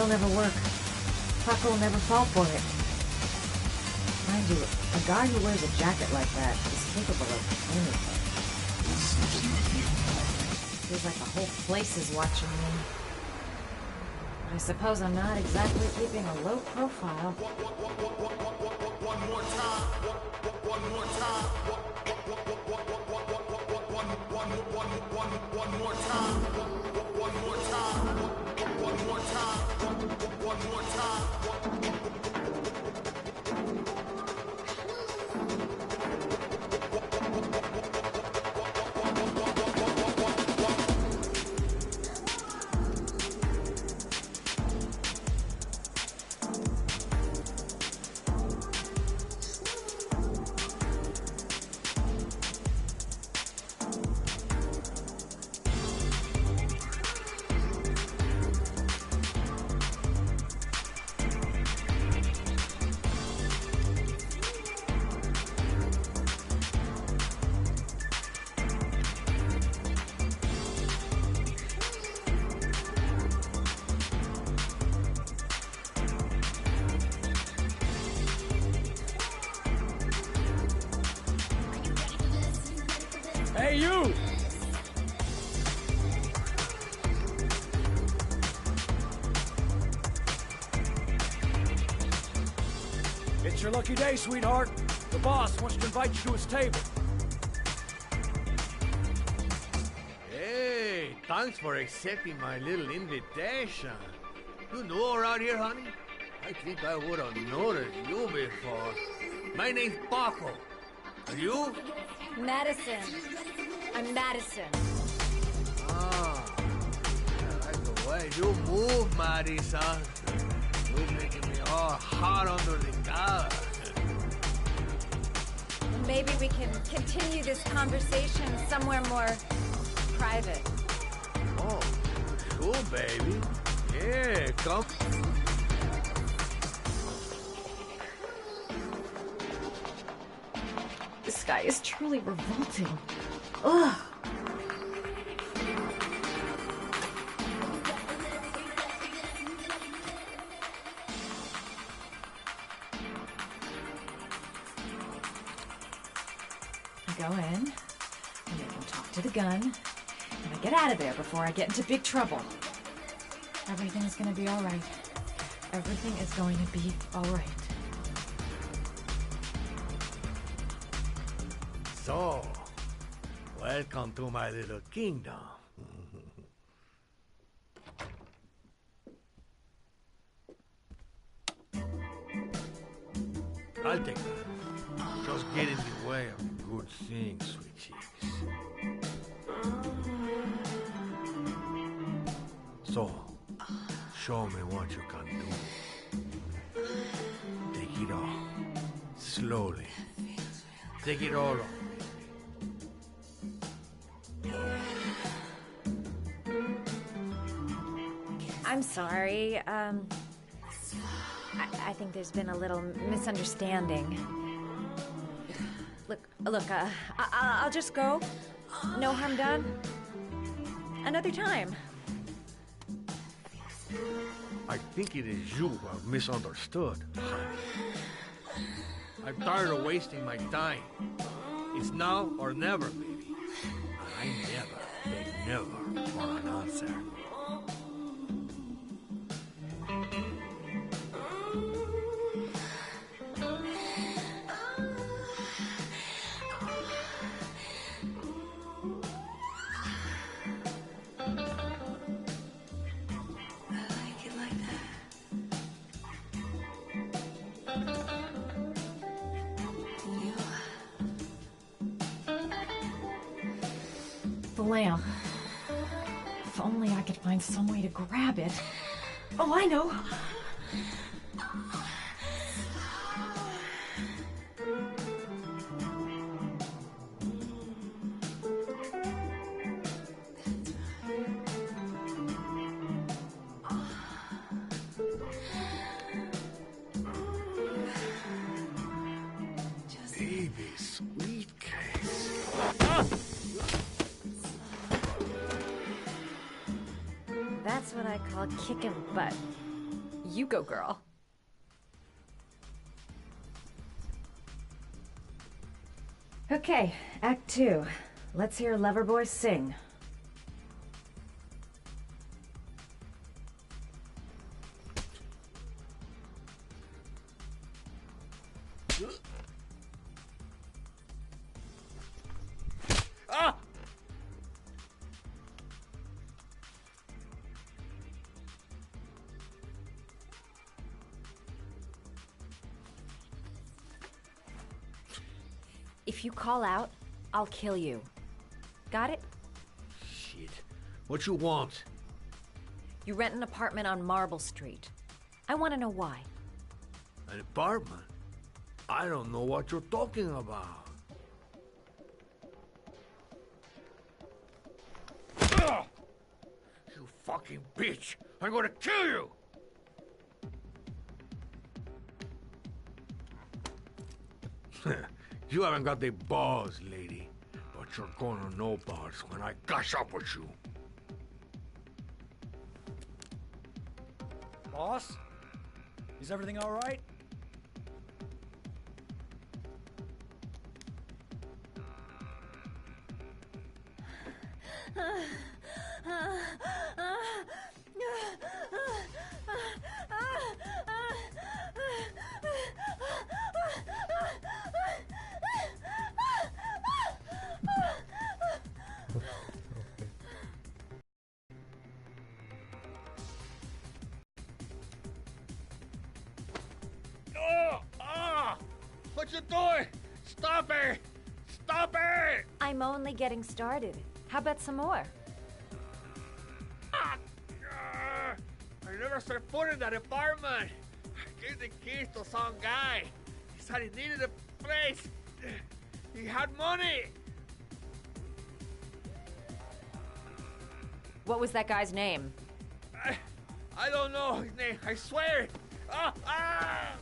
That'll never work. Paco will never fall for it. Mind you, a guy who wears a jacket like that is capable of anything. Feels like the whole place is watching me. I suppose I'm not exactly keeping a low profile. One more time. One more time. One more time. One more time. One more time. One more time. Hey, you! It's your lucky day, sweetheart. The boss wants to invite you to his table. Hey, thanks for accepting my little invitation. You know around here, honey? I think I would have noticed you before. My name's Paco. Are you? Madison. I'm Madison. Ah, I like the way you move, Madison. You're making me all hot under the collar. Maybe we can continue this conversation somewhere more private. Oh, cool, baby. Yeah, come. This guy is truly revolting. Ugh. I go in, and I can talk to the gun, and I get out of there before I get into big trouble. Everything's gonna be all right. Everything is going to be all right. So, welcome to my little kingdom. I'll take that. Just get in the way of good things, sweet cheeks. So, show me what you can do. Take it all. Slowly. Take it all off. I'm sorry. I think there's been a little misunderstanding. Look, I'll just go. No harm done. Another time. I think it is you who have misunderstood, honey. I'm tired of wasting my time. It's now or never, baby. I never for an answer. The lamp. If only I could find some way to grab it. Oh, I know. Baby, sweet case. That's what I call kicking butt. You go, girl. Okay, Act 2. Let's hear Loverboy sing. Ah! If you call out, I'll kill you. Got it? Shit. What you want? You rent an apartment on Marble Street. I want to know why. An apartment? I don't know what you're talking about. Ugh! You fucking bitch! I'm gonna kill you! You haven't got the balls, lady. But you're gonna know balls when I gush up with you. Boss? Is everything all right? Oh! Ah! What you doing? Stop it! Stop it! I'm only getting started. How about some more? I never set foot in that apartment. I gave the keys to some guy. He said he needed a place. He had money. What was that guy's name? I don't know his name. I swear. Ah! Ah!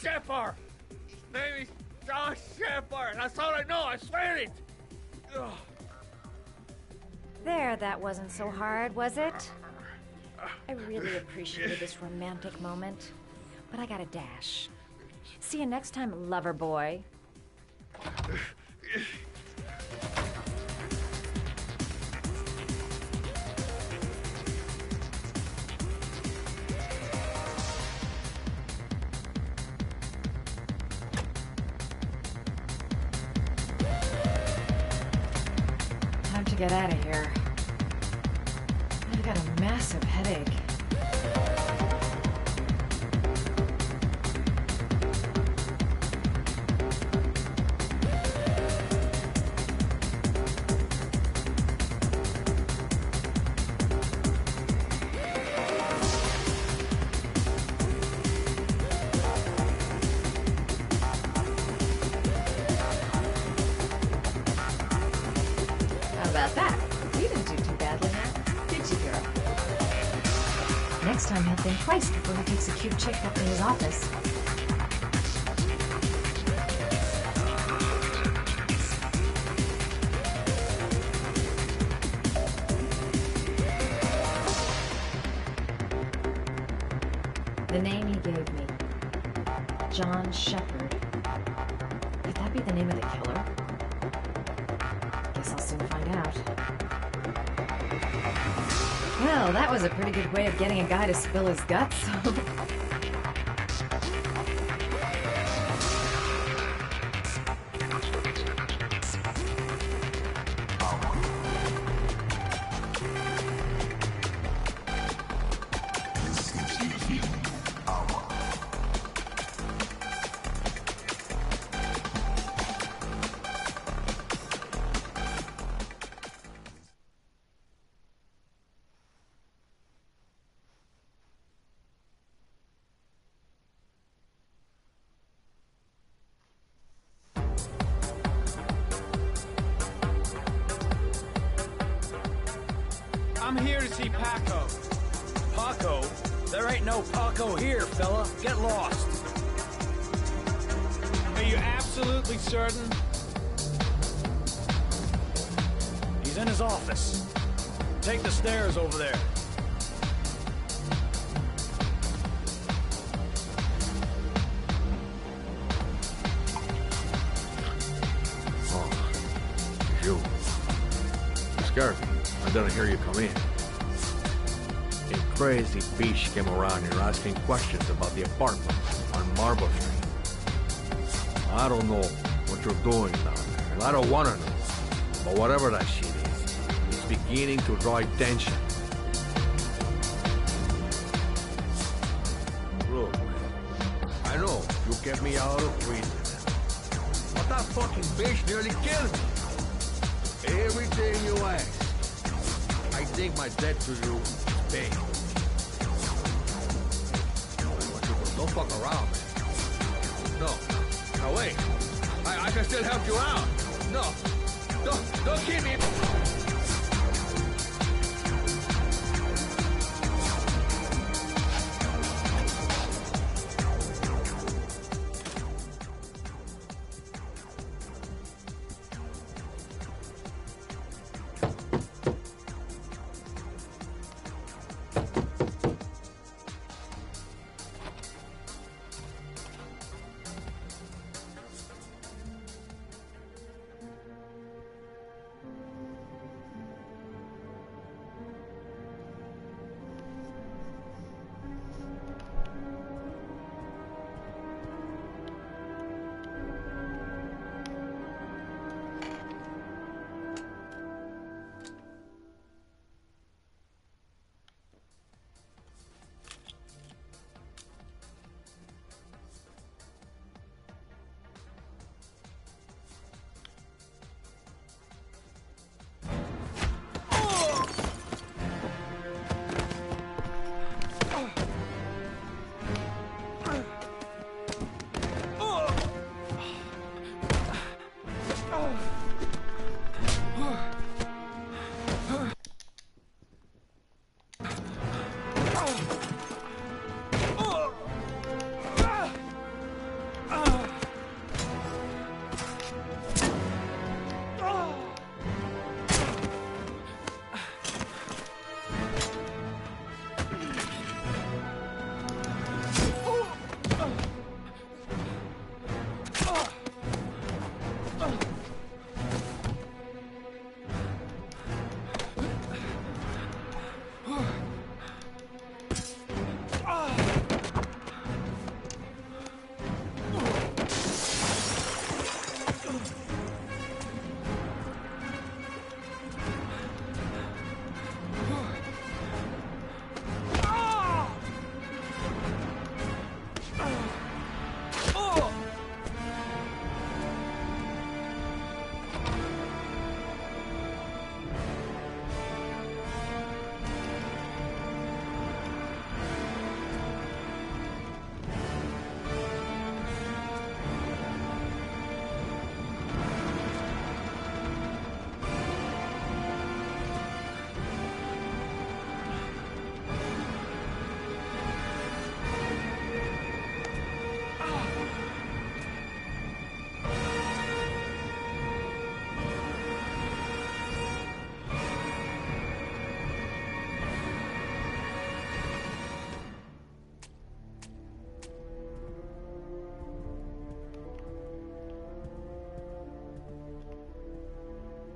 Shepard! His name is John Shepard! That's all I know, I swear it! Ugh. There, that wasn't so hard, was it? I really appreciated this romantic moment, but I gotta dash. See you next time, lover boy. Time to get out of here. I've got a massive headache. How about that? You didn't do too badly now, did you, girl? Next time he'll think twice before he takes a cute chick up to his office. The name he gave me, John Shepard. Could that be the name of the killer? Guess I'll soon find out. Well, that was a pretty good way of getting a guy to spill his guts. I'm here to see Paco. Paco? There ain't no Paco here, fella. Get lost. Are you absolutely certain? He's in his office. Take the stairs over there. You. You scared me. I didn't hear you come in. A crazy bitch came around here asking questions about the apartment on Marble Street. I don't know what you're doing down there, and I don't want to know. But whatever that shit is, it's beginning to draw attention. Look, I know you kept me out of prison, but that fucking bitch nearly killed me. Everything you ask, I think my debt to you is paid. Don't fuck around, man. No. No, wait. I can still help you out. No. Don't keep me.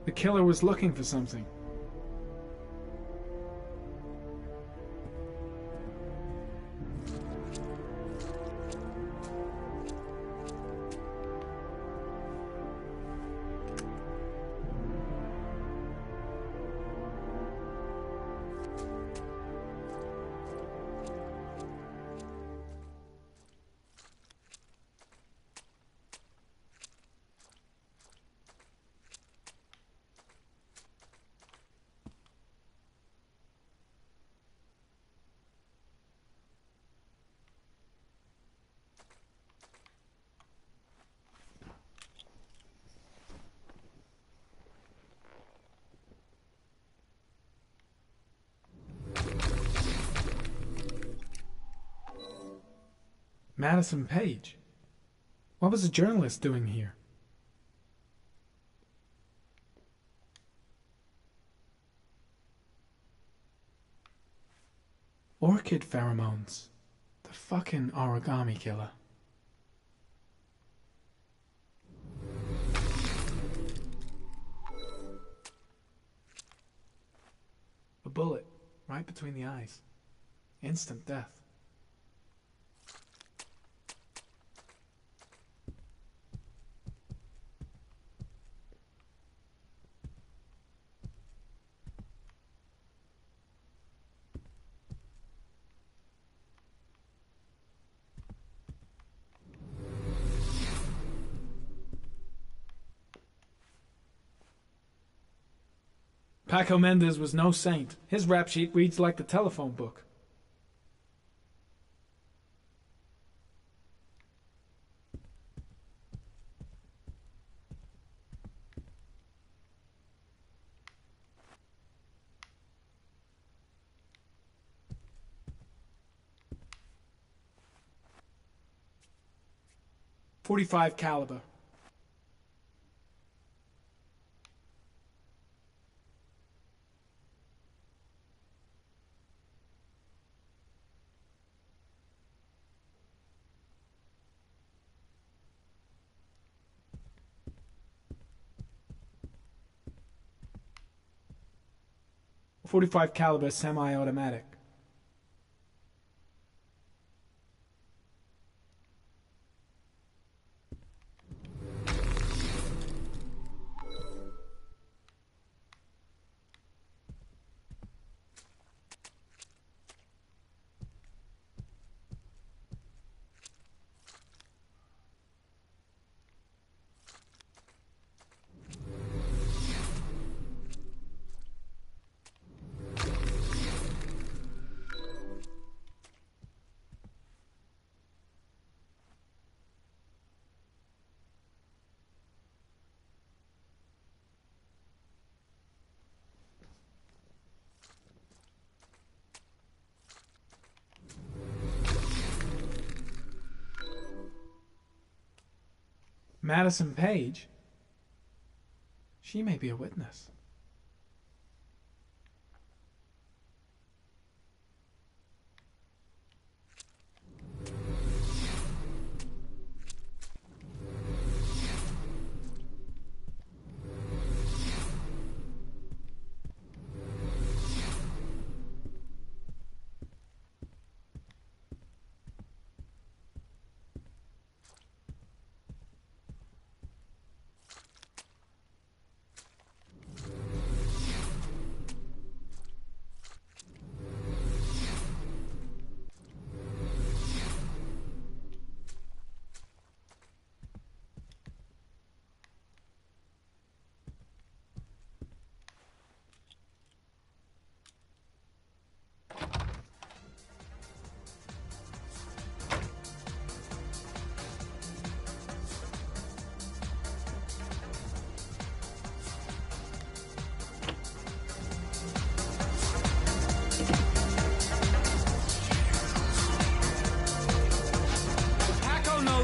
The killer was looking for something. Madison Page? What was a journalist doing here? Orchid pheromones. The fucking origami killer. A bullet right between the eyes. Instant death. Paco Mendez was no saint. His rap sheet reads like the telephone book. .45 caliber. .45 caliber semi-automatic. Madison Page? She may be a witness.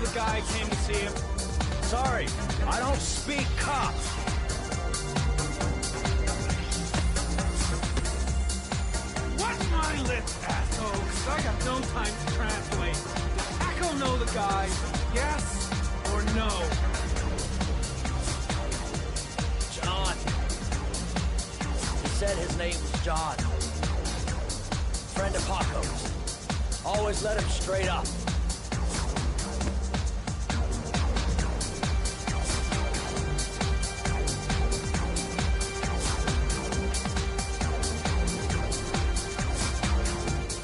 The guy came to see him. Sorry, I don't speak cop. Watch my lips, asshole, 'cause I got no time to translate. Does Paco know the guy? Yes or no? John. He said his name was John. Friend of Paco's. Always let him straight up.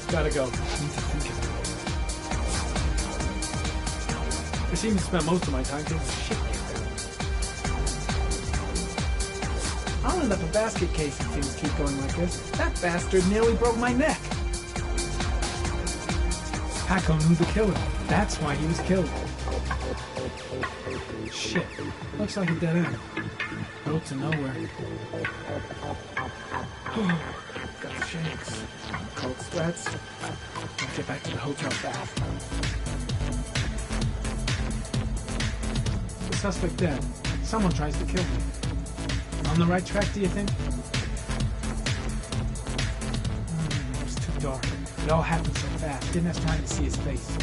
Gotta go. I seem to spend most of my time doing shit. I'll end up a basket case if things keep going like this. That bastard nearly broke my neck. Paco knew the killer. That's why he was killed. Shit. Looks like a dead end. Road to nowhere. Got the shakes. Cold sweats. I'll get back to the hotel fast. suspect dead. Someone tries to kill me. On the right track, do you think? It was too dark. It all happened so fast. Didn't have time to see his face.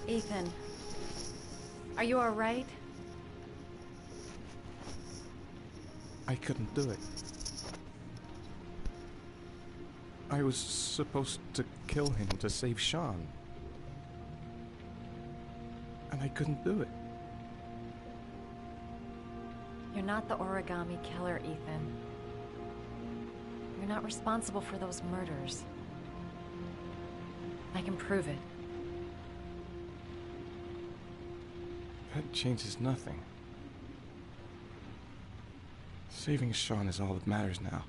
Ethan, are you all right? I couldn't do it. I was supposed to kill him to save Sean. And I couldn't do it. You're not the origami killer, Ethan. You're not responsible for those murders. I can prove it. That changes nothing. Saving Sean is all that matters now.